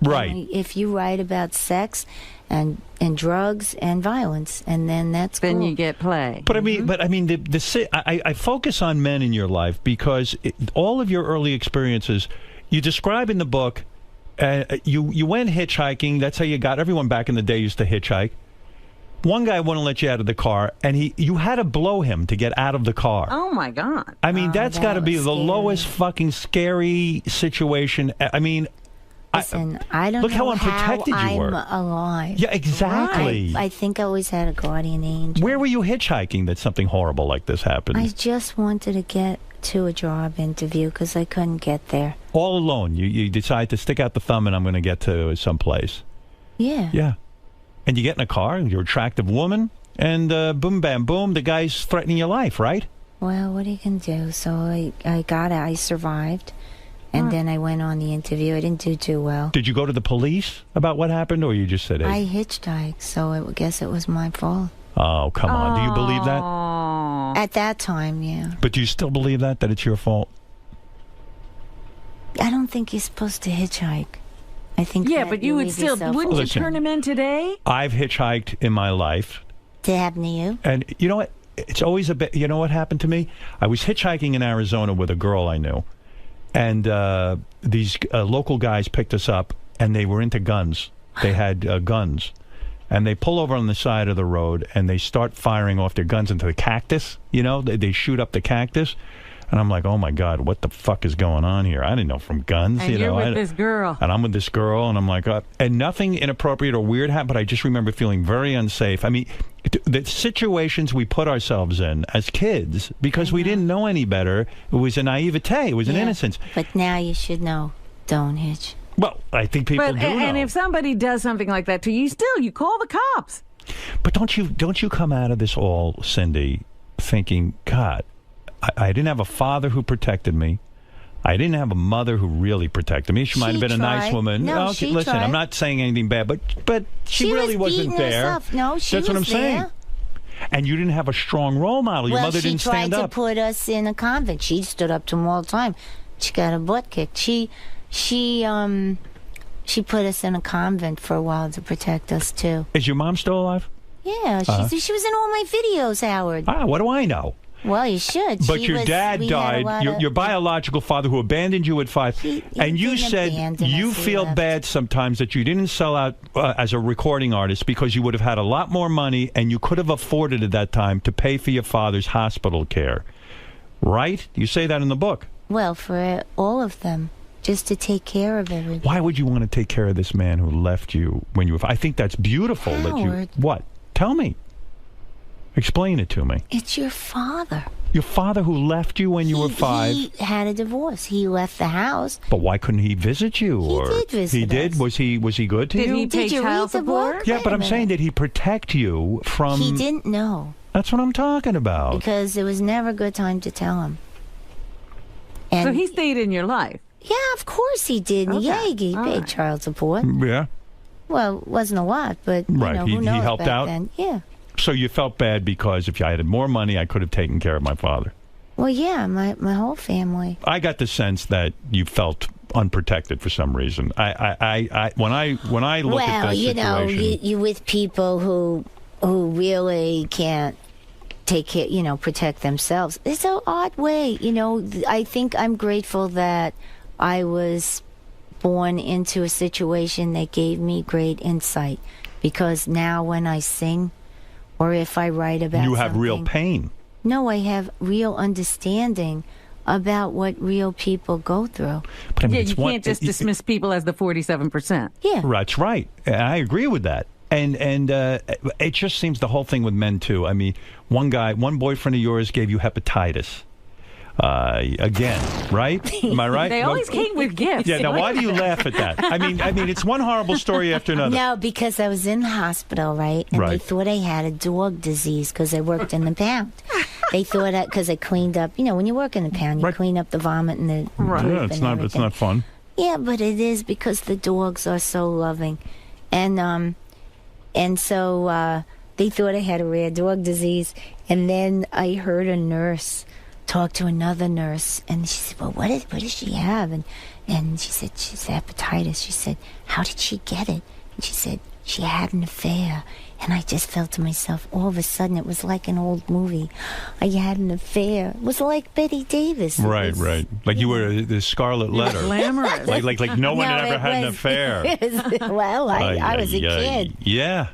S1: Right.
S15: If you write about sex and drugs and violence, and then that's
S4: then
S15: cool.
S4: you get play.
S1: But I mean, I focus on men in your life because all of your early experiences, you describe in the book. You went hitchhiking. That's how you got. Everyone back in the day used to hitchhike. One guy wouldn't let you out of the car, and you had to blow him to get out of the car.
S4: Oh my God!
S1: I mean, that's got to be the lowest fucking scary situation. I mean.
S15: Listen, I don't
S1: look
S15: know
S1: how unprotected you were.
S15: I'm alive.
S1: Yeah, exactly.
S15: I think I always had a guardian angel.
S1: Where were you hitchhiking that something horrible like this happened?
S15: I just wanted to get to a job interview because I couldn't get there.
S1: All alone. You decide to stick out the thumb and I'm going to get to someplace.
S15: Yeah.
S1: Yeah. And you get in a car, you're an attractive woman, and boom, bam, boom, the guy's threatening your life, right?
S15: Well, what are you going to do? So I survived. And then I went on the interview. I didn't do too well.
S1: Did you go to the police about what happened, or you just said, hey?
S15: I hitchhiked, so I guess it was my fault.
S1: Oh, come on. Do you believe that?
S15: At that time, yeah.
S1: But do you still believe that it's your fault?
S15: I don't think you're supposed to hitchhike. I think
S4: but you would still, wouldn't you turn him in today?
S1: I've hitchhiked in my life.
S15: To happen to you?
S1: And you know what? It's always a bit, you know what happened to me? I was hitchhiking in Arizona with a girl I knew. And these local guys picked us up, and they were into guns. They had guns. And they pull over on the side of the road, and they start firing off their guns into the cactus. You know, they shoot up the cactus. And I'm like, oh, my God, what the fuck is going on here? I didn't know from guns.
S4: And you're with this girl.
S1: And I'm with this girl, and I'm like, and nothing inappropriate or weird happened, but I just remember feeling very unsafe. I mean, the situations we put ourselves in as kids, because we didn't know any better, it was a naivete, it was an innocence.
S15: But now you should know, don't hitch.
S1: Well, I think people do know.
S4: And if somebody does something like that to you, you call the cops.
S1: But don't you come out of this all, Cindy, thinking, God, I didn't have a father who protected me. I didn't have a mother who really protected me. She might have been a nice woman.
S15: No,
S1: okay,
S15: she
S1: listen,
S15: tried.
S1: I'm not saying anything bad, but she really wasn't there.
S15: Herself. No, she
S1: That's what I'm
S15: was there.
S1: saying. And you didn't have a strong role model. Your mother didn't stand
S15: She tried
S1: up.
S15: to put us in a convent. She stood up to him all the time. She got her butt kicked. She put us in a convent for a while to protect us too.
S1: Is your mom still alive?
S15: Yeah, she was in all my videos, Howard.
S1: What do I know?
S15: Well, you should.
S1: But your dad died, your biological father who abandoned you at 5. And you said you feel bad sometimes that you didn't sell out as a recording artist because you would have had a lot more money and you could have afforded at that time to pay for your father's hospital care. Right? You say that in the book.
S15: Well, for all of them. Just to take care of everybody.
S1: Why would you want to take care of this man who left you when you were... I think that's beautiful.
S15: Howard.
S1: What? Tell me. Explain it to me.
S15: It's your father.
S1: Your father who left you when you were 5?
S15: He had a divorce. He left the house.
S1: But why couldn't he visit you?
S15: He did visit
S1: He did?
S15: us.
S1: Was he good to
S4: Did
S1: you?
S4: he pay
S15: Did you
S4: child
S15: read the book?
S4: support?
S1: Yeah,
S15: Wait
S1: but
S15: a
S1: I'm saying,
S15: minute.
S1: did he protect you from...
S15: He didn't know.
S1: That's what I'm talking about.
S15: Because it was never a good time to tell him.
S4: So he stayed in your life?
S15: Yeah, of course he did.
S4: Okay.
S15: Yeah, he
S4: All
S15: paid
S4: right.
S15: child support.
S1: Yeah.
S15: Well, it wasn't a lot, but you
S1: Right,
S15: know,
S1: he
S15: who knows
S1: helped
S15: back
S1: out?
S15: then. Yeah.
S1: So you felt bad because if I had more money, I could have taken care of my father.
S15: Well, yeah, my whole family.
S1: I got the sense that you felt unprotected for some reason. When I look at
S15: Well,
S1: this
S15: you know,
S1: situation,
S15: you with people who really can't take care, you know, protect themselves. It's an odd way, you know. I think I'm grateful that I was born into a situation that gave me great insight, because now when I sing or if I write about
S1: you have real
S15: something-
S1: pain.
S15: No, I have real understanding about what real people go through.
S1: But I mean,
S4: Yeah,
S1: it's
S4: you can't just dismiss people as the 47%.
S15: Yeah.
S1: That's right. I agree with that. And it just seems the whole thing with men, too. I mean, one boyfriend of yours gave you hepatitis. Again, right? Am I right?
S4: They always came with gifts.
S1: Yeah, now why do you laugh at that? I mean, it's one horrible story after another.
S15: No, because I was in the hospital, right? And they
S1: Right.
S15: thought I had a dog disease because I worked in the pound. They thought because I cleaned up, you know, when you work in the pound, you clean up the vomit and the poop
S1: Yeah, it's
S15: and
S1: not
S15: everything.
S1: fun.
S15: Yeah, but it is because the dogs are so loving, and so they thought I had a rare dog disease. And then I heard a nurse talk to another nurse, and she said, "Well, what does she have?" And she said, "She's hepatitis." She said, "How did she get it?" And she said, "She had an affair." And I just felt to myself, all of a sudden, it was like an old movie. I had an affair. It was like Betty Davis. It
S1: Right,
S15: was-
S1: right. Like you were the Scarlet Letter.
S4: Glamorous.
S1: Like no one had
S15: No,
S1: ever
S15: it
S1: had an
S15: was-
S1: affair.
S15: Well, I was a kid.
S1: Yeah.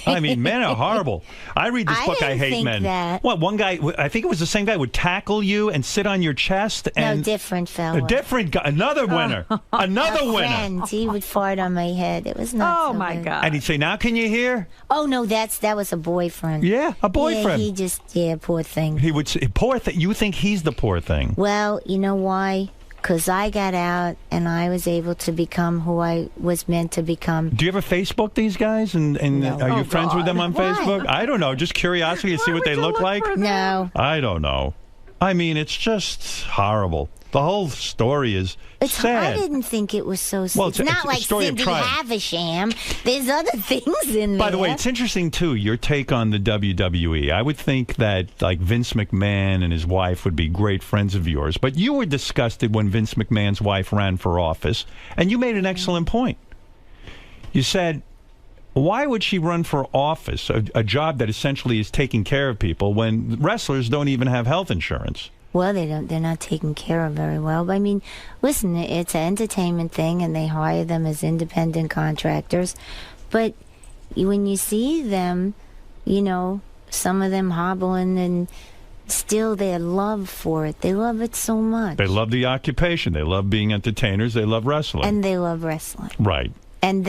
S1: I mean, men are horrible. I read this
S15: I
S1: book, I
S15: didn't
S1: Hate
S15: think
S1: Men.
S15: that.
S1: What, one guy, I think it was the same guy, would tackle you and sit on your chest. And
S15: No, different fella.
S1: A different guy. Another winner. Another
S15: A
S1: winner.
S15: friend. He would fart on my head. It was not
S4: Oh,
S15: so
S4: my
S15: good.
S4: God.
S1: And he'd say, "Now can you hear?"
S15: Oh, no, that was a boyfriend.
S1: Yeah, a boyfriend.
S15: Yeah, poor thing.
S1: He would say, "Poor thing." You think he's the poor thing?
S15: Well, you know why? Because I got out and I was able to become who I was meant to become.
S1: Do you ever Facebook these guys? And
S15: No.
S1: are you
S15: Oh,
S1: friends with them on
S15: Why?
S1: Facebook? I don't know. Just curiosity to see what they look like?
S15: No.
S1: I don't know. I mean, it's just horrible. The whole story is
S15: I
S1: sad.
S15: didn't think it was so sad.
S1: Well,
S15: it's
S1: it's
S15: not
S1: a
S15: like
S1: story of
S15: Cindy
S1: triumph.
S15: Havisham. There's other things in there.
S1: By the way, it's interesting, too, your take on the WWE. I would think that, like, Vince McMahon and his wife would be great friends of yours. But you were disgusted when Vince McMahon's wife ran for office, and you made an excellent point. You said, why would she run for office, a job that essentially is taking care of people, when wrestlers don't even have health insurance?
S15: Well, they're not taken care of very well. But I mean, listen, it's an entertainment thing, and they hire them as independent contractors. But when you see them, you know, some of them hobbling, and still their love for it, they love it so much.
S1: They love the occupation. They love being entertainers. They love wrestling.
S15: And they love wrestling.
S1: Right.
S15: And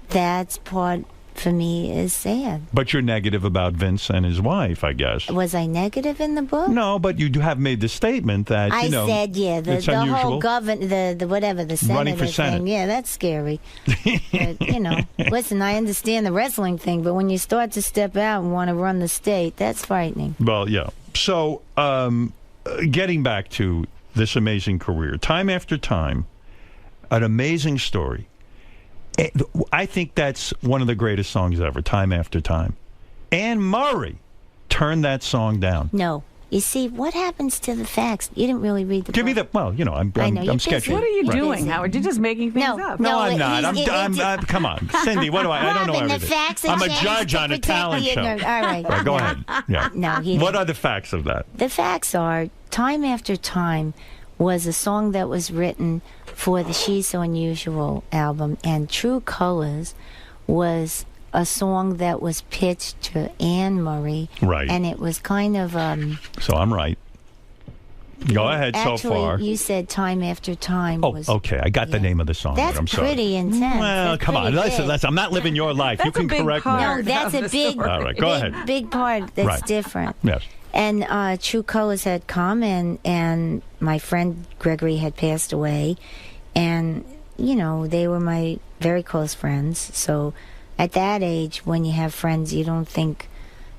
S15: that's part, for me, is sad.
S1: But you're negative about Vince and his wife, I guess.
S15: Was I negative in the book?
S1: No, but you do have made the statement that,
S15: I
S1: you know,
S15: said, yeah,
S1: it's
S15: the
S1: unusual.
S15: whole the whatever, the senator
S1: Running for Senate.
S15: thing. Yeah, that's scary. But, you know, listen, I understand the wrestling thing, but when you start to step out and want to run the state, that's frightening.
S1: Well, yeah. So, getting back to this amazing career, time after time, an amazing story. I think that's one of the greatest songs ever, Time After Time. Anne Murray turned that song down.
S15: No. You see, what happens to the facts? You didn't really read the
S1: Give me
S15: book.
S1: the, well, you know, I'm sketchy.
S4: What are you
S1: Right.
S4: doing, Howard? You're just making things up.
S1: No, I'm not. Come on. Cindy, what do I don't know
S15: Robin, the
S1: everything.
S15: facts are
S1: I'm a
S15: changed
S1: judge
S15: to
S1: on a
S15: protect
S1: talent
S15: the
S1: show.
S15: ignorant. All right.
S1: Go
S15: No.
S1: ahead. Yeah.
S15: No, he
S1: What
S15: didn't.
S1: are the facts of that?
S15: The facts are, Time After Time was a song that was written for the She's So Unusual album, and True Colors was a song that was pitched to Anne Murray.
S1: Right.
S15: And it was kind of...
S1: So I'm right. Go ahead
S15: actually,
S1: so far.
S15: you said Time After Time
S1: Oh,
S15: was...
S1: okay. I got the name of the song.
S15: That's
S1: I'm sorry.
S15: pretty intense.
S1: Well,
S15: That's
S1: come on.
S15: pretty
S1: Listen,
S15: big.
S1: I'm not living your life. You can correct me.
S15: No, that's a big,
S1: All right, go ahead.
S15: big part that's
S1: Right.
S15: different.
S1: Yes.
S15: And True Colors had come, and my friend Gregory had passed away, and they were my very close friends. So at that age, when you have friends, you think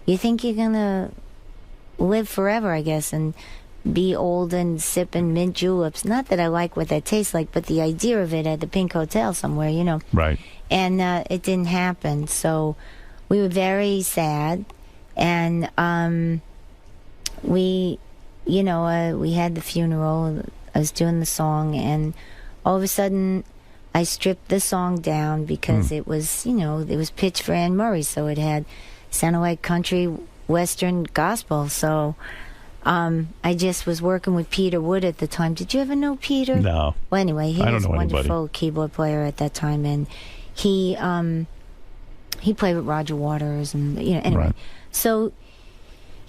S15: you're gonna live forever, I guess, and be old and sipping mint juleps. Not that I like what that tastes like, but the idea of it at the Pink Hotel somewhere,
S1: Right.
S15: And it didn't happen. So we were very sad, and we had the funeral. I was doing the song, and all of a sudden I stripped the song down because it was, it was pitched for Anne Murray, so it sounded like country, western, gospel. So I just was working with Peter Wood at the time. Did you ever know Peter?
S1: No.
S15: Well, anyway, he
S1: I don't
S15: was a
S1: know
S15: wonderful
S1: anybody.
S15: keyboard player at that time, and he played with Roger Waters, and anyway.
S1: Right.
S15: So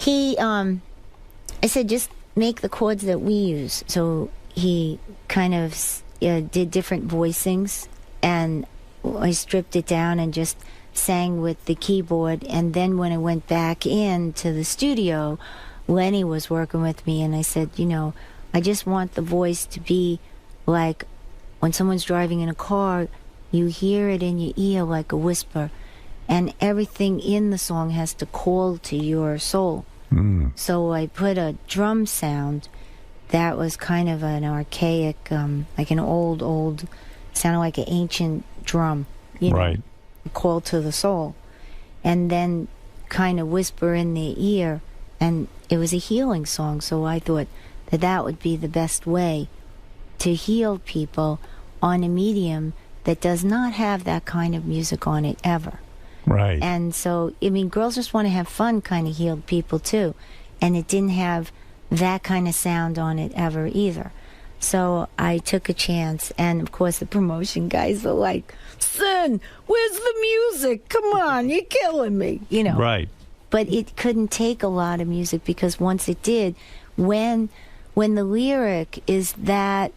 S15: I said, just make the chords that we use. So he kind of did different voicings, and I stripped it down and just sang with the keyboard. And then when I went back into the studio, Lenny was working with me, and I said, I just want the voice to be like when someone's driving in a car, you hear it in your ear like a whisper, and everything in the song has to call to your soul. So I put a drum sound that was kind of an archaic, like an old, sounded like an ancient drum,
S1: Right.
S15: call to the soul, and then kind of whisper in their ear, and it was a healing song. So I thought that would be the best way to heal people on a medium that does not have that kind of music on it ever.
S1: Right.
S15: And so, Girls Just Want to Have Fun kind of healed people too, and it didn't have that kind of sound on it ever either. So I took a chance, and of course the promotion guys were like, "Son, where's the music? Come on, you're killing me,"
S1: Right.
S15: But it couldn't take a lot of music, because once it did, when the lyric is that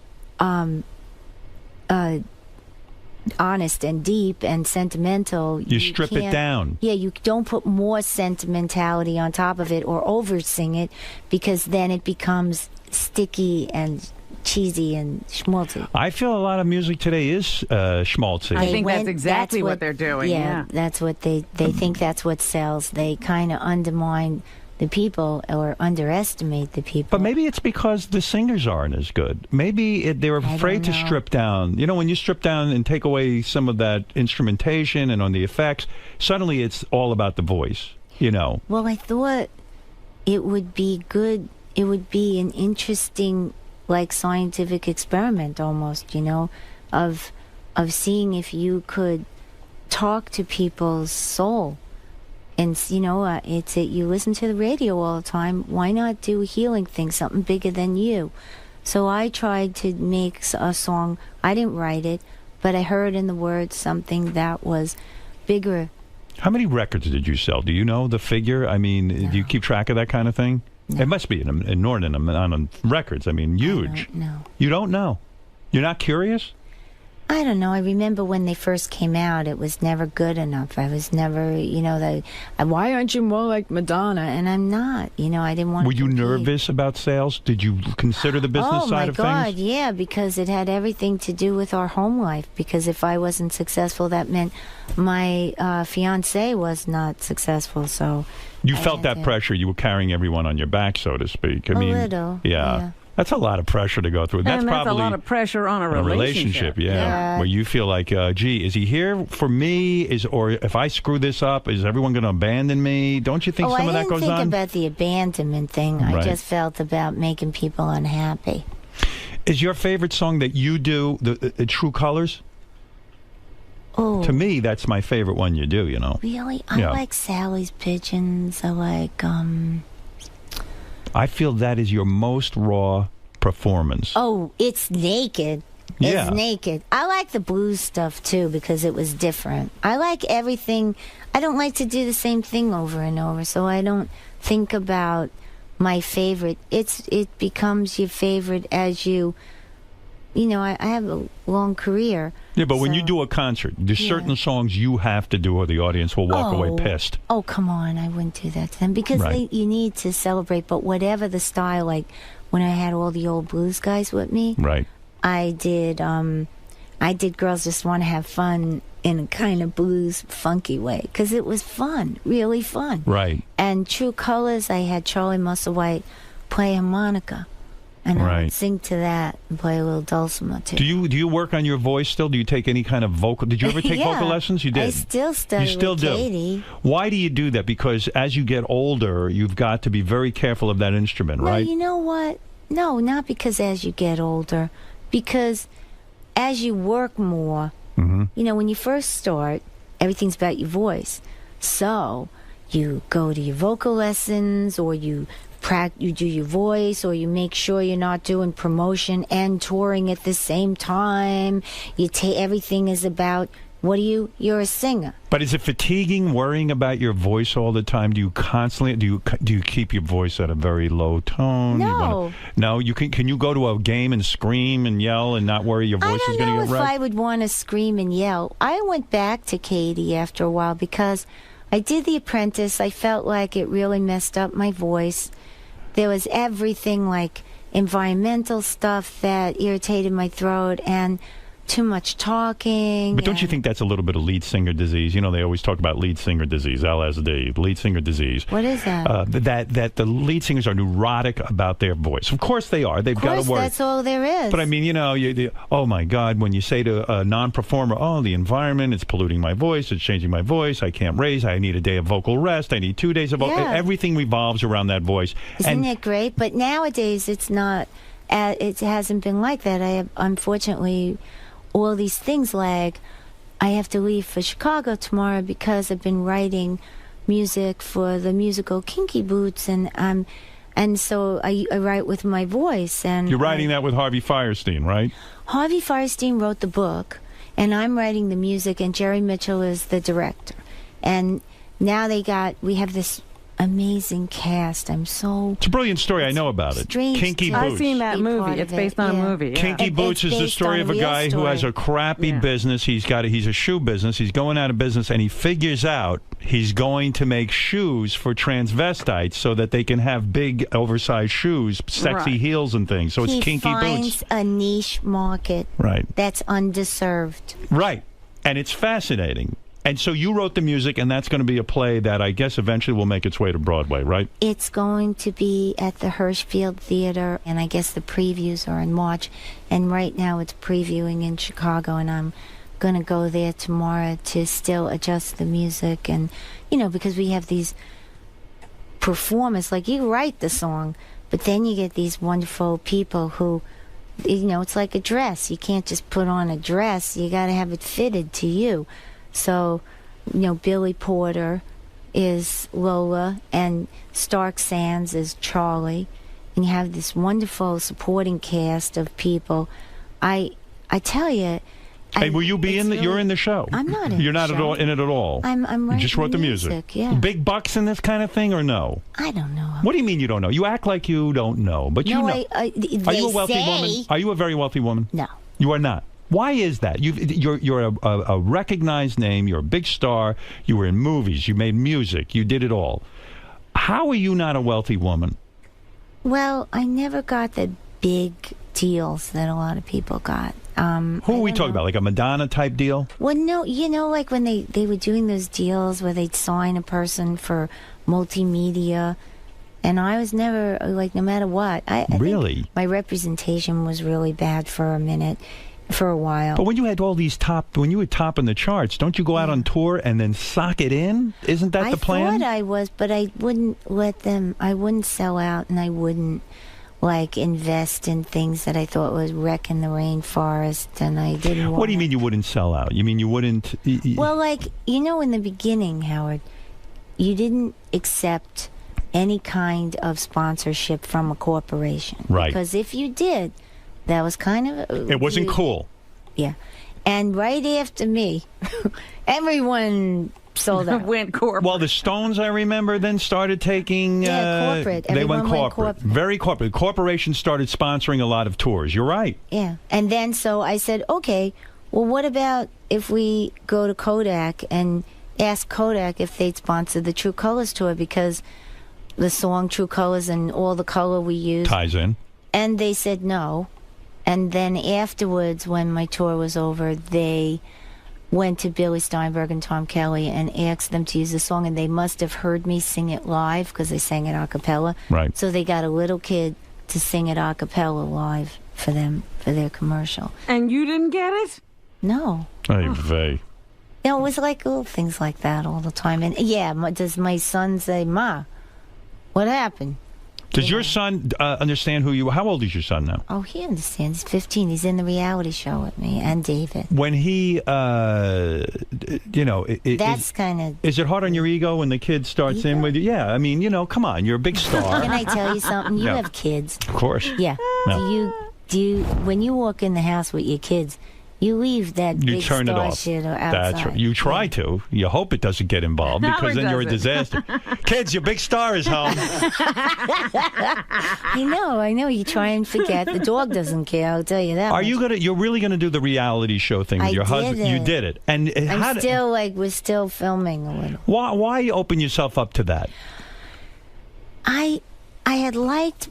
S15: honest and deep and sentimental,
S1: You strip it
S15: can't-
S1: down.
S15: Yeah, you don't put more sentimentality on top of it or over-sing it, because then it becomes sticky and cheesy and schmaltzy.
S1: I feel a lot of music today is schmaltzy.
S4: I think that's exactly what they're doing. Yeah.
S15: That's what they think that's what sells. They kind of undermine the people or underestimate the people.
S1: But maybe it's because the singers aren't as good. Maybe they're afraid to strip down. When you strip down and take away some of that instrumentation and on the effects, suddenly it's all about the voice,
S15: Well, I thought it would be good. It would be an interesting, like, scientific experiment almost, of seeing if you could talk to people's soul. And, you listen to the radio all the time. Why not do a healing thing, something bigger than you? So I tried to make a song. I didn't write it, but I heard in the words something that was bigger.
S1: How many records did you sell? Do you know the figure? Do you keep track of that kind of thing? No. It must be an inordinate amount of records. Huge.
S15: No.
S1: You don't know? You're not curious?
S15: I don't know. I remember when they first came out, it was never good enough. I was never, why aren't you more like Madonna? And I'm not. I didn't want to.
S1: Were you nervous about sales? Did you consider the business side of things?
S15: Oh, my God, yeah, because it had everything to do with our home life. Because if I wasn't successful, that meant my fiancé was not successful. So
S1: you felt that pressure. You were carrying everyone on your back, so to speak.
S15: A little.
S1: Yeah. That's a lot of pressure to go through. That's
S4: probably a lot of pressure on a relationship.
S1: Yeah. Where you feel like, gee, is he here for me? Or if I screw this up, is everyone going to abandon me? Don't you think some of that goes on?
S15: I didn't think about the abandonment thing.
S1: Right.
S15: I just felt about making people unhappy.
S1: Is your favorite song that you do the True Colors?
S15: Oh.
S1: To me, that's my favorite one you do,
S15: Really? I like Sally's Pigeons. I like,
S1: I feel that is your most raw performance.
S15: Oh, it's naked.
S1: Yeah.
S15: It's naked. I like the blues stuff, too, because it was different. I like everything. I don't like to do the same thing over and over, so I don't think about my favorite. It becomes your favorite as you I have a long career.
S1: Yeah, but when you do a concert, there's certain songs you have to do or the audience will walk away pissed.
S15: Oh, come on. I wouldn't do that to them because you need to celebrate. But whatever the style, like when I had all the old blues guys with me,
S1: right?
S15: I did Girls Just Want to Have Fun in a kind of blues funky way because it was fun, really fun.
S1: Right.
S15: And True Colors, I had Charlie Musselwhite play harmonica. And I would sing to that and play a little dulcimer too.
S1: Do you work on your voice still? Do you take any kind of vocal? Did you ever take vocal lessons? You did.
S15: I still study.
S1: You still
S15: with
S1: do.
S15: Katie.
S1: Why do you do that? Because as you get older, you've got to be very careful of that instrument, right?
S15: You know what? No, not because as you get older. Because as you work more, when you first start, everything's about your voice. So you go to your vocal lessons, or you do your voice, or you make sure you're not doing promotion and touring at the same time. Everything is about you're a singer.
S1: But is it fatiguing worrying about your voice all the time? Do you constantly do you keep your voice at a very low tone?
S15: No.
S1: You can you go to a game and scream and yell and not worry your voice is going to get
S15: I don't know if
S1: wrecked?
S15: I would want to scream and yell. I went back to Katie after a while because I did The Apprentice. I felt like it really messed up my voice. There was everything like environmental stuff that irritated my throat and too much talking.
S1: But don't you think that's a little bit of lead singer disease? They always talk about lead singer disease, LSD, lead singer disease.
S15: What is that?
S1: That the lead singers are neurotic about their voice. Of course they are. They've got to work.
S15: That's all there is.
S1: But I mean, oh my God, when you say to a non-performer, oh, the environment, it's polluting my voice, it's changing my voice, I can't raise, I need a day of vocal rest, I need 2 days of vocal. Everything revolves around that voice.
S15: Isn't it great? But nowadays it's not. It hasn't been like that. I have, unfortunately, all these things like I have to leave for Chicago tomorrow because I've been writing music for the musical Kinky Boots, and so I write with my voice. And
S1: you're writing that with Harvey Fierstein, right?
S15: Harvey Fierstein wrote the book, and I'm writing the music, and Jerry Mitchell is the director. And now we have this amazing cast. It's
S1: a brilliant story. I know about it. Kinky Boots.
S4: I've seen that movie. It's based on a movie.
S1: Kinky Boots is the story of a guy who has a crappy business. He's a shoe business. He's going out of business, and he figures out he's going to make shoes for transvestites so that they can have big, oversized shoes, sexy heels and things. So it's Kinky Boots.
S15: He finds a niche market that's underserved.
S1: Right. And it's fascinating. And so you wrote the music, and that's going to be a play that I guess eventually will make its way to Broadway, right?
S15: It's going to be at the Hirschfield Theater, and I guess the previews are in March. And right now it's previewing in Chicago, and I'm going to go there tomorrow to still adjust the music. And, because we have these performers, like you write the song, but then you get these wonderful people who, it's like a dress. You can't just put on a dress. You got to have it fitted to you. So, Billy Porter is Lola, and Stark Sands is Charlie, and you have this wonderful supporting cast of people. I tell you.
S1: Hey, will you be in You're in the show.
S15: I'm not in.
S1: You're not in it at all.
S15: I'm writing.
S1: You just wrote the music.
S15: Yeah.
S1: Big bucks in this kind of thing, or no?
S15: I don't know.
S1: What do you mean you don't know? You act like you don't know, but you know. Are you a wealthy woman? Are you a very wealthy woman?
S15: No.
S1: You are not. Why is that? You're a recognized name. You're a big star. You were in movies. You made music. You did it all. How are you not a wealthy woman?
S15: Well, I never got the big deals that a lot of people got.
S1: Who are we talking about? Like a Madonna type deal?
S15: Well, no. Like when they were doing those deals where they'd sign a person for multimedia, and I was never, like, no matter what. I think my representation was really bad for a minute. For a while.
S1: But when you had all these when you were top in the charts, don't you go out on tour and then sock it in? Isn't that the plan?
S15: I thought I was, but I wouldn't let them. I wouldn't sell out, and I wouldn't invest in things that I thought was wrecking the rainforest, and I didn't.
S1: What do you mean you wouldn't sell out? You mean you wouldn't?
S15: Well, in the beginning, Howard, you didn't accept any kind of sponsorship from a corporation,
S1: right?
S15: Because if you did. That was kind of...
S1: It wasn't cool.
S15: Yeah. And right after me, everyone sold out.
S4: Went corporate.
S1: Well, the Stones, I remember, then started taking...
S15: corporate.
S1: They went
S15: Everyone went
S1: corporate. Very corporate. Corporations started sponsoring a lot of tours. You're right.
S15: Yeah. And then so I said, okay, well, what about if we go to Kodak and ask Kodak if they'd sponsor the True Colors tour, because the song True Colors and all the color we use
S1: ties in.
S15: And they said no. And then afterwards, when my tour was over, they went to Billy Steinberg and Tom Kelly and asked them to use the song, and they must have heard me sing it live because they sang it a cappella.
S1: Right.
S15: So they got a little kid to sing it a cappella live for them, for their commercial.
S4: And you didn't get it?
S15: No.
S1: Hey, vey.
S15: No, it was like little things like that all the time. And yeah, does my son say, Ma, what happened?
S1: Does your son understand who you are? How old is your son now?
S15: Oh, he understands. He's 15. He's in the reality show with me and David.
S1: When he,
S15: That's kind of...
S1: Is it hard on your ego when the kid starts in with you? Yeah, I mean, come on, you're a big star.
S15: Can I tell you something? You have kids.
S1: Of course.
S15: Yeah.
S1: No.
S15: Do you, when you walk in the house with your kids, you leave that
S1: You
S15: big
S1: turn it
S15: star
S1: off.
S15: shit outside.
S1: That's right. You try to. You hope it doesn't get involved,
S15: No,
S1: because
S15: it
S1: then you're a
S15: doesn't.
S1: disaster. Kids, your big star is home.
S15: I know. You try and forget. The dog doesn't care, I'll tell you that.
S1: Are
S15: much.
S1: you're really gonna do the reality show thing with
S15: I
S1: your
S15: did
S1: husband? You
S15: it.
S1: did it. And
S15: we're still filming a little.
S1: why open yourself up to that?
S15: I had liked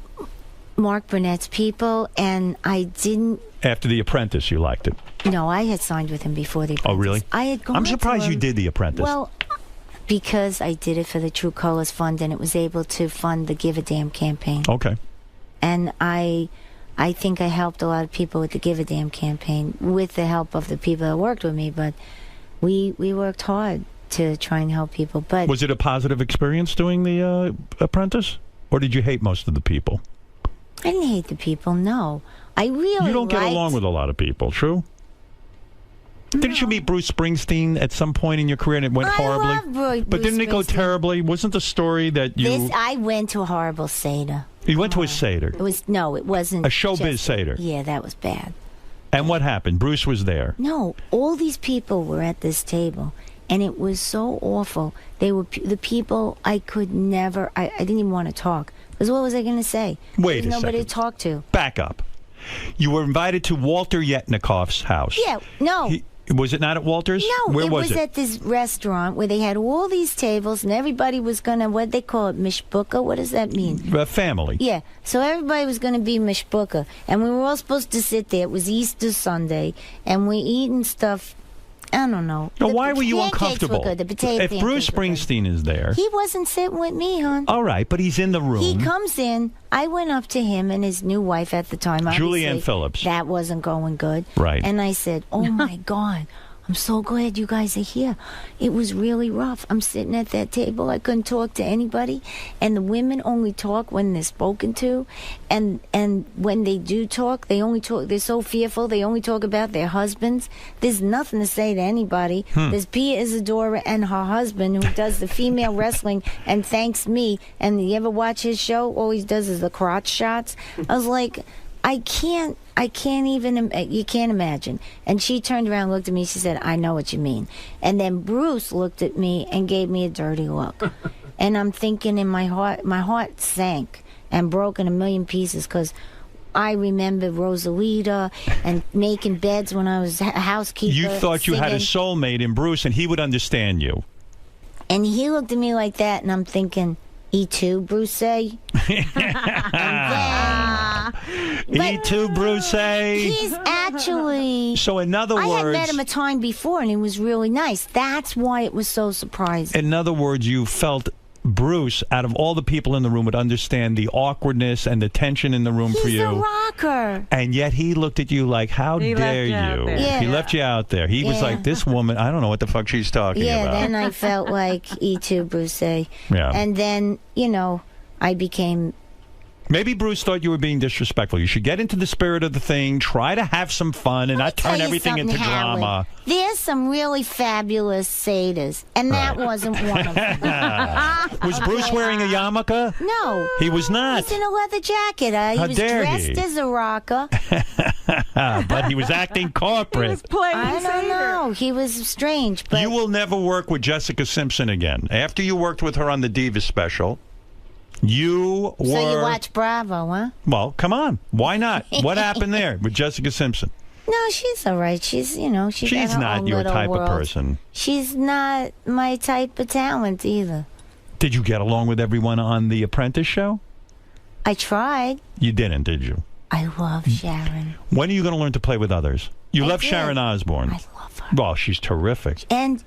S15: Mark Burnett's People, and I didn't.
S1: After The Apprentice, you liked it.
S15: No, I had signed with him before The Apprentice.
S1: Oh, really?
S15: I had gone
S1: I'm
S15: to
S1: surprised
S15: him.
S1: you did The Apprentice.
S15: Well, because I did it for the True Colors Fund, and it was able to fund the Give a Damn campaign.
S1: Okay.
S15: And I think I helped a lot of people with the Give a Damn campaign with the help of the people that worked with me. But we worked hard to try and help people. But
S1: Was it a positive experience doing The Apprentice? Or did you hate most of the people?
S15: I didn't hate the people, no. I really
S1: You don't get
S15: liked-
S1: along with a lot of people, true? Didn't you meet Bruce Springsteen at some point in your career and it went horribly?
S15: love Bruce
S1: But didn't it go
S15: Springsteen.
S1: terribly? Wasn't the story that you...
S15: I went to a horrible Seder.
S1: You went to a Seder.
S15: It wasn't.
S1: A showbiz
S15: just-
S1: Seder.
S15: Yeah, that was bad.
S1: And what happened? Bruce was there.
S15: No, all these people were at this table, and it was so awful. They were the people I could never. I didn't even want to talk. Because what was I going to say?
S1: Wait
S15: There's
S1: a
S15: nobody
S1: second.
S15: to talk to.
S1: Back up. You were invited to Walter Yetnikoff's house.
S15: Yeah, no.
S1: Was it not at Walter's?
S15: No,
S1: Where
S15: it
S1: was
S15: was at this restaurant where they had all these tables, and everybody was going to, what they call it, mishbucha? What does that mean?
S1: Family.
S15: Yeah, so everybody was going to be mishbucha, and we were all supposed to sit there. It was Easter Sunday, and we're eating stuff. I don't know.
S1: Now,
S15: The
S1: why were you
S15: pancakes
S1: uncomfortable?
S15: Were good. The potato
S1: If Bruce
S15: pancakes
S1: Springsteen is there...
S15: were good. He wasn't sitting with me, hon.
S1: All right, but he's in the room.
S15: He comes in. I went up to him and his new wife at the time.
S1: Julianne
S15: obviously,
S1: Phillips.
S15: That wasn't going good.
S1: Right.
S15: And I said, "Oh my God, I'm so glad you guys are here. It was really rough. I'm sitting at that table. I couldn't talk to anybody, and the women only talk when they're spoken to, and when they do talk, they only talk. They're so fearful. They only talk about their husbands. There's nothing to say to anybody. There's Pia Isadora and her husband who does the female wrestling and thanks me. And you ever watch his show? All he does is the crotch shots. I was like, I can't even, you can't imagine. And she turned around and looked at me. She said, I know what you mean. And then Bruce looked at me and gave me a dirty look. And I'm thinking in my heart sank and broke in a million pieces because I remember Rosalita and making beds when I was a housekeeper.
S1: You thought you had a
S15: singing.
S1: soulmate in Bruce and he would understand you.
S15: And he looked at me like that, and I'm thinking, E2, Bruce?
S1: E2, Bruce.
S15: He's actually...
S1: So in other
S15: I had
S1: words...
S15: met him a time before, and he was really nice. That's why it was so surprising.
S1: In other words, you felt Bruce, out of all the people in the room, would understand the awkwardness and the tension in the room for you.
S15: He's a rocker.
S1: And yet he looked at you like, how
S15: He
S1: dare
S15: left you out
S1: you?
S15: there. Yeah.
S1: He left you out there. He was
S15: Yeah.
S1: like, this woman, I don't know what the fuck she's talking
S15: Yeah,
S1: about.
S15: then I felt like E2, Bruce.
S1: Yeah.
S15: And then, I became
S1: Maybe Bruce thought you were being disrespectful. You should get into the spirit of the thing, try to have some fun, and not turn everything into drama.
S15: There's some really fabulous satyrs, and that wasn't one of them.
S1: Was Bruce wearing a yarmulke?
S15: No.
S1: He was not.
S15: He's in a leather jacket. He was dressed as a rocker.
S1: But he was acting corporate.
S4: He was playing
S15: I don't know. He was strange. But
S1: You will never work with Jessica Simpson again. After you worked with her on the Divas special, you were...
S15: So you watch Bravo, huh?
S1: Well, come on. Why not? What happened there with Jessica Simpson?
S15: No, she's all right. She's
S1: She's
S15: got her
S1: not
S15: own
S1: your
S15: little
S1: type
S15: world.
S1: of person.
S15: She's not my type of talent either.
S1: Did you get along with everyone on The Apprentice show?
S15: I tried.
S1: You didn't, did you?
S15: I love Sharon.
S1: When are you going to learn to play with others? You love
S15: did.
S1: Sharon Osbourne.
S15: I love her.
S1: Well, she's terrific.
S15: And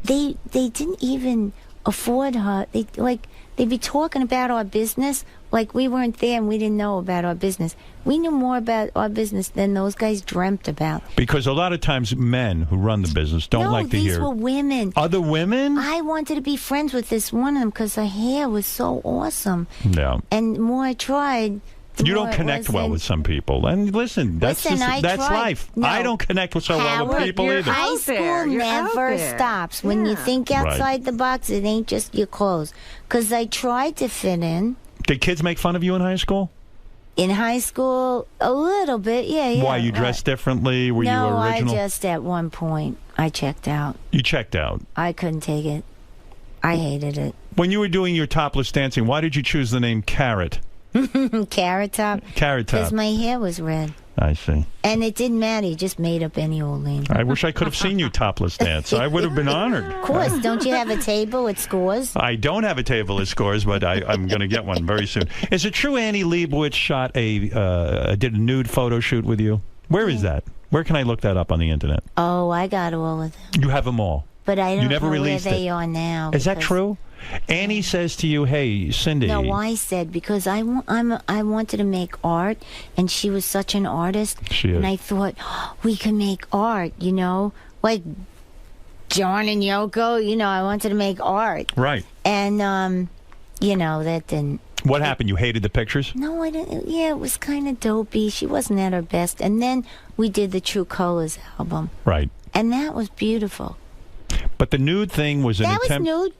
S15: they didn't even afford her. They'd be talking about our business like we weren't there and we didn't know about our business. We knew more about our business than those guys dreamt about.
S1: Because a lot of times men who run the business don't like to hear...
S15: these were women.
S1: Other women?
S15: I wanted to be friends with this one of them because her hair was so awesome.
S1: Yeah.
S15: And the more I tried...
S1: You don't connect well with some people. And listen, that's
S15: tried.
S1: life.
S15: No.
S1: I don't connect so well with people either.
S15: High school never stops. When you think outside the box, it ain't just your clothes. Because I tried to fit in.
S1: Did kids make fun of you in high school?
S15: In high school, a little bit, yeah.
S1: Why, you dressed differently? Were you original?
S15: I just, at one point, I checked out.
S1: You checked out?
S15: I couldn't take it. I hated it.
S1: When you were doing your topless dancing, why did you choose the name Carrot?
S15: Carrot Top?
S1: Carrot Top.
S15: Because my hair was red.
S1: I see.
S15: And it didn't matter. You just made up any old name.
S1: I wish I could have seen you topless dance. I would have been honored.
S15: Of course. Don't you have a table at Scores?
S1: I don't have a table at Scores, but I'm going to get one very soon. Is it true Annie Leibovitz shot did a nude photo shoot with you? Where is that? Where can I look that up on the internet?
S15: Oh, I got all of them.
S1: You have them all?
S15: But I don't
S1: never
S15: know where
S1: released
S15: they are now.
S1: Is that true? Annie says to you, hey, Cindy.
S15: No, I said, because I wanted to make art, and she was such an artist.
S1: She is.
S15: And I thought, we can make art, like John and Yoko, I wanted to make art.
S1: Right.
S15: And, that didn't.
S1: What happened? You hated the pictures?
S15: No, I didn't. Yeah, it was kind of dopey. She wasn't at her best. And then we did the True Colors album.
S1: Right.
S15: And that was beautiful.
S1: But the nude thing was an attempt.
S15: That was nude.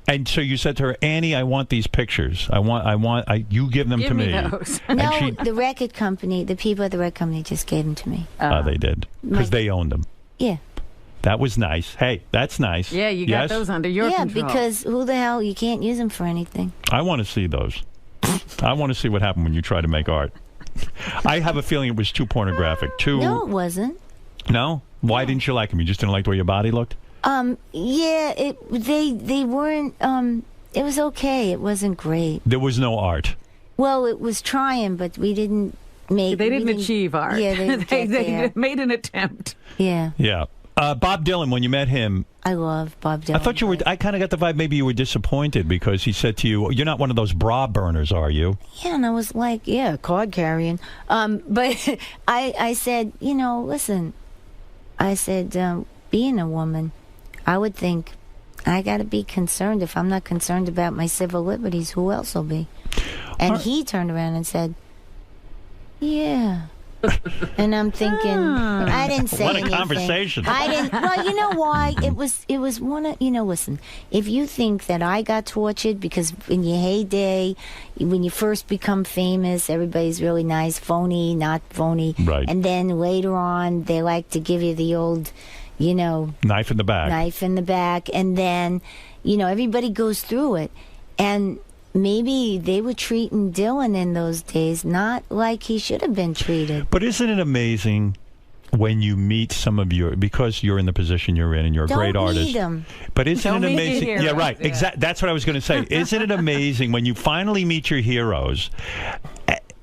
S1: And so you said to her, Annie, I want these pictures. You give them to me.
S15: Those. No, the record company, the people at the record company just gave them to me.
S1: They did. Because they owned them.
S15: Yeah.
S1: That was nice. Hey, that's nice.
S4: Yeah, you got those under your control.
S15: Yeah, because who the hell, you can't use them for anything.
S1: I want to see those. I want to see what happened when you try to make art. I have a feeling it was too pornographic.
S15: No, it wasn't.
S1: No? Why didn't you like them? You just didn't like the way your body looked?
S15: Yeah, they weren't, it was okay. It wasn't great.
S1: There was no art.
S15: Well, it was trying, but we didn't make...
S4: They didn't achieve art.
S15: Yeah,
S4: they made an attempt.
S15: Yeah.
S1: Yeah. Bob Dylan, when you met him...
S15: I love Bob Dylan.
S1: I thought you were... I kind of got the vibe maybe you were disappointed because he said to you, you're not one of those bra burners, are you?
S15: Yeah, and I was like, yeah, card carrying. But I said, listen, I said, being a woman... I would think I got to be concerned. If I'm not concerned about my civil liberties, who else will be? And he turned around and said, yeah. And I'm thinking, I didn't say anything.
S1: What a conversation.
S15: I didn't. Well, you know why? It was one of, listen, if you think that I got tortured because in your heyday, when you first become famous, everybody's really nice, phony, not phony.
S1: Right.
S15: And then later on, they like to give you the old...
S1: knife in the back.
S15: And then, everybody goes through it. And maybe they were treating Dylan in those days not like he should have been treated.
S1: But isn't it amazing when you meet some of because you're in the position you're in and you're a great artist.
S15: Them.
S1: But isn't it amazing? Yeah, right. Yeah. Exactly. That's what I was going to say. Isn't it amazing when you finally meet your heroes?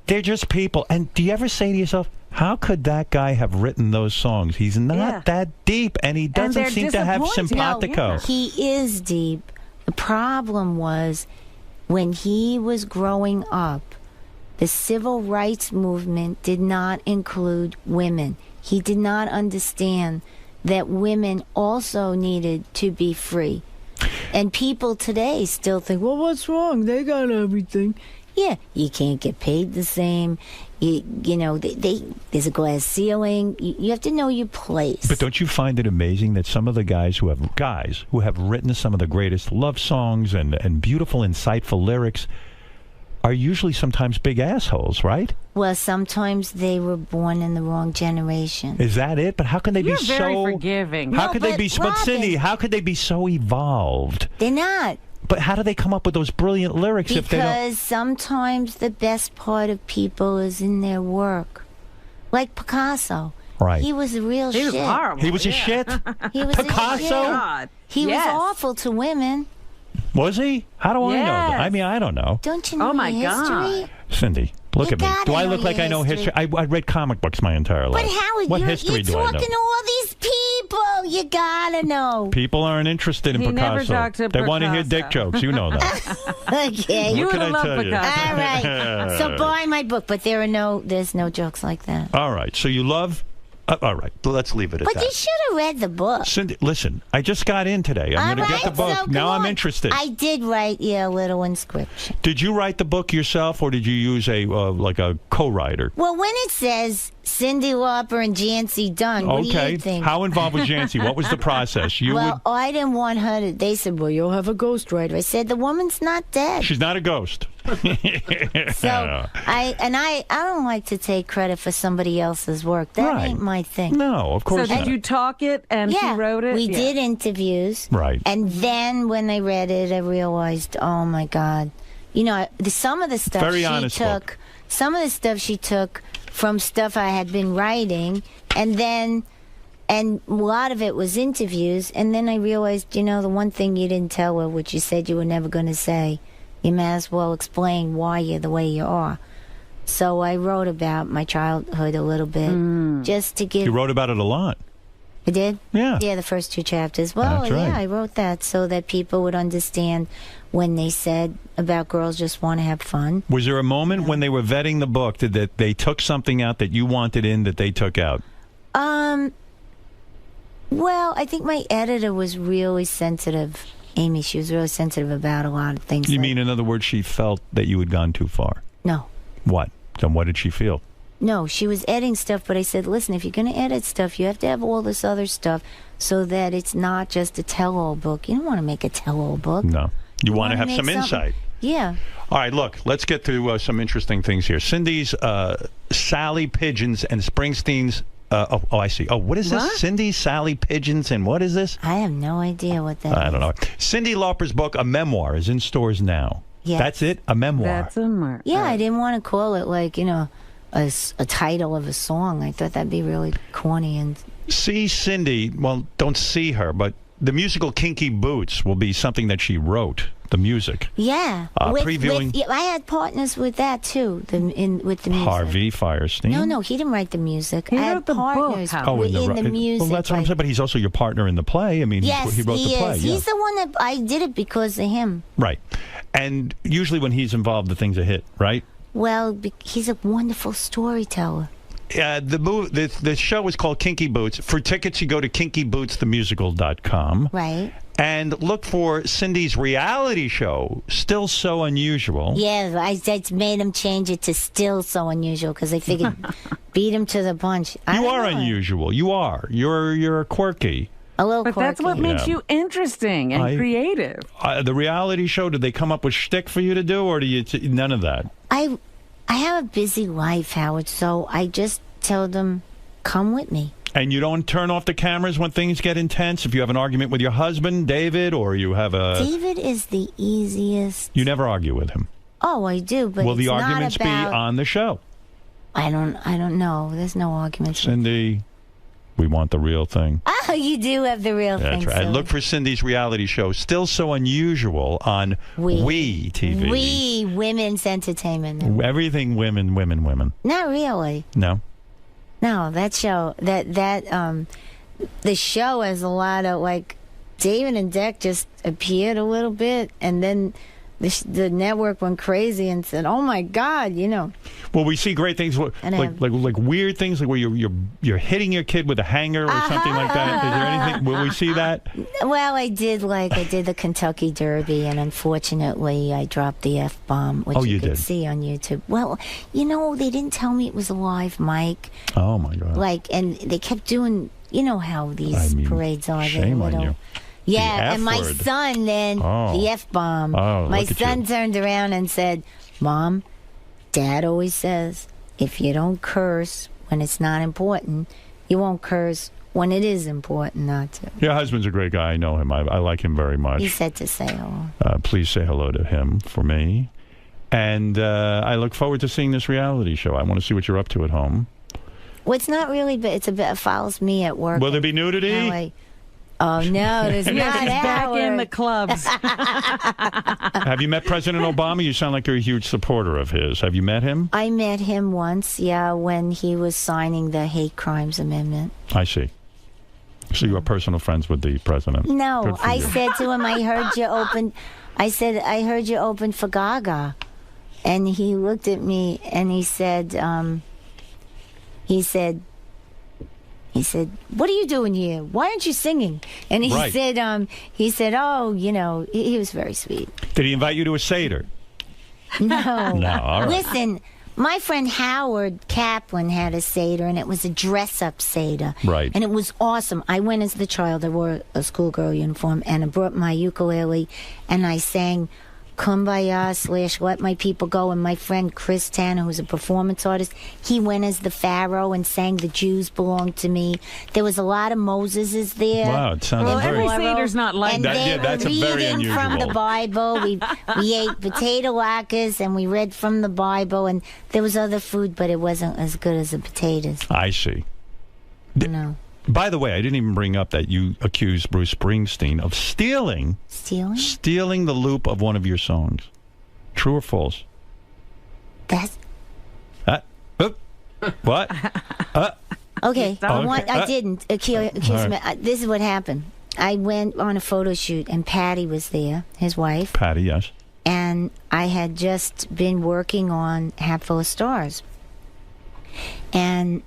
S1: They're just people. And do you ever say to yourself, how could that guy have written those songs? He's not that deep, and he doesn't seem to have simpatico.
S15: No, he is deep. The problem was when he was growing up, the civil rights movement did not include women. He did not understand that women also needed to be free. And people today still think, well, what's wrong? They got everything. Yeah, you can't get paid the same. You know, there's a glass ceiling. You have to know your place.
S1: But don't you find it amazing that some of the guys who have written some of the greatest love songs and beautiful, insightful lyrics are usually sometimes big assholes, right?
S15: Well, sometimes they were born in the wrong generation.
S1: Is that it? But how can they
S4: You're
S1: be
S4: very
S1: so
S4: forgiving.
S1: How
S15: No,
S1: could they
S15: but
S1: be? But Cindy, how could they be so evolved?
S15: They're not.
S1: But how do they come up with those brilliant lyrics if they don't?
S15: Because sometimes the best part of people is in their work. Like Picasso.
S1: Right.
S15: He was a real shit.
S4: He was horrible.
S1: He was a shit.
S15: He was
S1: Picasso?
S15: a shit.
S4: God.
S15: He
S4: Yes.
S15: was awful to women.
S1: Was he? How do I know that? I mean, I don't know.
S15: Don't you know
S4: Oh, my
S15: your history?
S4: God.
S1: Cindy, look
S15: You
S1: at me.
S15: gotta
S1: Do I
S15: know
S1: look like
S15: your
S1: I know history?
S15: history.
S1: I read comic books my entire life.
S15: But Howard,
S1: what
S15: you're
S1: history do I
S15: talking
S1: know?
S15: to all these people. You gotta know.
S1: People aren't interested in
S4: He never
S1: Picasso.
S4: talked to
S1: They want to hear
S4: Picasso.
S1: dick jokes. You know that.
S15: Okay.
S4: You
S1: What
S4: would
S1: can I
S4: have loved
S1: tell you?
S4: Picasso.
S15: All right. So buy my book, but there's no jokes like that.
S1: All right. So you love. All right. Let's leave it at
S15: But
S1: that.
S15: you should have read the book.
S1: Cindy, listen. I just got in today. I'm going to get the book.
S15: So
S1: Now
S15: come
S1: I'm
S15: on.
S1: interested.
S15: I did write you a little inscription.
S1: Did you write the book yourself, or did you use a like a co-writer?
S15: Well, when it says Cyndi Lauper and Jancy Dunn, what do you think?
S1: How involved was Jancy? What was the process? You
S15: Well, I didn't want her to. They said, "Well, you'll have a ghostwriter." I said, "The woman's not dead."
S1: She's not a ghost.
S15: So I don't like to take credit for somebody else's work. That
S1: Right.
S15: ain't my thing.
S1: No, of course
S4: So
S1: not.
S4: did you talk it and
S15: Yeah,
S4: she wrote it?
S15: we
S4: Yeah.
S15: did interviews.
S1: Right.
S15: And then when I read it, I realized, oh my God, you know, some of the stuff
S1: Very
S15: she
S1: honest
S15: took,
S1: book.
S15: some of the stuff she took from stuff I had been writing, and a lot of it was interviews. And then I realized, you know, the one thing you didn't tell her, which you said you were never going to say, you may as well explain why you're the way you are. So I wrote about my childhood a little bit, just to give.
S1: You wrote about it a lot.
S15: I did?
S1: Yeah.
S15: Yeah, the first 2 chapters. Well,
S1: That's right.
S15: yeah, I wrote that so that people would understand when they said about girls just want to have fun.
S1: Was there a moment when they were vetting the book that they took something out that you wanted in that they took out?
S15: Well, I think my editor was really sensitive. Amy, she was really sensitive about a lot of things.
S1: You mean, in other words, she felt that you had gone too far?
S15: No.
S1: What? Then what did she feel?
S15: No, she was editing stuff, but I said, listen, if you're going to edit stuff, you have to have all this other stuff so that it's not just a tell-all book. You don't want to make a tell-all book.
S1: No. You want to
S15: wanna
S1: have
S15: make
S1: some
S15: something-
S1: insight.
S15: Yeah.
S1: All right, look, let's get to some interesting things here. Cindy's Sally Pigeons and Springsteen's... I see. Oh, what is this?
S15: What?
S1: Cindy, Sally Pigeons, and what is this?
S15: I have no idea what that
S1: I don't know. Cyndi Lauper's book, A Memoir, is in stores now.
S15: Yes.
S1: That's it? A memoir.
S4: That's a mark.
S15: Yeah, I didn't want to call it like, you know, a title of a song. I thought that'd be really corny. And
S1: See Cindy, well, don't see her, but the musical Kinky Boots will be something that she wrote, the music.
S15: yeah,
S1: Previewing
S15: yeah, I had partners with that too. With the music.
S1: Harvey Firestein.
S15: No, he didn't write the music.
S4: He
S15: I
S4: wrote
S15: had
S4: the book,
S15: partners
S4: Howard.
S15: in the music.
S1: Well, that's what I'm
S15: like-
S1: saying, but he's also your partner in the play. I mean,
S15: Yes,
S1: he wrote the play.
S15: is.
S1: Yeah.
S15: He's the one that I did it because of him.
S1: Right. And usually when he's involved, the thing's a hit, right?
S15: Well, he's a wonderful storyteller.
S1: The show is called Kinky Boots. For tickets, you go to kinkybootsthemusical.com.
S15: Right.
S1: And look for Cindy's reality show, Still So Unusual.
S15: Yeah, I made him change it to Still So Unusual because I figured beat him to the punch.
S1: You are unusual. You are. You're quirky.
S15: A little
S4: But that's what makes you interesting and creative.
S1: The reality show, did they come up with shtick for you to do, or do you none of that?
S15: I have a busy life, Howard, so I just tell them, come with me.
S1: And you don't turn off the cameras when things get intense? If you have an argument with your husband, David, or you have a...
S15: David is the easiest.
S1: You never argue with him.
S15: Oh, I do, but
S1: Will
S15: it's
S1: the
S15: not
S1: arguments
S15: about...
S1: be on the show?
S15: I don't know. There's no arguments.
S1: Cindy, we want the real thing.
S15: Oh, you do have the real thing.
S1: That's right.
S15: so-
S1: Look for Cindy's reality show, Still So Unusual, on We TV.
S15: We Women's Entertainment.
S1: Everything women.
S15: Not really.
S1: No?
S15: No, that show, the show has a lot of, like, David and Deck just appeared a little bit, and then the network went crazy and said, "Oh my God,"
S1: Well, we see great things, like weird things, like where you're hitting your kid with a hanger or something like that. Is there anything? Will we see that?
S15: Well, I did the Kentucky Derby, and unfortunately, I dropped the F-bomb, which you could see on YouTube. Well, they didn't tell me it was a live mic.
S1: Oh my God!
S15: And they kept doing. You know how these parades are.
S1: Shame on you.
S15: Yeah, and my son then, the F-bomb.
S1: Oh,
S15: my son turned around and said, "Mom, Dad always says, if you don't curse when it's not important, you won't curse when it is important not to."
S1: Your husband's a great guy. I know him. I like him very much.
S15: He said to say hello.
S1: Please say hello to him for me. And I look forward to seeing this reality show. I want to see what you're up to at home.
S15: Well, it's not really, but it follows me at work.
S1: Will there be nudity?
S15: Oh, no, there's not.
S4: He's back in the clubs.
S1: Have you met President Obama? You sound like you're a huge supporter of his. Have you met him?
S15: I met him once, when he was signing the hate crimes amendment.
S1: I see. So you are personal friends with the president?
S15: No, I said to him, I heard you open for Gaga. And he looked at me and he said, "What are you doing here? Why aren't you singing?" And he said, "Oh, he was very sweet."
S1: Did he invite you to a Seder?
S15: No.
S1: No, all right.
S15: Listen, my friend Howard Kaplan had a Seder, and it was a dress-up Seder.
S1: Right.
S15: And it was awesome. I went as the child. I wore a schoolgirl uniform, and I brought my ukulele, and I sang Kumbaya / Let My People Go. And my friend Chris Tanner, who's a performance artist, he went as the Pharaoh and sang The Jews Belong to Me. There was a lot of Moseses there.
S1: Wow, it sounds
S4: every Seder's not like
S15: and
S4: that.
S15: they
S1: that's
S15: were
S1: a very
S15: reading
S1: unusual.
S15: from the Bible. We ate potato latkes and we read from the Bible, and there was other food, but it wasn't as good as the potatoes.
S1: I see.
S15: No.
S1: By the way, I didn't even bring up that you accused Bruce Springsteen of stealing the loop of one of your songs. True or false?
S15: That's...
S1: What?
S15: Okay.
S1: Okay.
S15: I didn't accuse me. This is what happened. I went on a photo shoot, and Patty was there, his wife.
S1: Patty, yes.
S15: And I had just been working on Hatful of Stars. And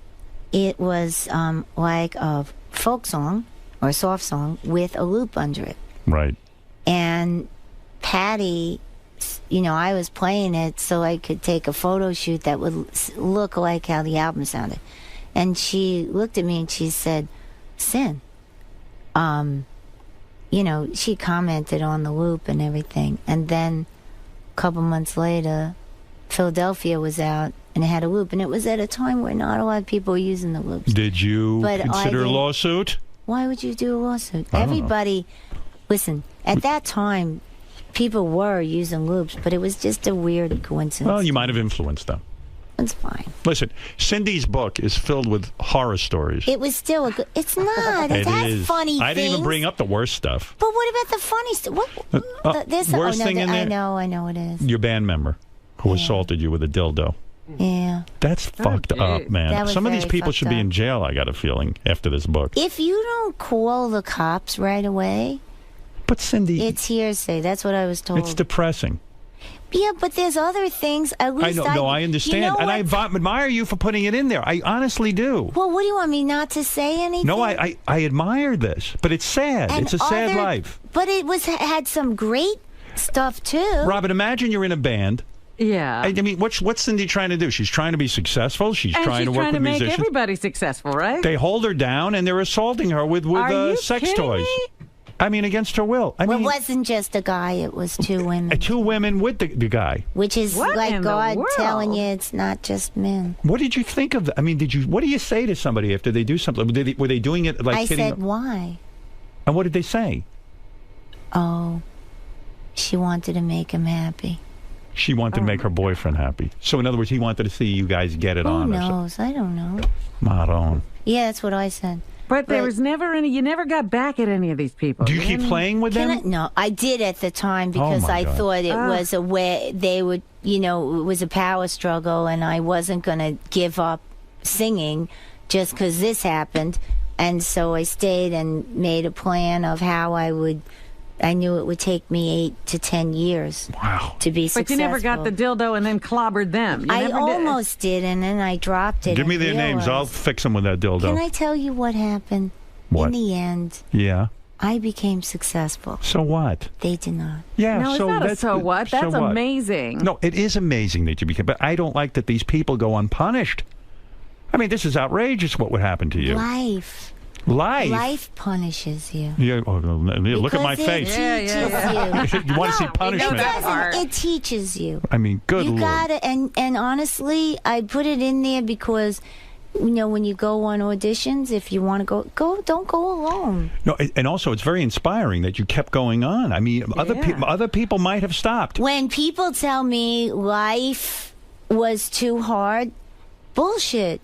S15: it was like a folk song or a soft song with a loop under it.
S1: Right.
S15: And Patty, I was playing it so I could take a photo shoot that would look like how the album sounded. And she looked at me and she said, "Sin, she commented on the loop and everything." And then a couple months later, Philadelphia was out, and it had a loop, and it was at a time where not a lot of people were using the loops.
S1: Did you consider a lawsuit?
S15: Why would you do a lawsuit?
S1: I don't
S15: Everybody, listen, at that time, people were using loops, but it was just a weird coincidence.
S1: Well, you might have influenced them.
S15: It's fine.
S1: Listen, Cindy's book is filled with horror stories.
S15: It was still a good... It's not. It has
S1: is.
S15: funny
S1: I didn't
S15: things.
S1: even bring up the worst stuff.
S15: But what about the funny stuff? There's
S1: worst thing in there?
S15: I know it is.
S1: Your band member who assaulted you with a dildo.
S15: Yeah.
S1: That's fucked up, man. Some of these people should be in jail, I got a feeling, after this book.
S15: If you don't call the cops right away...
S1: But Cindy...
S15: It's hearsay. That's what I was told.
S1: It's depressing.
S15: Yeah, but there's other things. At least
S1: I understand. And I admire you for putting it in there. I honestly do.
S15: Well, what do you want me not to say anything?
S1: No, I admire this. But it's sad.
S15: And
S1: it's a sad life.
S15: But it had some great stuff, too.
S1: Robin, imagine you're in a band.
S4: Yeah.
S1: I mean, what's Cindy trying to do? She's trying to be successful. She's trying to work with musicians.
S4: Make everybody successful, right?
S1: They hold her down, and they're assaulting her with sex toys.
S4: Me?
S1: I mean, against her will.
S15: It wasn't just a guy, it was two women.
S1: Two women with the guy.
S15: Which is like God telling you it's not just men.
S1: What did you think of that? I mean, what do you say to somebody after they do something? Were they doing it like hitting?
S15: I said, why?
S1: And what did they say?
S15: Oh, she wanted to make him happy.
S1: She wanted to make her boyfriend happy. So, in other words, he wanted to see you guys get it on.
S15: Who knows? I don't know.
S1: Maron.
S15: Yeah, that's what I said.
S4: But there was never any. You never got back at any of these people.
S1: Do you keep playing with them?
S15: No, I did at the time because I thought it was a way they would. It was a power struggle, and I wasn't going to give up singing just because this happened. And so I stayed and made a plan of how I would I knew it would take me 8 to 10 years to be successful.
S4: But you never got the dildo and then clobbered them. You
S15: I
S4: never
S15: almost did, and then I dropped it.
S1: Give me
S15: and
S1: their names. I'll
S15: realized-
S1: fix them with that dildo.
S15: Can I tell you what happened?
S1: What?
S15: In the end,
S1: Yeah.
S15: I became successful.
S1: So what?
S15: They did not.
S1: Yeah,
S4: No, it's
S1: so
S4: not a
S1: that's
S4: so what.
S1: so
S4: That's
S1: what?
S4: amazing.
S1: No, it is amazing that you became, but I don't like that these people go unpunished. I mean, this is outrageous what would happen to you.
S15: Life.
S1: Life?
S15: Life punishes you.
S1: Yeah, look at my
S15: Because
S1: face.
S15: It teaches you.
S1: You want to see punishment?
S15: It doesn't. It teaches you.
S1: I mean, good
S15: you
S1: Lord.
S15: gotta, and honestly, I put it in there because, when you go on auditions, if you want to go, don't go alone.
S1: No, and also it's very inspiring that you kept going on. I mean, other people might have stopped.
S15: When people tell me life was too hard, bullshit.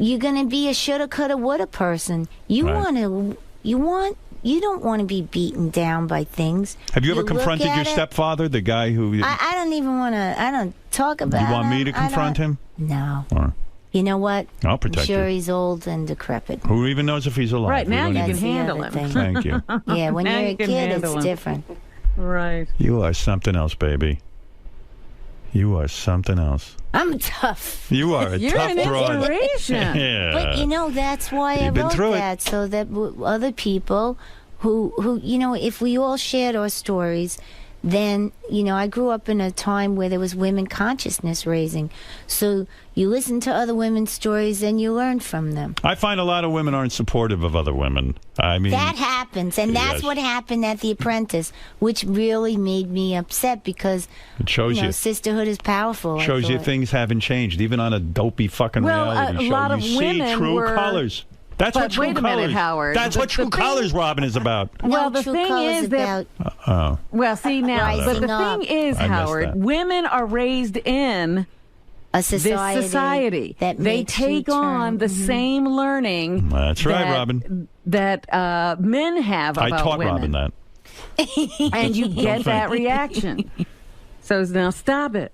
S15: You're gonna be a shoulda, coulda, woulda person. You don't want to be beaten down by things.
S1: Have you ever
S15: look
S1: confronted
S15: at
S1: your
S15: it-
S1: stepfather, the guy who?
S15: I don't even want to. I don't talk about.
S1: You want me to
S15: I don't-
S1: confront him?
S15: No.
S1: Or
S15: You know what?
S1: I'll protect
S15: I'm sure
S1: you.
S15: he's old and decrepit.
S1: Who even knows if he's alive?
S4: Right,
S1: We
S4: now
S1: don't
S4: you
S1: even-
S4: can handle him.
S1: Thank you.
S15: Yeah, when
S4: Now
S15: you're
S4: you
S15: a
S4: can
S15: kid,
S4: handle
S15: it's
S4: him.
S15: different.
S4: Right.
S1: You are something else, baby. You are something else.
S15: I'm tough.
S1: You are a
S15: You're
S1: tough
S15: an
S1: broad.
S15: inspiration.
S1: Yeah.
S15: But that's why I
S1: You've been
S15: wrote
S1: through it.
S15: that, so that other people who if we all shared our stories, then I grew up in a time where there was women consciousness raising. So you listen to other women's stories and you learn from them.
S1: I find a lot of women aren't supportive of other women. I mean,
S15: That happens, and that's
S1: Yes.
S15: what happened at The Apprentice, which really made me upset because
S1: it shows you.
S15: sisterhood is powerful. I
S1: Shows you
S15: thought.
S1: things haven't changed, even on a dopey fucking
S4: Well,
S1: reality
S4: a
S1: show.
S4: lot
S1: you
S4: of
S1: see
S4: women
S1: true
S4: were-
S1: colors. That's
S4: But
S1: what true
S4: wait a minute,
S1: colors.
S4: Howard.
S1: That's what
S4: The
S1: true
S4: thing-
S1: colors, Robin, is about.
S4: Well, the
S15: True
S4: thing
S15: Colors
S4: is that.
S15: about
S1: Oh.
S4: Well, see now,
S15: Rising
S4: but the
S15: up.
S4: thing is,
S1: I missed
S4: Howard,
S1: that.
S4: women are raised in
S15: a society,
S4: this society.
S15: that
S4: they
S15: makes you
S4: take on
S15: turn.
S4: the same learning.
S1: That's right,
S4: that-
S1: Robin.
S4: That men have
S1: I
S4: about
S1: taught
S4: women.
S1: Robin that.
S4: And you get that reaction. So now stop it.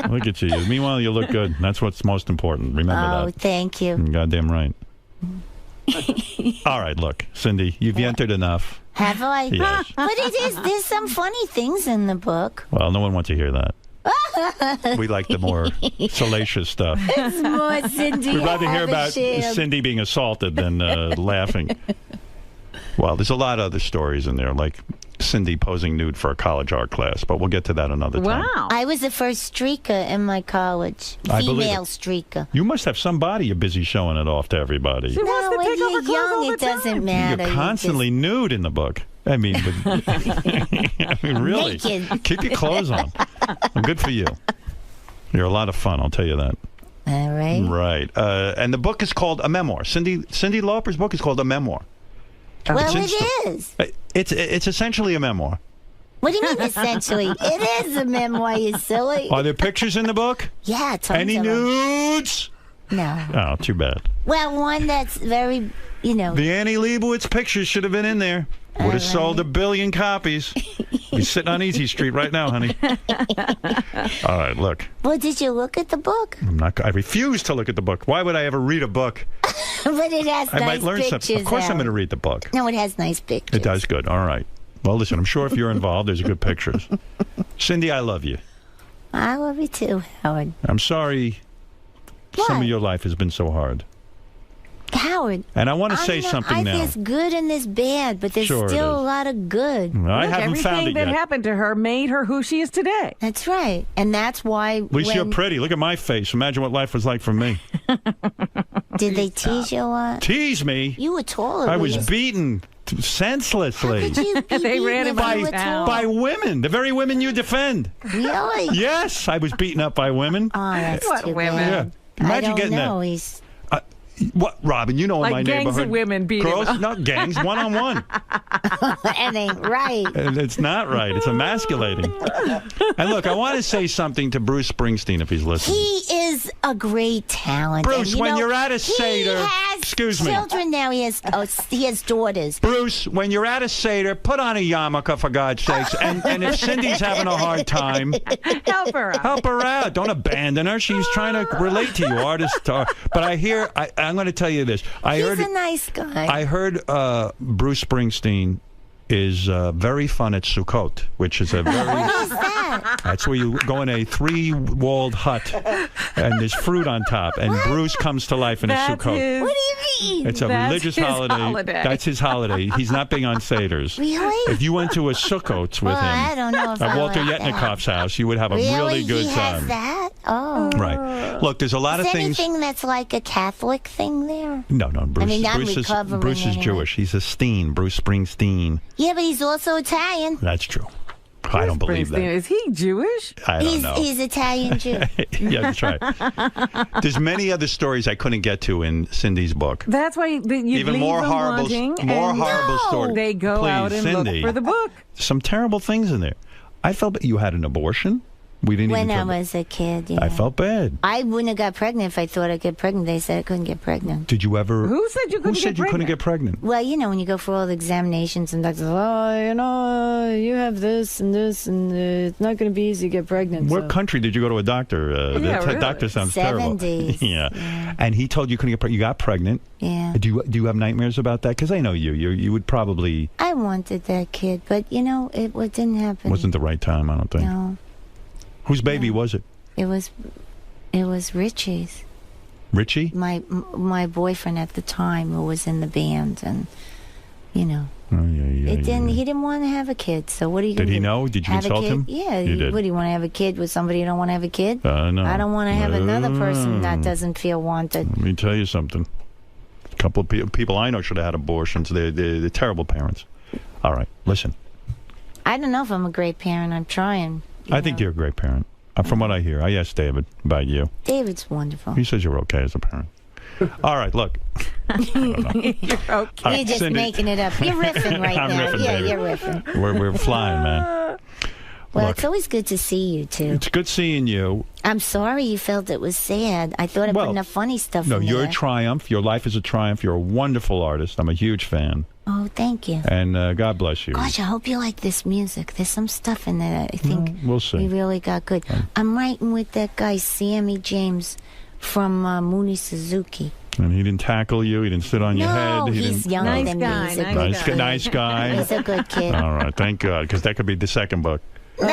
S1: Look at you. Meanwhile, you look good. That's what's most important. Remember
S15: Oh,
S1: that.
S15: thank you.
S1: You're goddamn right. All right, look, Cindy, you've entered enough.
S15: Have I?
S1: Yes.
S15: But there's some funny things in the book.
S1: Well, no one wants to hear that. We like the more salacious stuff.
S15: It's more Cindy.
S1: We'd rather hear
S15: haven't
S1: about
S15: shared.
S1: Cindy being assaulted than laughing. Well, there's a lot of other stories in there, like Cindy posing nude for a college art class, but we'll get to that another time.
S15: I was the first streaker in my college.
S1: I believe
S15: Female
S1: it.
S15: streaker.
S1: You must have some body you're busy showing it off to everybody.
S15: No, when you're young, it doesn't matter.
S1: You're constantly nude in the book. I mean, I mean, really.
S15: Naked.
S1: Keep your clothes on. Well, good for you. You're a lot of fun, I'll tell you that.
S15: All right.
S1: Right. And the book is called A Memoir. Cindy Lauper's book is called A Memoir.
S15: Well,
S1: It's
S15: it is.
S1: It's essentially a memoir.
S15: What do you mean, essentially? It is a memoir, you silly.
S1: Are there pictures in the book?
S15: Yeah, tons
S1: Any
S15: of them.
S1: nudes?
S15: No.
S1: Oh, too bad.
S15: Well, one that's very,
S1: The Annie Leibovitz pictures should have been in there. Would have sold 1 billion copies. He's sitting on Easy Street right now, honey. All right, look.
S15: Well, did you look at the book?
S1: I refuse to look at the book. Why would I ever read a book?
S15: But it has
S1: I
S15: nice
S1: might learn
S15: pictures.
S1: something. Of course, I'm going to read the book.
S15: No, it has nice pictures.
S1: It does good. All right. Well, listen, I'm sure if you're involved, there's good pictures. Cindy, I love you.
S15: I love you too, Howard.
S1: I'm sorry some of your life has been so hard.
S15: Howard.
S1: And I want to say something now.
S15: There's good and there's bad, but there's
S1: Sure it
S15: still
S1: is.
S15: a lot of good.
S1: I
S4: Look,
S1: haven't
S4: everything
S1: found it
S4: that
S1: yet.
S4: happened to her made her who she is today.
S15: That's right. And that's why
S1: At least you're pretty. Look at my face. Imagine what life was like for me.
S15: Did they tease you a lot?
S1: Tease me?
S15: You were taller.
S1: I
S15: than
S1: was
S15: me.
S1: beaten senselessly.
S15: How could you be
S4: They ran him
S15: beaten if you were
S4: by town.
S1: By women. The very women you defend.
S15: Really?
S1: Yes, I was beaten up by women.
S15: Oh, that's
S4: What
S15: too
S4: women?
S15: bad.
S1: Yeah. Imagine
S15: I don't
S1: getting
S15: know.
S1: that.
S15: He's
S1: What, Robin? You know in
S4: Like
S1: my
S4: gangs
S1: neighborhood.
S4: of women beat him
S1: girls,
S4: up.
S1: not gangs, one-on-one.
S15: that ain't right.
S1: And it's not right. It's emasculating. And look, I want to say something to Bruce Springsteen if he's listening.
S15: He is a great talent.
S1: Bruce,
S15: and,
S1: when you're at a
S15: he
S1: Seder-
S15: has
S1: excuse me.
S15: children now. He has daughters.
S1: Bruce, when you're at a Seder, put on a yarmulke, for God's sakes. And if Cindy's having a hard time,
S4: Help her out.
S1: help her out. Don't abandon her. She's trying to relate to you, artist. But I'm going to tell you this.
S15: He's a nice guy.
S1: I heard Bruce Springsteen is very fun at Sukkot, which is a very...
S15: What is that?
S1: That's where you go in a 3-walled hut, and there's fruit on top, and Bruce comes to life in a Sukkot.
S15: What do you mean?
S1: It's a religious holiday. That's his holiday. He's not big on Seder's.
S15: Really?
S1: If you went to a Sukkot with him
S15: I don't know if
S1: at
S15: I
S1: Walter
S15: like
S1: Yetnikov's house, you would have a really good
S15: he
S1: time.
S15: Has that? Oh.
S1: Right. Look, there's a lot
S15: is
S1: of things.
S15: Anything that's like a Catholic thing there?
S1: No, Bruce.
S15: I mean, I'm
S1: Bruce
S15: recovering
S1: Bruce is
S15: anyway.
S1: Jewish. He's a Steen, Bruce Springsteen.
S15: Yeah, but he's also Italian.
S1: That's true. I don't believe that.
S4: Is he Jewish?
S1: I don't know.
S15: He's Italian Jew.
S1: Yeah, that's right. There's many other stories I couldn't get to in Cindy's book.
S4: That's why you
S1: Even
S4: leave
S1: more
S4: them
S1: horrible,
S4: wanting,
S1: more
S4: and
S1: horrible stories.
S4: They go
S1: Please,
S4: out and
S1: Cindy,
S4: look for the book.
S1: Some terrible things in there. I felt you had an abortion. We didn't
S15: When
S1: even.
S15: I was a kid, yeah.
S1: I felt bad.
S15: I wouldn't have got pregnant if I thought I'd get pregnant. They said I couldn't get pregnant.
S1: Did you ever?
S4: Who said you couldn't
S1: get pregnant?
S15: Well, you know, when you go for all the examinations and doctors, you have this and this, and it's not going to be easy to get pregnant.
S1: What country did you go to a doctor? The doctor sounds terrible.
S15: 70s.
S1: Yeah. And he told you couldn't get pregnant. You got pregnant.
S15: Yeah.
S1: Do you have nightmares about that? Because I know you would probably.
S15: I wanted that kid, but it didn't happen.
S1: Wasn't the right time, I don't think.
S15: No.
S1: Whose baby was it?
S15: It was Richie's.
S1: Richie?
S15: My boyfriend at the time, who was in the band, and
S1: Oh, yeah,
S15: he didn't want to have a kid. So what are you
S1: Did
S15: gonna
S1: he
S15: do?
S1: know? Did you
S15: Have a
S1: insult
S15: kid?
S1: him?
S15: Yeah.
S1: You did.
S15: What do you want to have a kid with somebody who don't want to have a kid?
S1: No.
S15: I don't want to have another person that doesn't feel wanted.
S1: Let me tell you something. A couple of people I know should have had abortions. They're terrible parents. All right, listen.
S15: I don't know if I'm a great parent. I'm trying.
S1: I think you're a great parent. From what I hear. I asked David about you.
S15: David's wonderful.
S1: He says you're okay as a parent. All right, look.
S15: You're okay.
S1: Right,
S15: You're just
S1: Cindy.
S15: making it up. You're riffing right
S1: I'm
S15: now.
S1: riffing,
S15: yeah,
S1: baby.
S15: you're riffing.
S1: We're flying, man.
S15: Well,
S1: Look.
S15: it's always good to see you, too.
S1: It's good seeing you.
S15: I'm sorry you felt it was sad. I thought I put enough funny stuff
S1: No,
S15: in
S1: you're
S15: there.
S1: a triumph. Your life is a triumph. You're a wonderful artist. I'm a huge fan.
S15: Oh, thank you.
S1: And God bless you.
S15: Gosh, I hope you like this music. There's some stuff in there that I think
S1: We'll see.
S15: we really got good. I'm writing with that guy, Sammy James, from Mooney Suzuki.
S1: And he didn't tackle you. He didn't sit on your head. He
S15: he's
S1: didn't...
S15: younger than me. He's a good kid.
S1: Nice guy.
S15: He's a good kid.
S1: All right, thank God, because that could be the second book.
S15: No!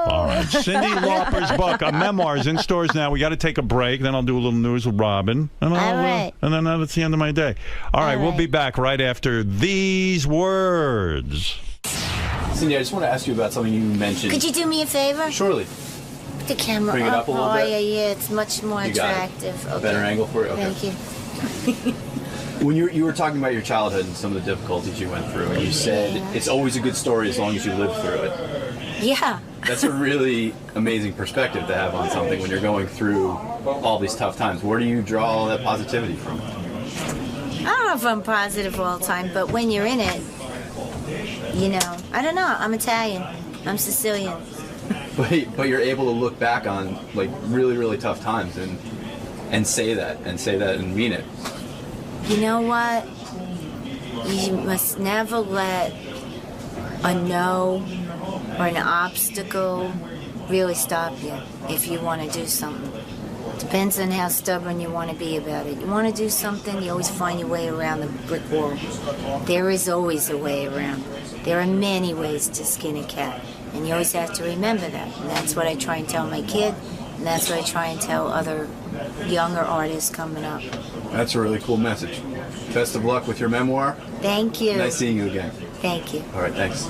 S1: All right, Cindy Lauper's book, a memoir, is in stores now. We got to take a break. Then I'll do a little news with Robin. And
S15: All right.
S1: And then that's the end of my day. All right, we'll be back right after these words.
S14: Cindy, I just want to ask you about something you mentioned.
S15: Could you do me a favor?
S14: Surely.
S15: Put the camera
S14: Bring it up a little
S15: oh,
S14: bit.
S15: yeah, it's much more
S14: You got it.
S15: attractive.
S14: A better angle for it? Okay.
S15: Thank you.
S14: When you were talking about your childhood and some of the difficulties you went through, and you said it's always a good story as long as you live through it.
S15: Yeah.
S14: That's a really amazing perspective to have on something when you're going through all these tough times. Where do you draw all that positivity from?
S15: I don't know if I'm positive all the time, but when you're in it, I don't know. I'm Italian. I'm Sicilian.
S14: But you're able to look back on like really, really tough times and say that and mean it.
S15: You know what? You must never let a no or an obstacle really stop you if you want to do something. Depends on how stubborn you want to be about it. You want to do something, you always find your way around the brick wall. There is always a way around. There are many ways to skin a cat, and you always have to remember that. And that's what I try and tell my kid, and that's what I try and tell other younger artists coming up.
S14: That's a really cool message. Best of luck with your memoir.
S15: Thank you.
S14: Nice seeing you again.
S15: Thank you.
S14: All right, thanks.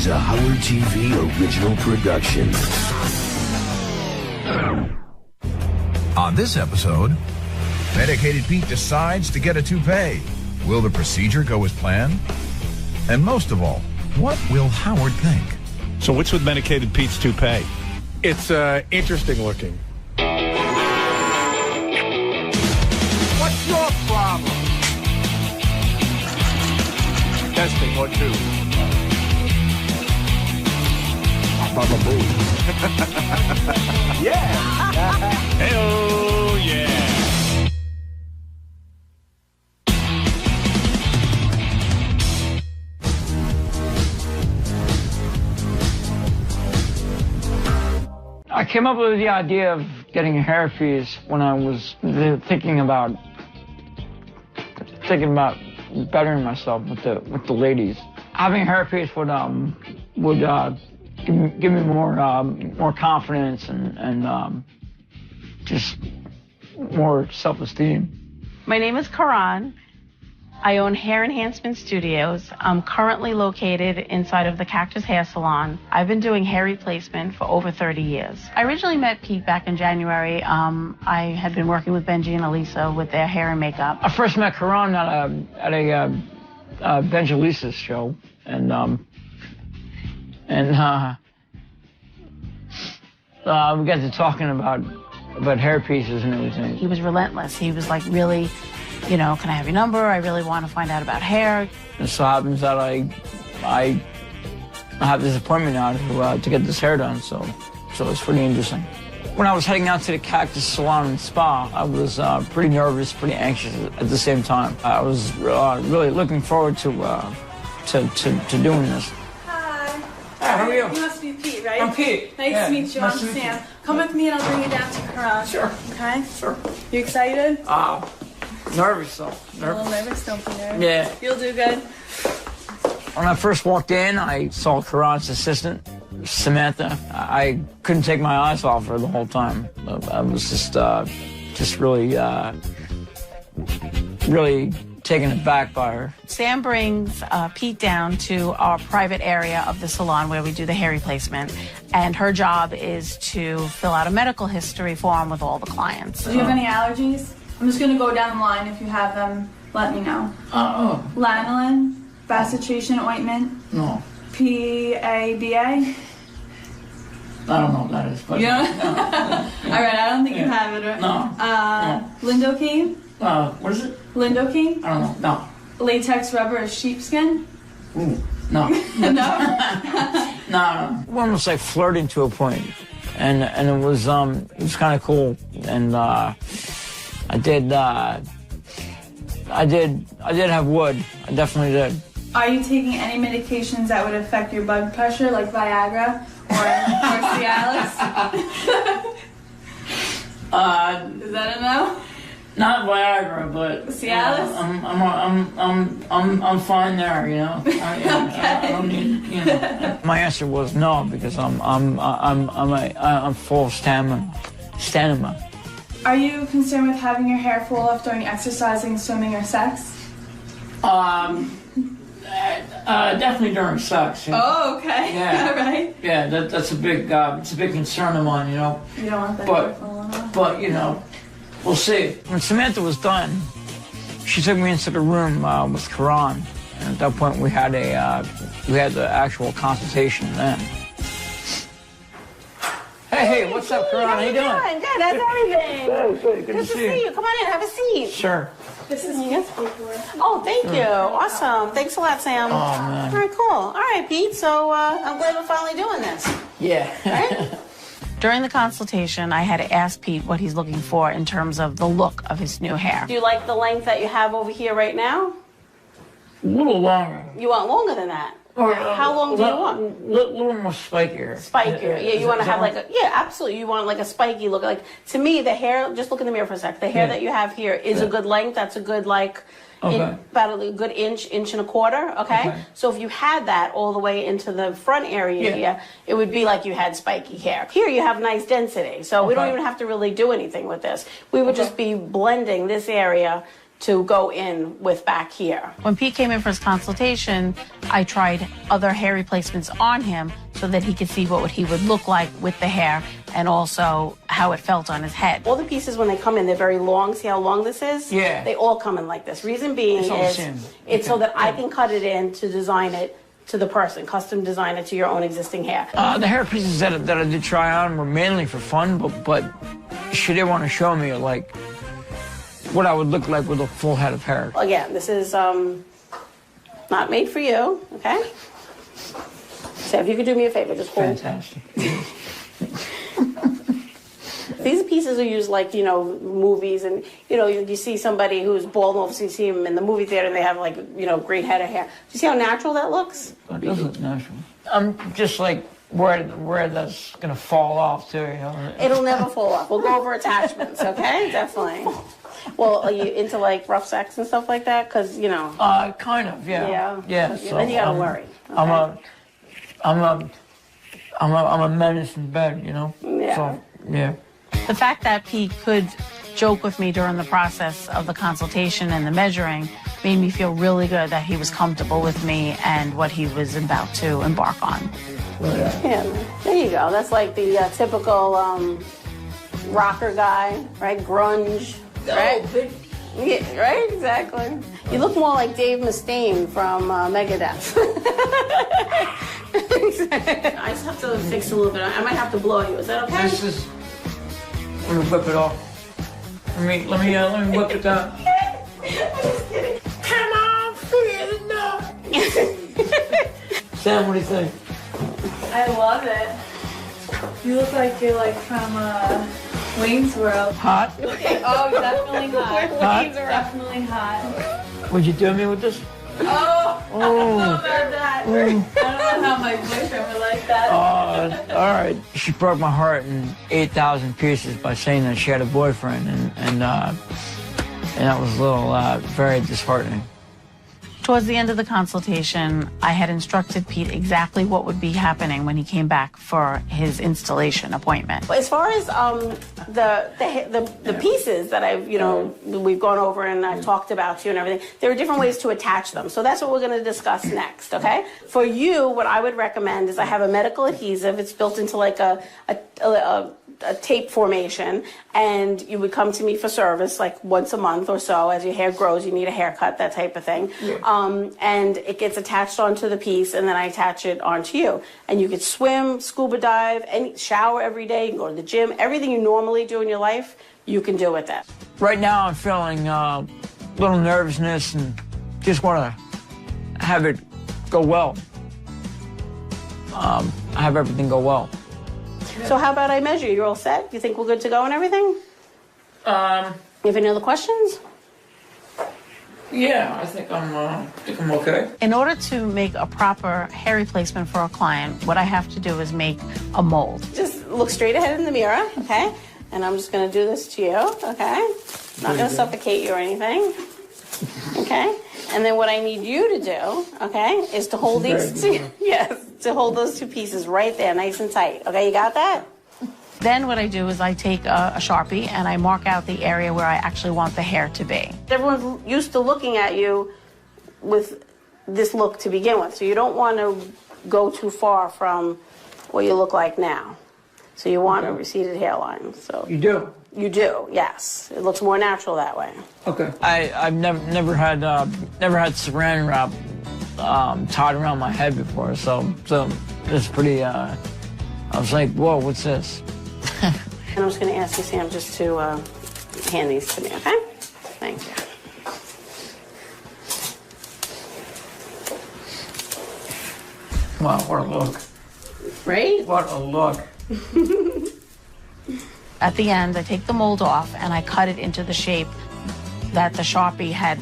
S16: is a Howard TV original production.
S17: On this episode, Medicated Pete decides to get a toupee. Will the procedure go as planned? And most of all, what will Howard think?
S1: So what's with Medicated Pete's toupee?
S11: It's interesting looking.
S18: What's your problem? Testing, 1, 2. Baba Boo. Yeah.
S1: Hey-oh, yeah.
S19: I came up with the idea of getting a hair piece when I was thinking about bettering myself with the ladies. Having a hair piece would give me more confidence and just more self-esteem.
S20: My name is Karan. I own Hair Enhancement Studios. I'm currently located inside of the Cactus Hair Salon. I've been doing hair replacement for over 30 years. I originally met Pete back in January. I had been working with Benji and Elisa with their hair and makeup.
S19: I first met Karan at a Benji Elisa's show, and we got to talking about hair pieces and everything.
S20: He was relentless. He was like, really, can I have your number? I really want to find out about hair.
S19: It so happens that I have this appointment now to get this hair done, so it's pretty interesting. When I was heading out to the Cactus Salon and Spa, I was pretty nervous, pretty anxious at the same time. I was really looking forward to doing this.
S21: Hi,
S19: how are you?
S21: You must be Pete, right?
S19: I'm Pete.
S21: Nice
S19: Yeah,
S21: to meet you.
S19: nice
S21: I'm
S19: to meet
S21: Sam.
S19: you.
S21: Come with me and I'll bring you down to Karan.
S19: Sure.
S21: Okay?
S19: Sure.
S21: You excited?
S19: Nervous though.
S21: A little nervous, don't be nervous.
S19: Yeah.
S21: You'll do good.
S19: When I first walked in, I saw Karan's assistant, Samantha. I couldn't take my eyes off her the whole time. I was just really taken aback by her.
S20: Sam brings Pete down to our private area of the salon where we do the hair replacement, and her job is to fill out a medical history form with all the clients.
S21: Do you have any allergies? I'm just going to go down the line. If you have them, let me know. Lanolin, Bacitracin ointment.
S19: No.
S21: PABA.
S19: I don't know what that is. But
S21: You don't?
S19: No.
S21: All right, I don't think you have it. Right?
S19: No.
S21: Lidocaine.
S19: What is it?
S20: Lidocaine?
S19: I don't know. No.
S20: Latex rubber is sheepskin?
S19: Ooh, no. No. One was like flirting to a point, and it was kind of cool, and I did have wood. I definitely did.
S21: Are you taking any medications that would affect your blood pressure, like Viagra or Cialis? Is that a no?
S19: Not Viagra, but
S21: Cialis?
S19: I'm fine there, you know. I don't need, you know. My answer was no, because I'm full of stamina.
S21: Are you concerned with having your hair fall off during exercising, swimming, or sex?
S19: Definitely during sex. Yeah.
S21: Oh, okay.
S19: Yeah.
S21: All right.
S19: Yeah, that's a big concern of mine, you know.
S21: You don't want that hair falling off.
S19: But you know, we'll see. When Samantha was done, she took me into the room with Karan, and at that point we had the actual consultation then. Hey, what's up, Karan? How you doing?
S21: Good, how's everything?
S19: Good to see you.
S20: Come on in, have a seat.
S19: Sure.
S21: This is
S20: Oh, thank you. Awesome. Thanks a lot, Sam.
S19: Oh, man.
S20: All right, cool. All right, Pete. So I'm glad we're finally doing this.
S19: Yeah.
S20: Right? During the consultation, I had to ask Pete what he's looking for in terms of the look of his new hair. Do you like the length that you have over here right now?
S19: A little longer.
S20: You want longer than that?
S19: Or,
S20: how long do you want?
S19: A little more spikier.
S20: Spikier. Yeah, you want to have like a, absolutely. You want like a spiky look. Like, to me, the hair, just look in the mirror for a sec. The hair that you have here is a good length. That's a good, like, about a good inch and a quarter, okay? So if you had that all the way into the front area here, it would be like you had spiky hair. Here you have nice density, so we don't even have to really do anything with this. We would just be blending this area to go in with back here. When Pete came in for his consultation, I tried other hair replacements on him so that he could see what he would look like with the hair and also how it felt on his head. All the pieces, when they come in, they're very long. See how long this is?
S19: Yeah.
S20: They all come in like this. Reason being it's so that I can cut it in to design it to the person, custom design it to your own existing hair.
S19: The hair pieces that I did try on were mainly for fun, but she did want to show me, like, what I would look like with a full head of hair.
S20: Again, this is not made for you, okay? So if you could do me a favor, just hold.
S19: Fantastic.
S20: These pieces are used like, you know, movies, and, you know, you see somebody who's bald, and you see them in the movie theater and they have, like, you know, great head of hair. Do you see how natural that looks?
S19: It does look natural. I'm just like where that's gonna fall off too, you know?
S20: It'll never fall off. We'll go over attachments, okay? Definitely. Well, are you into like rough sex and stuff like that? Because, you know.
S19: Kind of, yeah.
S20: Yeah.
S19: So
S20: then you gotta worry. Okay?
S19: I'm a menace in bed, you know?
S20: Yeah.
S19: So, yeah.
S20: The fact that Pete could joke with me during the process of the consultation and the measuring made me feel really good that he was comfortable with me and what he was about to embark on. Yeah, there you go. That's like the typical rocker guy, right? Grunge, right? Yeah, right, exactly. You look more like Dave Mustaine from Megadeth. I just have to fix a little bit. I might have to blow you. Is that okay?
S19: Let me whip it off. Let me whip it down.
S20: I'm just kidding. Come on, feel it.
S19: Sam, what do you think?
S21: I love it. You look like you're like from Wayne's World.
S19: Hot?
S21: Oh, definitely hot.
S19: Hot?
S21: Definitely hot.
S19: Would you do me with this?
S21: Oh, I don't know about that. I don't know how my boyfriend would like that.
S19: All right. She broke my heart in 8,000 pieces by saying that she had a boyfriend, and that was a little very disheartening.
S20: Towards the end of the consultation, I had instructed Pete exactly what would be happening when he came back for his installation appointment. As far as the pieces that I've, you know, we've gone over and I've talked about to you and everything, there are different ways to attach them. So that's what we're going to discuss next, okay? For you, what I would recommend is I have a medical adhesive. It's built into like a tape formation, and you would come to me for service like once a month or so. As your hair grows, you need a haircut, that type of thing. Yeah. And it gets attached onto the piece, and then I attach it onto you. And you could swim, scuba dive, and shower every day. You can go to the gym. Everything you normally do in your life, you can do with that.
S19: Right now, I'm feeling a little nervousness and just want to have it go well. Have everything go well.
S20: So how about I measure? You're all set? You think we're good to go and everything? You have any other questions?
S19: Yeah, I think I'm okay.
S20: In order to make a proper hair replacement for a client, what I have to do is make a mold. Just look straight ahead in the mirror, okay? And I'm just going to do this to you, okay? Not going to suffocate you or anything, okay? And then what I need you to do, okay, is to hold these two, to hold those two pieces right there, nice and tight. Okay, you got that? Then what I do is I take a Sharpie and I mark out the area where I actually want the hair to be. Everyone's used to looking at you with this look to begin with, so you don't want to go too far from what you look like now. So you want a receded hairline. So
S19: you do?
S20: You do, yes. It looks more natural that way.
S19: Okay. I've never had saran wrap tied around my head before, so it's pretty. I was like, whoa, what's this?
S20: And I'm just going to ask you, Sam, just to hand these to me, okay? Thank you.
S19: Wow, what a look.
S20: Right?
S19: What a look.
S20: At the end, I take the mold off and I cut it into the shape that the Sharpie had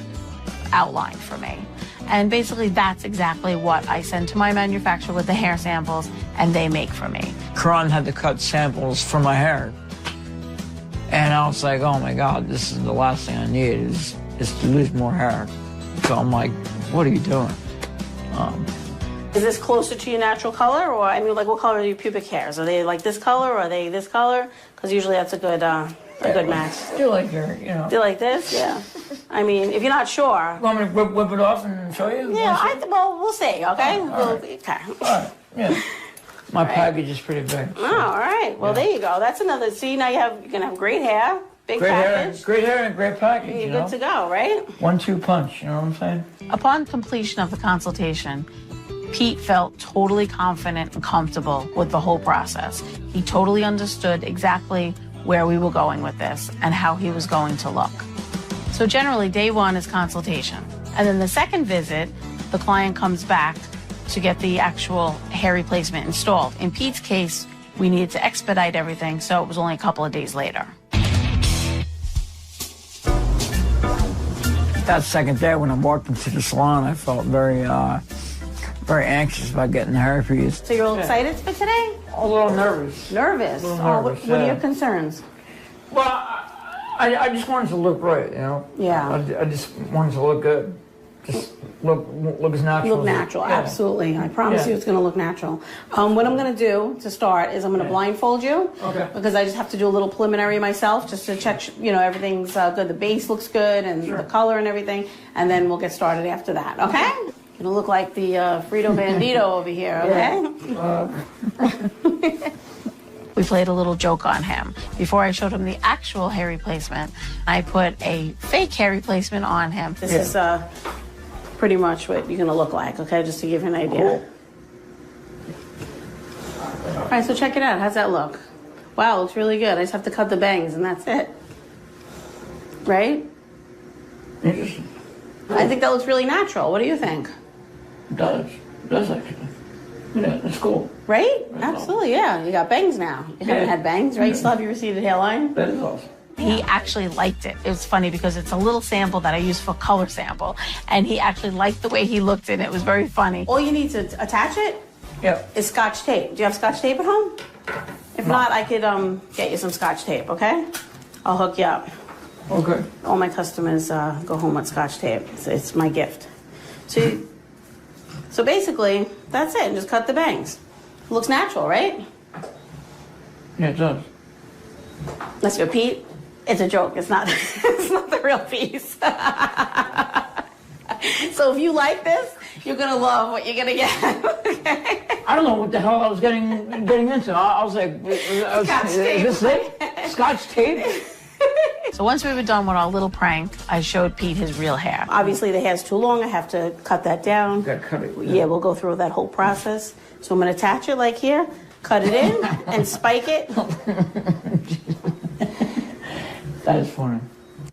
S20: outlined for me. And basically, that's exactly what I send to my manufacturer with the hair samples, and they make for me.
S19: Karan had to cut samples for my hair. And I was like, oh my God, this is the last thing I need is to lose more hair. So I'm like, what are you doing?
S20: Is this closer to your natural color? Or, I mean, like, what color are your pubic hairs? Are they like this color or are they this color? Because usually that's a good a good match.
S19: Do like your, you know.
S20: Do you like this? Yeah. I mean, if you're not sure.
S19: You want me to whip it off and show you?
S20: Yeah, well, we'll see, okay? Okay.
S19: All right, yeah. My package is pretty big.
S20: Oh, all right. Well, there you go. That's another. See, now you're going to have great hair, big package.
S19: Great hair and great package,
S20: You're
S19: you know?
S20: good to go, right?
S19: 1-2 punch, you know what I'm saying?
S20: Upon completion of the consultation, Pete felt totally confident and comfortable with the whole process. He totally understood exactly where we were going with this and how he was going to look. So generally, day one is consultation. And then the second visit, the client comes back to get the actual hair replacement installed. In Pete's case, we needed to expedite everything, so it was only a couple of days later.
S19: That second day when I walked into the salon, I felt very anxious about getting the hair piece.
S20: So you're all excited for today?
S19: A little nervous.
S20: Nervous?
S19: Nervous,
S20: What are your concerns?
S19: Well, I just wanted to look right, you know?
S20: Yeah.
S19: I just wanted to look good. Just look as natural.
S20: Look natural, absolutely. I promise you it's going to look natural. What I'm going to do to start is I'm going to blindfold you.
S19: Okay.
S20: Because I just have to do a little preliminary myself just to check, everything's good. The base looks good and the color and everything. And then we'll get started after that, okay? Going to look like the Frito Bandito over here, okay? We played a little joke on him. Before I showed him the actual hair replacement, I put a fake hair replacement on him. This is pretty much what you're going to look like, okay? Just to give you an idea. Cool. All right, so check it out. How's that look? Wow, it looks really good. I just have to cut the bangs and that's it. Right?
S19: Interesting.
S20: I think that looks really natural. What do you think?
S19: It does. It does, actually. Yeah, that's cool.
S20: Right? Absolutely, yeah. You got bangs now. You haven't had bangs, right? You still have your receded hairline?
S19: That is awesome.
S20: He actually liked it. It was funny because it's a little sample that I use for color sample. And he actually liked the way he looked in it. It was very funny. All you need to attach it is Scotch tape. Do you have Scotch tape at home? If not, I could get you some Scotch tape, okay? I'll hook you up.
S19: Okay.
S20: All my customers go home with Scotch tape. It's my gift. So basically, that's it. Just cut the bangs. It looks natural, right?
S19: Yeah, it does.
S20: Let's go, Pete. It's a joke. It's not. It's not the real piece. So if you like this, you're gonna love what you're gonna get. Okay?
S19: I don't know what the hell I was getting into. I was like,
S20: Scotch tape.
S19: Is this it? Scotch tape?
S20: So once we were done with our little prank, I showed Pete his real hair. Obviously, the hair's too long. I have to cut that down.
S19: Gotta cut it.
S20: Yeah, we'll go through that whole process. So I'm gonna attach it like here, cut it in, and spike it.
S19: That is funny.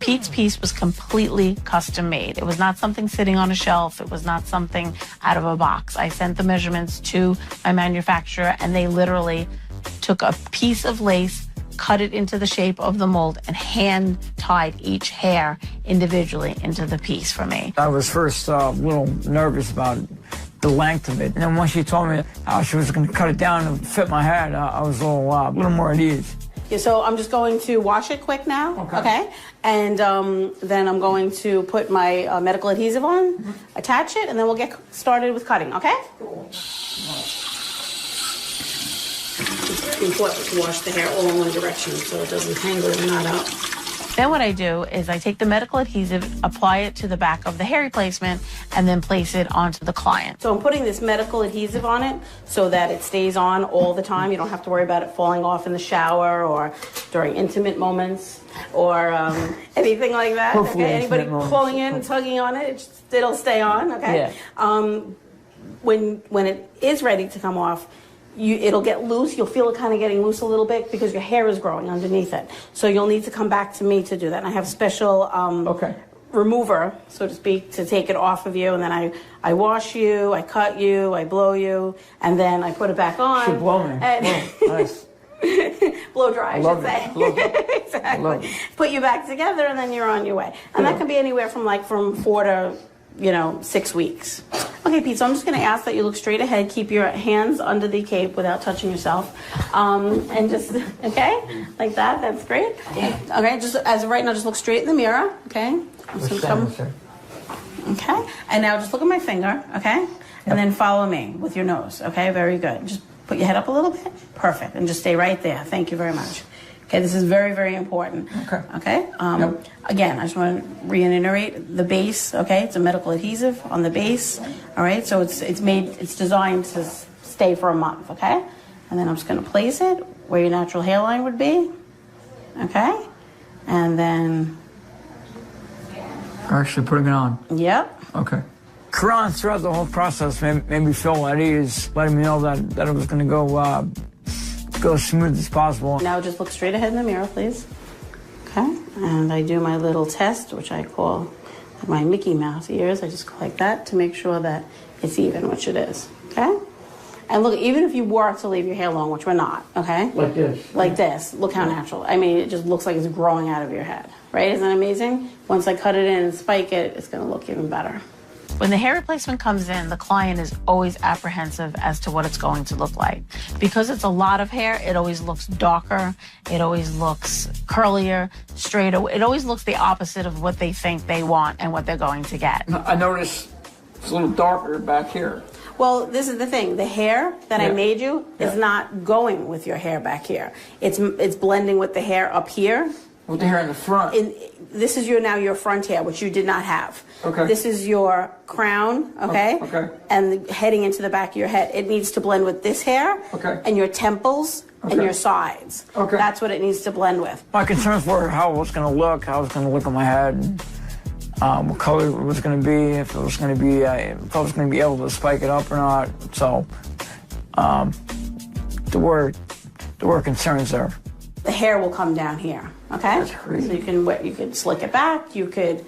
S20: Pete's piece was completely custom made. It was not something sitting on a shelf. It was not something out of a box. I sent the measurements to my manufacturer, and they literally took a piece of lace, cut it into the shape of the mold, and hand tied each hair individually into the piece for me.
S19: I was first a little nervous about the length of it. And then once she told me how she was going to cut it down to fit my head, I was a little more at ease.
S20: Yeah, so I'm just going to wash it quick now, okay? And then I'm going to put my medical adhesive on, attach it, and then we'll get started with cutting, okay? It's important to wash the hair all in one direction so it doesn't tangle and knot up. Then what I do is I take the medical adhesive, apply it to the back of the hair replacement, and then place it onto the client. So I'm putting this medical adhesive on it so that it stays on all the time. You don't have to worry about it falling off in the shower or during intimate moments or anything like that.
S19: Hopefully
S20: okay? Anybody
S19: moments.
S20: pulling in and tugging on it, it'll stay on, okay?
S19: Yeah.
S20: When it is ready to come off, it'll get loose. You'll feel it kind of getting loose a little bit because your hair is growing underneath it. So you'll need to come back to me to do that. And I have special remover, so to speak, to take it off of you. And then I wash you, I cut you, I blow you, and then I put it back on.
S19: Should blow me. Nice.
S20: Blow dry, I should say. Exactly. Put you back together, and then you're on your way. And that can be anywhere from 4 to 6 weeks. Okay, Pete, so I'm just going to ask that you look straight ahead, keep your hands under the cape without touching yourself, and just, okay, like that, that's great. Okay, just as of right now, just look straight in the mirror, okay? Okay, and now just look at my finger, okay? And then follow me with your nose, okay? Very good. Just put your head up a little bit. Perfect, and just stay right there. Thank you very much. Okay, this is very, very important. Okay. Again, I just want to reiterate the base. Okay, it's a medical adhesive on the base. All right, so it's designed to stay for a month. Okay, and then I'm just going to place it where your natural hairline would be. Okay, and then
S19: Actually putting it on.
S20: Yep.
S19: Okay. Karan, throughout the whole process, made me feel at ease, letting me know that it was going to go as smooth as possible.
S20: Now just look straight ahead in the mirror, please. Okay, and I do my little test, which I call my Mickey Mouse ears. I just go like that to make sure that it's even, which it is. Okay? And look, even if you were to leave your hair long, which we're not, okay?
S19: Like this.
S20: Like this. Look how natural. I mean, it just looks like it's growing out of your head, right? Isn't that amazing? Once I cut it in and spike it, it's going to look even better. When the hair replacement comes in, the client is always apprehensive as to what it's going to look like. Because it's a lot of hair, it always looks darker, it always looks curlier, straighter. It always looks the opposite of what they think they want and what they're going to get.
S19: I noticed it's a little darker back here.
S20: Well, this is the thing. The hair that I made you is not going with your hair back here. It's blending with the hair up here.
S19: With the hair in the front.
S20: This is your front hair, which you did not have.
S19: Okay.
S20: This is your crown, okay?
S19: Okay.
S20: And heading into the back of your head. It needs to blend with this hair and your temples and your sides.
S19: Okay.
S20: That's what it needs to blend with.
S19: My concerns were how it was going to look, how it was going to look on my head, and what color it was going to be, if I was going to be able to spike it up or not. So, there were concerns there.
S20: The hair will come down here, okay? So you can slick it back, you could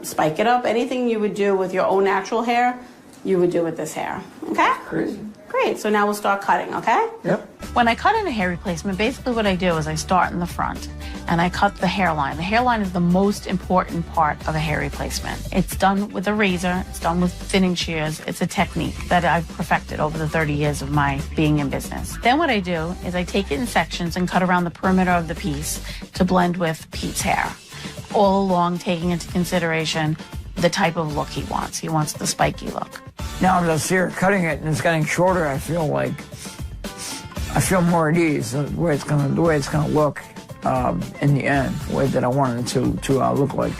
S20: spike it up. Anything you would do with your own natural hair, you would do with this hair, okay?
S19: Crazy.
S20: Great, so now we'll start cutting, okay?
S19: Yep.
S20: When I cut in a hair replacement, basically what I do is I start in the front and I cut the hairline. The hairline is the most important part of a hair replacement. It's done with a razor, it's done with thinning shears. It's a technique that I've perfected over the 30 years of my being in business. Then what I do is I take it in sections and cut around the perimeter of the piece to blend with Pete's hair. All along taking into consideration the type of look he wants. He wants the spiky look.
S19: Now I'm just here cutting it and it's getting shorter. I feel more at ease the way it's gonna look in the end, the way that I wanted it to look like.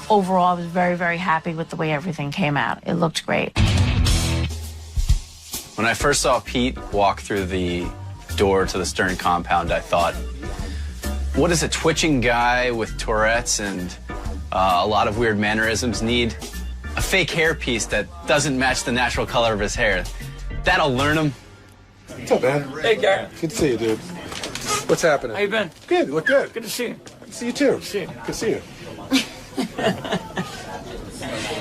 S20: Overall, I was very, very happy with the way everything came out. It looked great.
S14: When I first saw Pete walk through the door to the Stern compound, I thought, what does a twitching guy with Tourette's and a lot of weird mannerisms need? A fake hairpiece that doesn't match the natural color of his hair. That'll learn him.
S9: What's up, man?
S19: Hey, Gary.
S9: Good to see you, dude. What's happening?
S19: How you been?
S9: Good. You look good.
S19: Good to see you.
S9: Good to see you, too. Good to see you. Good to see you.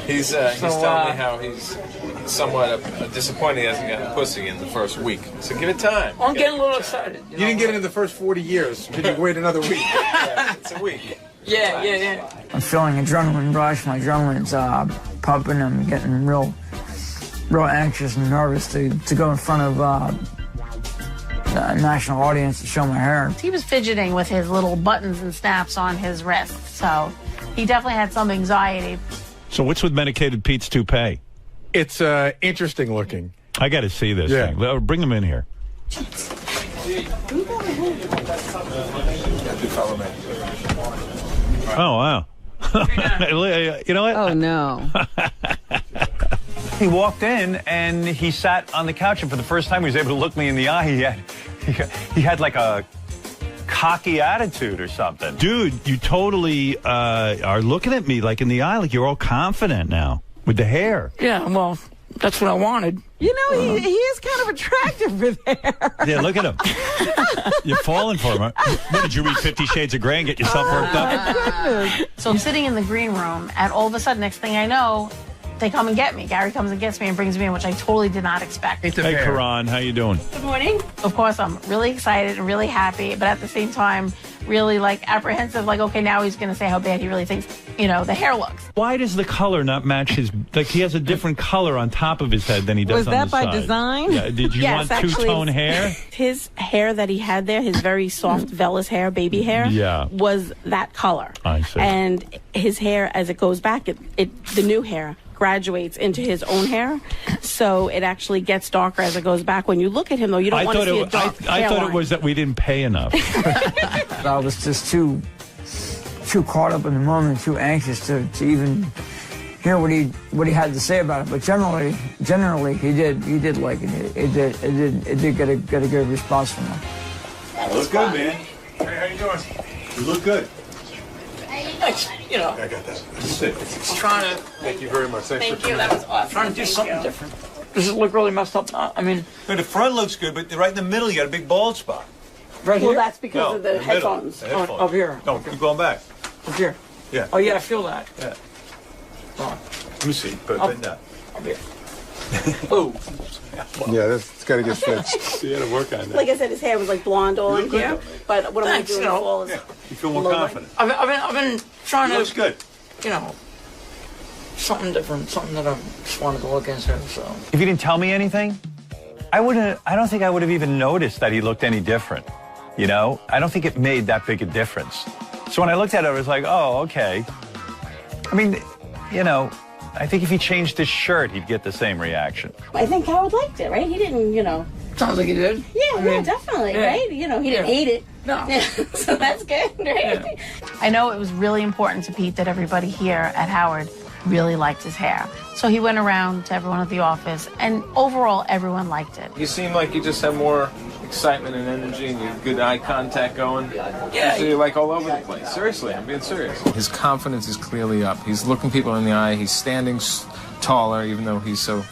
S10: He's telling me how he's somewhat disappointed he hasn't gotten pussy in the first week. So give it time.
S19: I'm getting a little excited.
S9: You didn't get it in the first 40 years. Did you wait another week?
S10: Yeah, it's a week.
S19: Yeah. I'm feeling adrenaline rush. My adrenaline's pumping. I'm getting real anxious and nervous to go in front of a national audience to show my hair.
S20: He was fidgeting with his little buttons and snaps on his wrists, so he definitely had some anxiety.
S1: So what's with medicated Pete's toupee?
S11: It's interesting looking.
S1: I got to see this thing. Bring him in here. Oh, wow. You know what?
S4: Oh, no.
S1: He walked in and he sat on the couch, and for the first time he was able to look me in the eye. He had like a cocky attitude or something. Dude, you totally are looking at me like in the eye, like you're all confident now with the hair.
S19: Yeah, well, that's what I wanted.
S4: You know, he is kind of attractive with hair.
S1: Yeah, look at him. You're falling for him. What, did you read 50 Shades of Grey and get yourself worked up?
S20: So I'm sitting in the green room, and all of a sudden, next thing I know, they come and get me. Gary comes and gets me and brings me in, which I totally did not expect.
S1: Hey, Karan, how you doing?
S20: Good morning. Of course, I'm really excited and really happy, but at the same time, really apprehensive. Like, okay, now he's going to say how bad he really thinks, the hair looks.
S1: Why does the color not match his? Like, he has a different color on top of his head than he does on the side.
S4: Was that by design?
S1: Yeah. Did you want two-tone hair?
S20: His hair that he had there, his very soft vellus hair, baby hair, was that color.
S1: I see.
S20: And his hair, as it goes back, the new hair graduates into his own hair, so it actually gets darker as it goes back. When you look at him, though, you don't want to see a dark
S1: I thought
S20: hairline.
S1: it was that we didn't pay enough.
S19: I was just too caught up in the moment, too anxious to even hear what he had to say about it. But generally, he did like it. It did get a good response from him.
S5: Looks good, man. Hey, how you doing? You look good.
S19: Thanks. You know,
S5: I got that. Sit.
S19: Trying to.
S5: Thank you very much. Thanks for coming.
S20: That was awesome.
S19: Trying to do something different. Does it look really messed up? I mean,
S5: The front looks good, but right in the middle, you got a big bald spot.
S19: right
S20: Well,
S19: here.
S20: that's because of the
S5: middle.
S20: headphones.
S5: The headphones.
S19: Up here.
S5: No, keep going back.
S19: Up here.
S5: Yeah.
S19: Oh yeah, I feel that.
S5: Yeah.
S19: Oh,
S5: Let me see. Put
S19: Up.
S5: it down.
S19: up here. Oh.
S9: Yeah, that's got to get fixed.
S5: You got to work on that.
S20: Like I said, his hair was like blonde all in
S5: look good,
S20: here.
S5: though.
S20: But what
S19: Thanks,
S20: I'm
S19: you
S20: going to do in
S19: know.
S20: the fall is
S5: Yeah. You feel more
S20: lower.
S5: confident.
S19: I've been trying
S5: It
S19: to.
S5: looks good.
S19: You know, something different, something that I just wanted to look into. So.
S1: If you didn't tell me anything, I don't think I would have even noticed that he looked any different. You know, I don't think it made that big a difference. So when I looked at it, I was like, oh, okay. I mean, you know, I think if he changed his shirt, he'd get the same reaction.
S20: I think Howard liked it, right? He didn't,
S19: Sounds like he did.
S20: Yeah, definitely,
S19: yeah.
S20: right? He didn't hate it.
S19: No.
S20: So that's good, right?
S19: Yeah.
S22: I know it was really important to Pete that everybody here at Howard really liked his hair. So he went around to everyone at the office, and overall, everyone liked it.
S10: You seem like you just have more excitement and energy, and you have good eye contact going.
S19: Yeah.
S10: So you're like all over the place. Seriously, I'm being serious. His confidence is clearly up. He's looking people in the eye. He's standing taller, even though he's so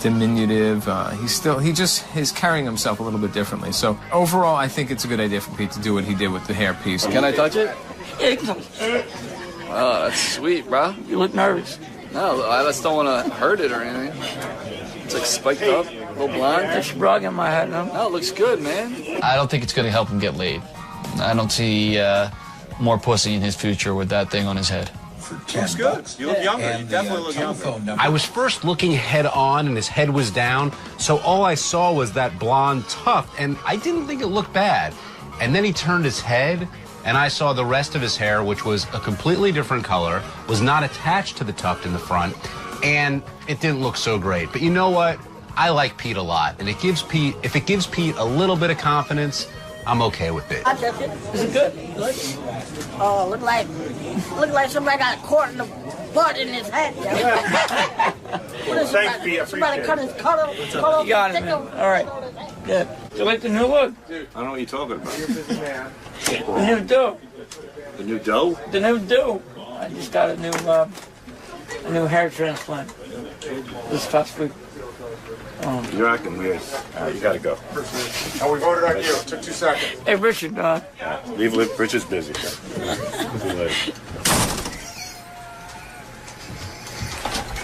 S10: diminutive. He's carrying himself a little bit differently. So overall, I think it's a good idea for Pete to do what he did with the hairpiece.
S23: Can I touch it?
S19: Yeah, you can touch it.
S23: Oh, that's sweet, bro.
S19: You look nervous.
S23: No, I just don't want to hurt it or anything. It's like spiked up, a little blonde.
S19: That's rug in my head now.
S23: No, it looks good, man.
S24: I don't think it's going to help him get laid. I don't see more pussy in his future with that thing on his head.
S5: Looks good. You look younger. You definitely look younger.
S25: I was first looking head on and his head was down, so all I saw was that blonde tuft, and I didn't think it looked bad. And then he turned his head, and I saw the rest of his hair, which was a completely different color, was not attached to the tuft in the front, and it didn't look so great. But you know what? I like Pete a lot, and if it gives Pete a little bit of confidence, I'm okay with it.
S19: I touch it. Is it good?
S22: Oh, look like somebody got caught in the butt in his head.
S5: Thanks, Pete. I appreciate it.
S22: Cut
S19: You got it, man. All right. Yeah. You like the new look?
S5: I don't know what you're talking about.
S19: The new dough.
S5: The new dough?
S19: The new dough. I just got a new hair transplant this past week.
S5: You're acting weird. You gotta go.
S9: And we voted on you. It took 2 seconds.
S19: Hey, Richard,
S5: Leave Richard's busy. See you later.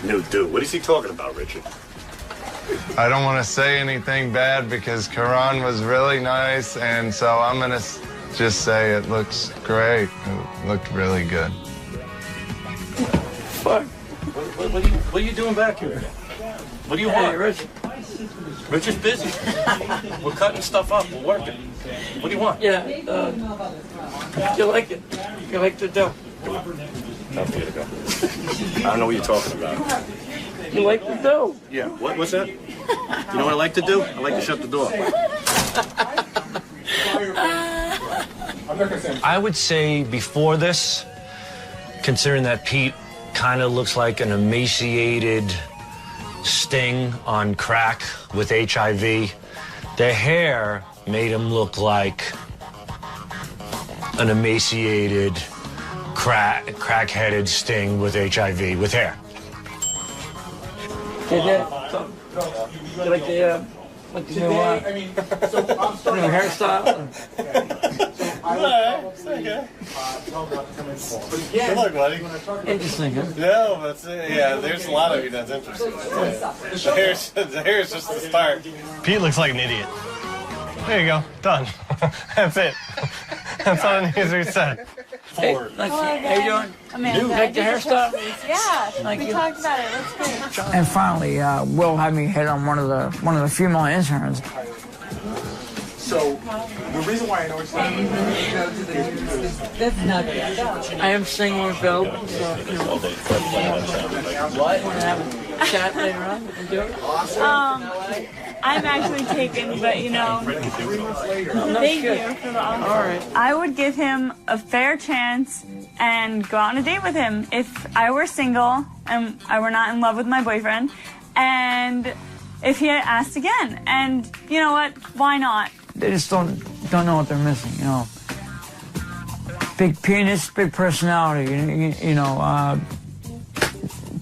S5: New dude. What is he talking about, Richard?
S26: I don't want to say anything bad because Karan was really nice, and so I'm going to just say it looks great. It looked really good.
S8: What are you doing back here? What do you want?
S19: Richard.
S8: Richard's busy. We're cutting stuff up. We're working. What do you want?
S19: Yeah. You like it? You like the dough?
S5: Time for you to go. I don't know what you're talking about.
S19: You like the dough?
S5: Yeah. What's that? You know what I like to do? I like to shut the door.
S12: I would say before this, considering that Pete kind of looks like an emaciated Sting on crack with HIV, the hair made him look like an emaciated, crack-headed Sting with HIV with hair.
S19: You like the new hairstyle?
S23: Good luck, buddy.
S19: Interesting, huh?
S23: No, but there's a lot of you that's interesting. The hair's just the start.
S25: Pete looks like an idiot. There you go. Done. That's it. That's all it needs to be said.
S19: Hey, how you doing?
S22: Amanda.
S19: You like the hairstyle?
S22: Yeah, we
S19: you.
S22: talked about it. That's great.
S19: And finally, Will had me hit on one of the female interns.
S11: So the reason why I know it's not.
S4: That's not good.
S19: I am single and available, so you know. What? Want to have a chat later on? We can do it.
S21: I'm actually taken, but you know, thank you for the offer.
S19: All right.
S21: I would give him a fair chance and go on a date with him if I were single and I were not in love with my boyfriend, and if he had asked again. And you know what? Why not?
S19: They just don't know what they're missing, you know. Big penis, big personality, you know.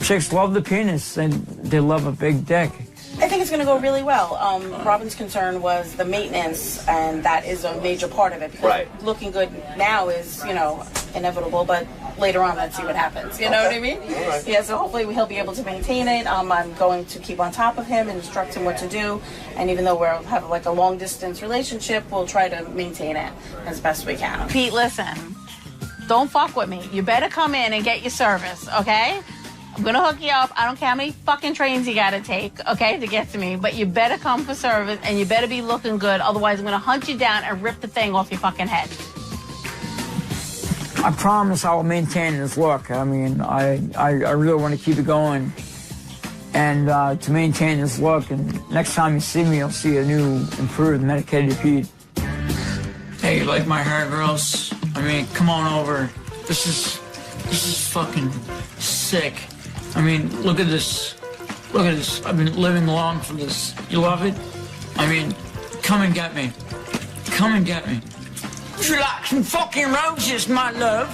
S19: Chicks love the penis, and they love a big dick.
S20: I think it's going to go really well. Robin's concern was the maintenance, and that is a major part of it. Because looking good now is, you know, inevitable, but later on, let's see what happens. You know what I mean? Right. Yeah, so hopefully he'll be able to maintain it. I'm going to keep on top of him and instruct him what to do. And even though we'll have like a long distance relationship, we'll try to maintain it as best we can.
S22: Pete, listen, don't fuck with me. You better come in and get your service, okay? I'm gonna hook you up. I don't care how many fucking trains you gotta take, okay, to get to me. But you better come for service, and you better be looking good. Otherwise, I'm gonna hunt you down and rip the thing off your fucking head.
S19: I promise I will maintain this look. I mean, I really want to keep it going, and to maintain this look. And next time you see me, you'll see a new, improved, medicated Pete. Hey, you like my hair, girls? I mean, come on over. This is fucking sick. I mean, look at this. Look at this. I've been living long for this. You love it? I mean, come and get me. Come and get me. Would you like some fucking roses, my love?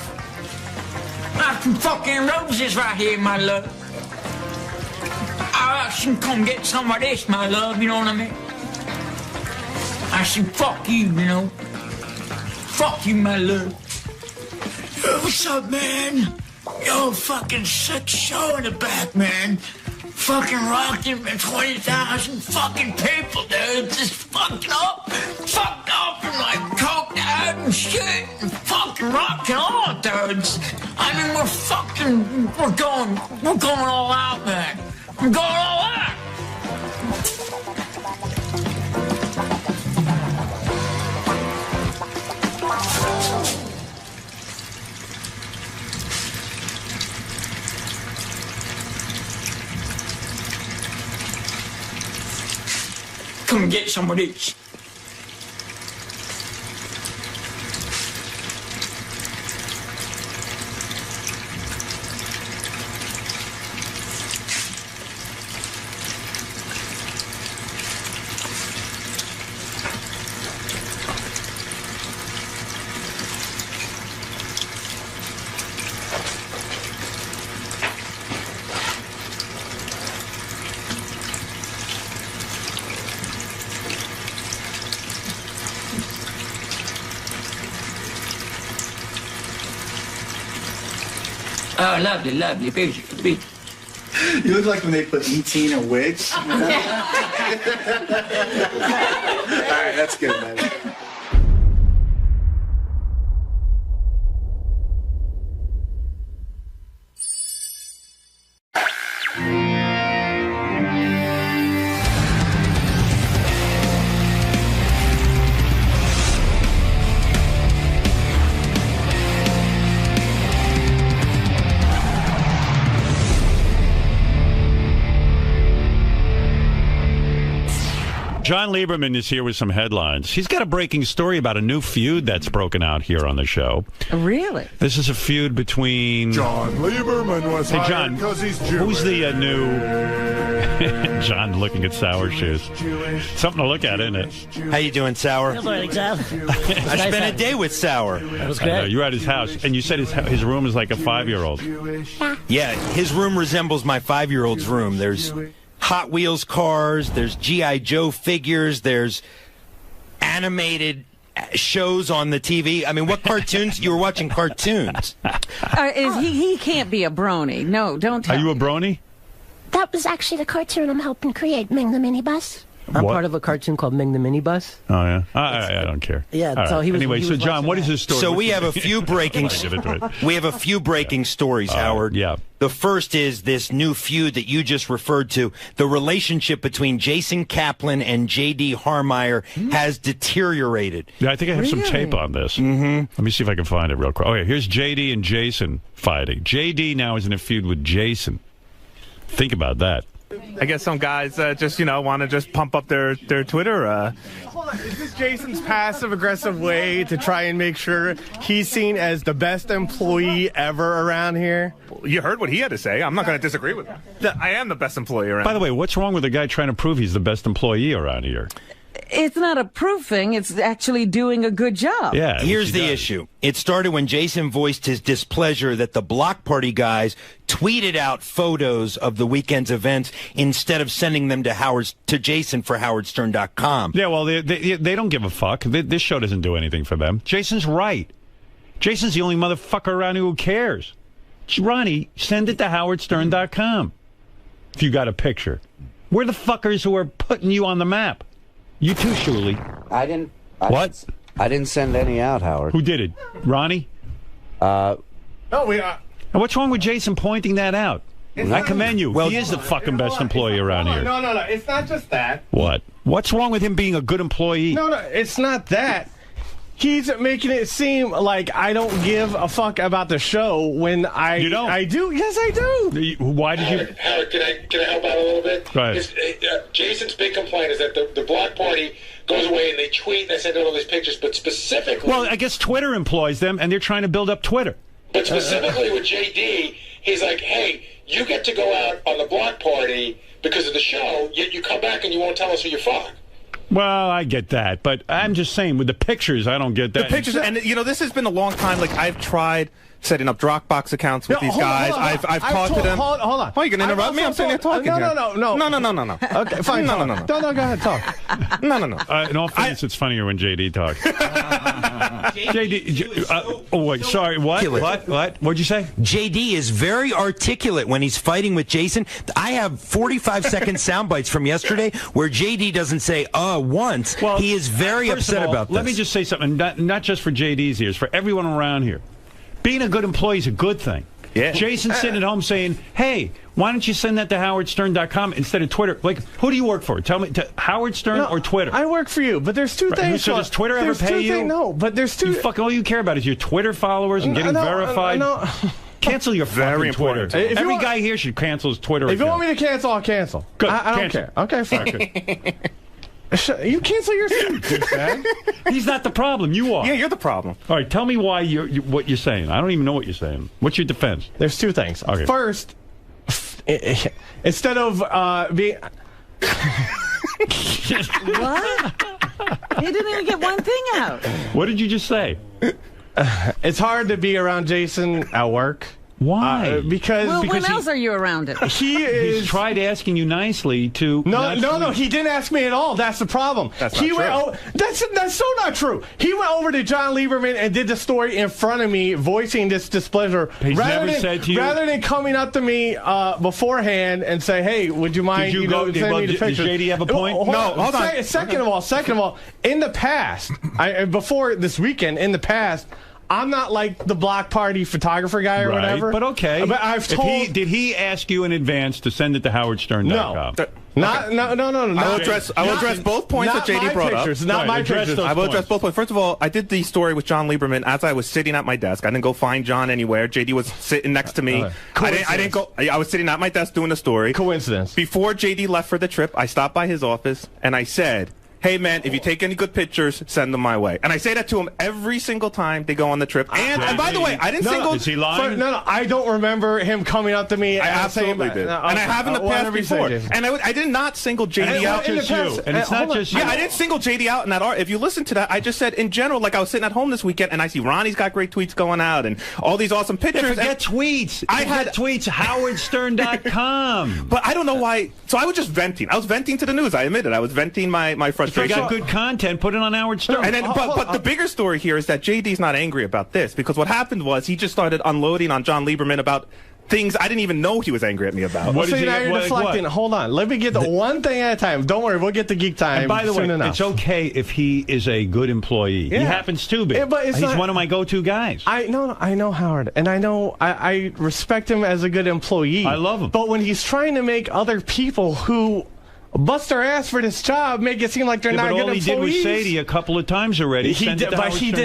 S19: I have some fucking roses right here, my love. I should come get some of this, my love, you know what I mean? I should fuck you, you know? Fuck you, my love. Yo, what's up, man? Yo, fucking sick show in the back, man. Fucking rocking, man. 20,000 fucking people, dude. Just fucked up and like coked out and shit. And fucking rocking on, dudes. I mean, we're going all out, man. We're going all out. Come and get some of these. Oh, lovely, lovely, beautiful, beautiful.
S2: You look like when they put ET in a wig. All right, that's good, man.
S1: John Lieberman is here with some headlines. He's got a breaking story about a new feud that's broken out here on the show.
S4: Really?
S1: This is a feud between...
S3: John Lieberman was hired because he's Jewish.
S1: Who's the new... John looking at Sour Shoes. Something to look at, isn't it?
S6: How you doing, Sour?
S7: I
S6: spent a day with Sour.
S7: That was great.
S1: You're at his house, and you said his room is like a 5-year-old.
S6: Yeah, his room resembles my 5-year-old's room. There's Hot Wheels cars, there's G.I. Joe figures, there's animated shows on the TV. I mean, what cartoons? You were watching cartoons.
S4: He can't be a brony. No, don't tell
S1: Are you a brony?
S13: That was actually the cartoon I'm helping create, Ming the Minibus.
S7: I'm part of a cartoon called Ming the Minibus.
S1: Oh, yeah? I don't care.
S7: Yeah,
S1: All
S7: so
S1: right.
S7: he was.
S1: Anyway,
S7: he
S1: so
S7: was
S1: John,
S7: watching
S1: what
S7: that.
S1: is his story?
S6: So we have a few breaking. We have a few breaking stories, Howard.
S1: Yeah.
S6: The first is this new feud that you just referred to. The relationship between Jason Kaplan and J.D. Harmeyer has deteriorated.
S1: Yeah, I think I have some tape on this.
S6: Mm-hmm.
S1: Let me see if I can find it real quick. Oh, yeah, here's J.D. and Jason fighting. J.D. now is in a feud with Jason. Think about that.
S13: I guess some guys just, want to just pump up their Twitter. Hold on, is this Jason's passive-aggressive way to try and make sure he's seen as the best employee ever around here? You heard what he had to say. I'm not going to disagree with him. I am the best employee around.
S1: By the way, what's wrong with a guy trying to prove he's the best employee around here?
S4: It's not a proofing. It's actually doing a good job.
S1: Yeah.
S6: Here's the issue. It started when Jason voiced his displeasure that the Block Party guys tweeted out photos of the weekend's events instead of sending them to Jason for howardstern.com.
S1: Yeah, well, they don't give a fuck. This show doesn't do anything for them. Jason's right. Jason's the only motherfucker around here who cares. Ronnie, send it to howardstern.com if you got a picture. We're the fuckers who are putting you on the map. You too, Shuli.
S15: I didn't send any out, Howard.
S1: Who did it? Ronnie?
S13: No, we
S1: And what's wrong with Jason pointing that out? I commend you. Well, he is the fucking best employee around here.
S13: No. It's not just that.
S1: What? What's wrong with him being a good employee?
S13: No, it's not that. He's making it seem like I don't give a fuck about the show when
S1: You don't?
S13: I do. Yes, I do.
S1: Why did you...
S16: Howard, can I help out a little bit?
S1: Go ahead.
S16: Jason's big complaint is that the Block Party goes away and they tweet and they send out all these pictures, but specifically...
S1: Well, I guess Twitter employs them, and they're trying to build up Twitter.
S16: But specifically with JD, he's like, hey, you get to go out on the Block Party because of the show, yet you come back and you won't tell us who you fuck.
S1: Well, I get that, but I'm just saying, with the pictures, I don't get that.
S13: The pictures, and this has been a long time. Like, I've tried setting up Dropbox accounts with these guys. I've talked to them. Hold on. Oh, you going to interrupt me? I'm sitting there talking. No. No. Okay, fine. No. No, go ahead, talk. No.
S1: In all fairness, it's funnier when JD talks. JD, wait, sorry, what? What'd you say?
S6: JD is very articulate when he's fighting with Jason. I have 45-second sound bites from yesterday where JD doesn't say once. Well, he is very upset about this.
S1: Let me just say something, not just for JD's ears, for everyone around here. Being a good employee is a good thing.
S13: Yeah.
S1: Jason's sitting at home saying, hey, why don't you send that to howardstern.com instead of Twitter? Like, who do you work for? Tell me, Howard Stern or Twitter?
S13: I work for you, but there's two things.
S1: So does Twitter ever pay you?
S13: No, but there's two.
S1: All you care about is your Twitter followers and getting verified.
S13: No.
S1: Cancel your fucking Twitter. Every guy here should cancel his Twitter account.
S13: If you want me to cancel, I'll cancel.
S1: Good.
S13: I don't care. Okay, fine. You cancel your suit, man.
S1: He's not the problem. You are.
S13: Yeah, you're the problem.
S1: All right, tell me why what you're saying. I don't even know what you're saying. What's your defense?
S13: There's two things.
S1: Okay.
S13: First, instead of being...
S4: What? He didn't even get one thing out.
S1: What did you just say?
S13: It's hard to be around Jason at work.
S1: Why?
S13: Because
S4: when else are you around him?
S1: He's tried asking you nicely to...
S13: No, he didn't ask me at all. That's the problem. That's not true. That's so not true. He went over to John Lieberman and did the story in front of me, voicing this displeasure.
S1: He's never said to you...
S13: Rather than coming up to me beforehand and say, hey, would you mind sending me the picture?
S1: Does JD have a point?
S13: Hold on. Second of all, in the past, before this weekend, in the past, I'm not like the Block Party photographer guy or whatever.
S1: But okay.
S13: But I've told...
S1: Did he ask you in advance to send it to howardstern.com?
S13: No. I will address both points that JD brought up. Not my pictures. I will address both points. First of all, I did the story with John Lieberman as I was sitting at my desk. I didn't go find John anywhere. JD was sitting next to me. I didn't go. I was sitting at my desk doing the story. Coincidence. Before JD left for the trip, I stopped by his office and I said, hey, man, if you take any good pictures, send them my way. And I say that to him every single time they go on the trip. And by the way, I didn't single...
S1: Is he lying?
S13: No, I don't remember him coming up to me. I absolutely did. And I have in the past before. And I did not single JD out.
S1: And it's not just you.
S13: Yeah, I didn't single JD out in that art. If you listen to that, I just said in general, like I was sitting at home this weekend and I see Ronnie's got great tweets going out and all these awesome pictures.
S1: Yeah, forget tweets. I had tweets, howardstern.com.
S13: But I don't know why. So I was just venting. I was venting to the news. I admit it. I was venting my frustration.
S1: If you got good content, put it on Howard Stern.
S13: And then, but the bigger story here is that JD's not angry about this because what happened was he just started unloading on John Lieberman about things I didn't even know he was angry at me about.
S9: Well, see, now you're deflecting. Hold on. Let me get the one thing at a time. Don't worry. We'll get the geek time.
S1: And by the way,
S9: enough.
S1: it's okay if he is a good employee.
S9: Yeah.
S1: He happens to be.
S9: Yeah, but
S1: He's one of my go-to guys.
S9: I know Howard, and I know I respect him as a good employee.
S1: I love him.
S9: But when he's trying to make other people who bust their ass for this job make it seem like they're not good employees.
S1: All he did was say to you a couple of times already.
S9: He did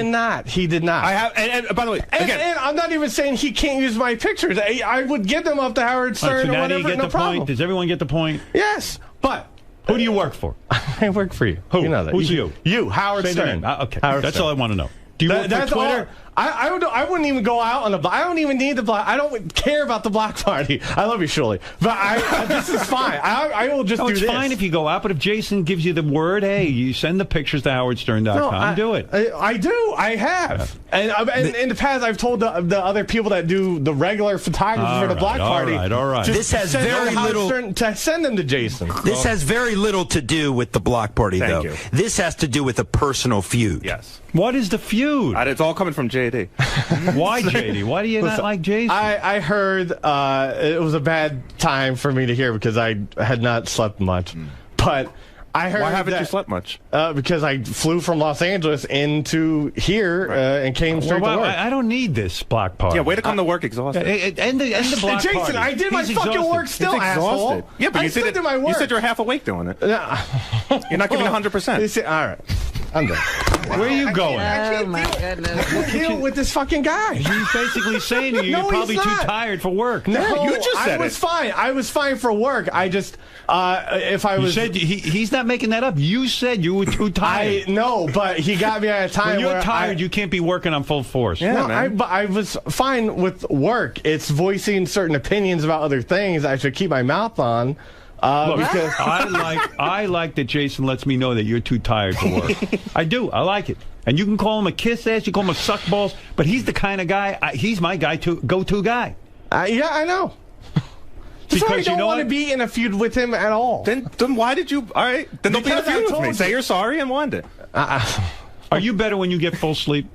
S9: not. He did not.
S13: I have, and by the way, again,
S9: and I'm not even saying he can't use my pictures. I would give them up to Howard Stern
S1: so
S9: or
S1: now
S9: whatever.
S1: do you get
S9: No
S1: the
S9: problem.
S1: point? Does everyone get the point?
S9: Yes, but
S1: who do you work for?
S9: I work for you.
S1: Who?
S9: You know that.
S1: Who's you?
S9: You, Howard
S1: Say the
S9: Stern.
S1: name. Okay,
S9: Howard
S1: that's
S9: Stern.
S1: all I want to know. Do you work for Twitter?
S9: I wouldn't even go out on the block. I don't even need the block. I don't care about the block party. I love you, Shirley. But this is fine. I will just do
S1: it's
S9: this.
S1: fine if you go out, but if Jason gives you the word, hey, you send the pictures to howardstern.com, do it.
S9: I do. I have. And in the past, I've told the other people that do the regular photography for the block party.
S1: All right.
S6: This has very little
S9: to send them to Jason.
S6: This has very little to do with the block party,
S13: Thank
S6: though.
S13: you.
S6: This has to do with a personal feud.
S13: Yes.
S1: What is the feud?
S13: It's all coming from JD.
S1: Why, JD? Why do you not like Jason?
S9: I heard it was a bad time for me to hear because I had not slept much. But I heard
S13: Why haven't you slept much?
S9: Because I flew from Los Angeles into here and came straight to work.
S1: I don't need this block party.
S13: Yeah, way to come to work exhausted.
S1: And the block
S9: Jason,
S1: party.
S9: I did my
S1: He's
S9: fucking
S1: exhausted.
S9: work still,
S13: He's exhausted.
S9: asshole.
S13: Yeah, but
S9: I still did my work.
S13: You said you're half awake doing it. You're not giving 100%.
S9: All right. I'm done.
S1: Where are you going?
S9: I can't deal with this fucking guy.
S1: He's basically saying to you,
S9: No,
S1: you're probably
S9: he's
S1: too
S9: not.
S1: tired for work.
S9: No,
S13: you just said
S9: I was fine. I was fine for work. I just, if I was...
S1: You said he's not making that up. You said you were too tired.
S9: I know, but he got me at a time
S1: when you're
S9: where
S1: tired, you can't be working on full force.
S9: Yeah, no, but I was fine with work. It's voicing certain opinions about other things I should keep my mouth on.
S1: Look,
S9: Because
S1: I like that Jason lets me know that you're too tired to work. I do. I like it. And you can call him a kiss ass, you call him a suck balls, but he's the kind of guy. He's my go-to guy.
S9: yeah, I know. Because I don't want to be in a feud with him at all.
S13: Then why did you? All right, then don't be in a feud with me. Say you're sorry and wind it.
S1: Are you better when you get full sleep?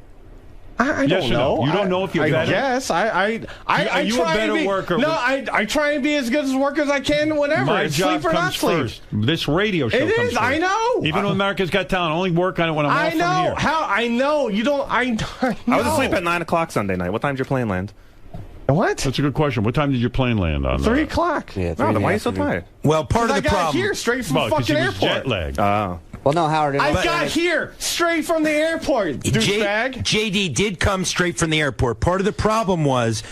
S9: I don't know.
S1: No? You don't know if you're better?
S9: Yes,
S1: Are you a better worker?
S9: No, I try and be as good as worker as I can whenever.
S1: My job
S9: sleep or not
S1: comes
S9: sleep.
S1: first. This radio show
S9: It
S1: comes
S9: is,
S1: first.
S9: I know.
S1: Even though America's Got Talent, I only work on it when I'm off
S9: I
S1: from
S9: know.
S1: here.
S9: How? I know. You don't. I know.
S13: I was asleep at 9 o'clock Sunday night. What time's your plane land?
S9: What?
S1: That's a good question. What time did your plane land on?
S9: 3 o'clock.
S15: Yeah,
S13: No, then why are you so tired?
S6: Well, part of the
S9: I got
S6: problem.
S9: here straight from the
S1: 'cause
S9: fucking
S1: he was
S9: airport.
S1: jet lagged.
S13: Oh.
S15: Well, no, Howard.
S9: I got here straight from the airport, douchebag.
S6: JD did come straight from the airport. Part of the problem was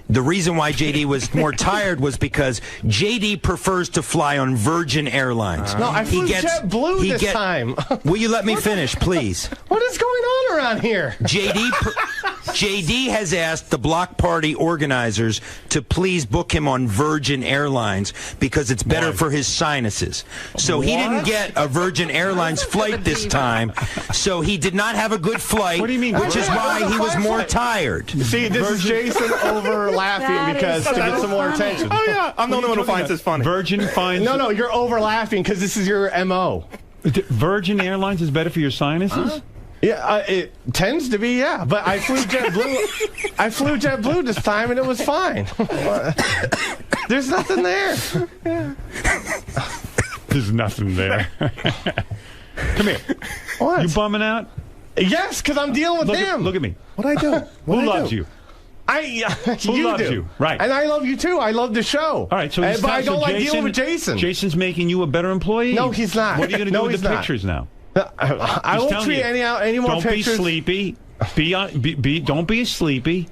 S6: the reason why JD was more tired was because JD prefers to fly on Virgin Airlines.
S9: No, I flew JetBlue this time.
S6: Will you let me finish, please?
S9: What is going on around here?
S6: JD has asked the block party organizers to please book him on Virgin Airlines because it's better for his sinuses. So he didn't get a Virgin Airlines flight this time. So he did not have a good flight.
S1: What do you mean?
S6: Which is why he was more tired.
S9: See, this is Jason over laughing because to get some more attention.
S13: Oh yeah, I'm the only one who finds this funny.
S1: Virgin finds...
S9: No, you're over laughing because this is your MO.
S1: Virgin Airlines is better for your sinuses?
S9: Yeah, it tends to be, yeah. But I flew JetBlue. I flew JetBlue this time, and it was fine. There's nothing there.
S1: There's nothing there. Come here.
S9: What?
S1: You bumming out?
S9: Yes, because I'm dealing with him.
S1: Look at me.
S13: What'd I do?
S1: Who loves you?
S9: Who
S1: loves
S9: do.
S1: you? Right.
S9: And I love you too. I love the show.
S1: All right, so
S9: but I don't like dealing with Jason.
S1: Jason's making you a better employee?
S9: No, he's not.
S1: What are you going to do with the pictures now?
S9: I won't tweet any more
S1: don't
S9: pictures.
S1: Don't be sleepy. Don't be sleepy.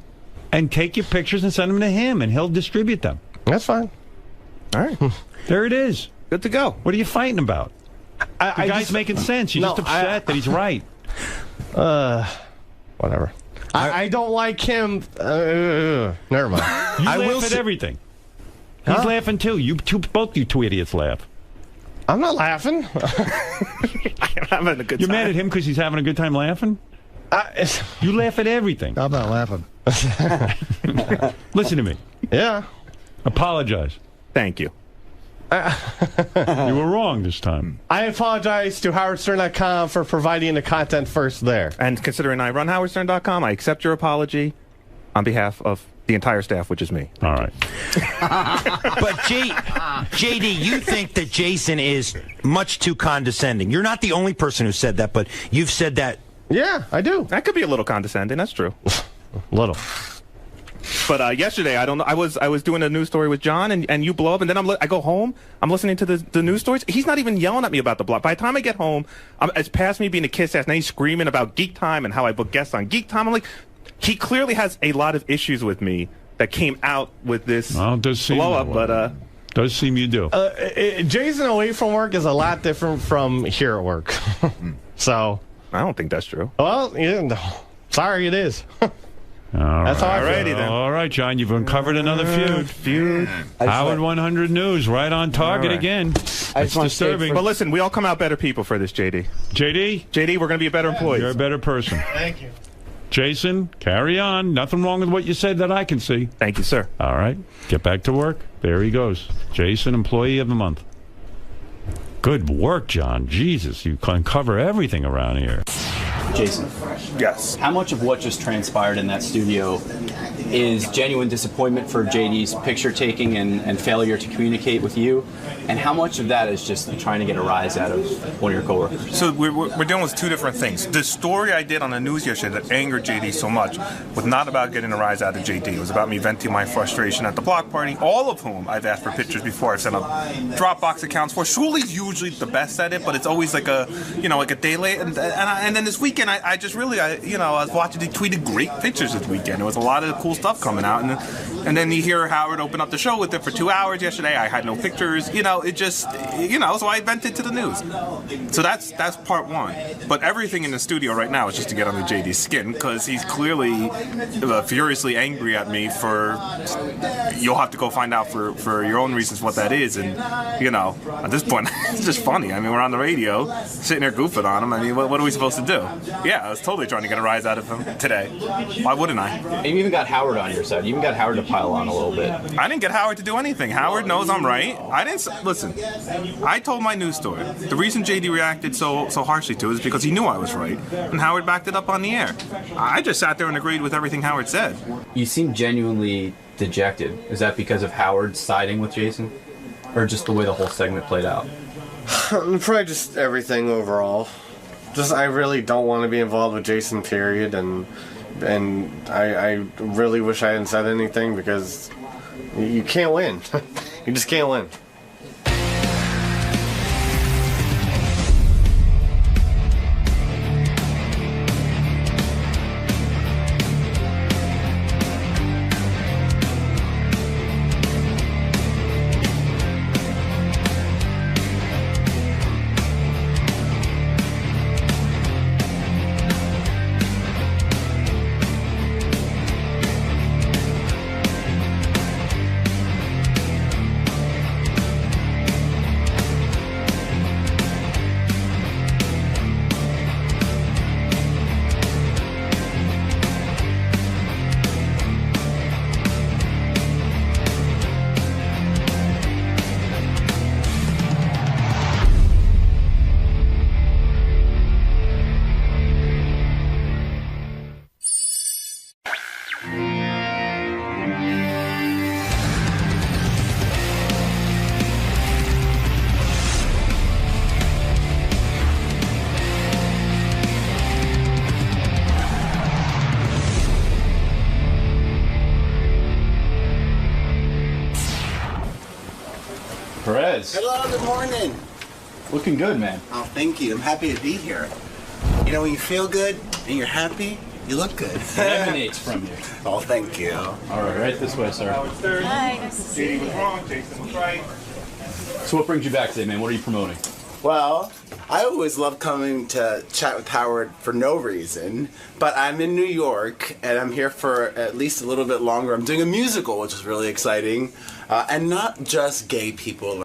S1: And take your pictures and send them to him, and he'll distribute them.
S9: That's fine.
S13: All right.
S1: There it is.
S13: Good to go.
S1: What are you fighting about? The guy's making sense. You're just upset that he's right.
S9: Whatever. I don't like him. Never mind.
S1: You laugh at everything. He's laughing too. Both you two idiots laugh.
S9: I'm not laughing.
S13: I'm having a good time.
S1: You're mad at him because he's having a good time laughing? You laugh at everything.
S2: I'm not laughing.
S1: Listen to me.
S9: Yeah.
S1: Apologize.
S13: Thank you.
S1: You were wrong this time.
S9: I apologize to howardstern.com for providing the content first there.
S13: And considering I run howardstern.com, I accept your apology on behalf of the entire staff, which is me.
S1: All right.
S6: But JD, you think that Jason is much too condescending. You're not the only person who said that, but you've said that.
S9: Yeah, I do.
S13: That could be a little condescending. That's true.
S9: Little.
S13: But yesterday, I don't know. I was doing a news story with John, and you blow up, and then I go home. I'm listening to the news stories. He's not even yelling at me about the block. By the time I get home, it's past me being a kiss ass. Now he's screaming about Geek Time and how I book guests on Geek Time. I'm like, he clearly has a lot of issues with me that came out with this blow up. But
S1: does seem you do.
S9: Jason away from work is a lot different from here at work. So
S13: I don't think that's true.
S9: Well, sorry, it is. That's how I feel.
S1: Alrighty then. All right, John, you've uncovered another feud. Howard 100 News, right on target again. It's disturbing.
S13: But listen, we all come out better people for this, JD. JD, we're going to be a better employee.
S1: You're a better person.
S23: Thank you.
S1: Jason, carry on. Nothing wrong with what you said that I can see.
S13: Thank you, sir.
S1: All right, get back to work. There he goes. Jason, Employee of the Month. Good work, John. Jesus, you uncover everything around here.
S10: Jason.
S13: Yes.
S10: How much of what just transpired in that studio is genuine disappointment for JD's picture taking and failure to communicate with you? And how much of that is just trying to get a rise out of one of your coworkers?
S13: So we're dealing with two different things. The story I did on the news yesterday that angered JD so much was not about getting a rise out of JD. It was about me venting my frustration at the block party, all of whom I've asked for pictures before. I've sent up Dropbox accounts for. Shuli's usually the best at it, but it's always like a day late. And then this weekend, I was watching. He tweeted great pictures this weekend. There was a lot of cool stuff coming out, and then you hear Howard open up the show with it for 2 hours yesterday. I had no pictures. So I vented to the news. So that's part one. But everything in the studio right now is just to get under JD's skin because he's clearly furiously angry at me for. You'll have to go find out for your own reasons what that is, and at this point it's just funny. I mean, we're on the radio, sitting there goofing on him. I mean, what are we supposed to do? Yeah, I was totally trying to get a rise out of him today. Why wouldn't I?
S10: And you even got Howard on your side. You even got Howard to pile on a little bit.
S13: I didn't get Howard to do anything. Howard knows I'm right. I didn't listen. I told my news story. The reason JD reacted so harshly to it is because he knew I was right, and Howard backed it up on the air. I just sat there and agreed with everything Howard said.
S10: You seem genuinely dejected. Is that because of Howard siding with Jason, or just the way the whole segment played out?
S9: Probably just everything overall. Just I really don't want to be involved with Jason, period, and I really wish I hadn't said anything because you can't win. You just can't win.
S2: Hello, good morning.
S10: Looking good, man.
S2: Oh, thank you. I'm happy to be here. You know, when you feel good and you're happy, you look good.
S10: It emanates from you.
S2: Oh, thank you.
S10: All right, right this way, sir.
S22: Hi, nice to see you.
S13: JD was wrong, Jason was right.
S10: So what brings you back today, man? What are you promoting?
S2: Well, I always love coming to chat with Howard for no reason, but I'm in New York, and I'm here for at least a little bit longer. I'm doing a musical, which is really exciting, and not just gay people.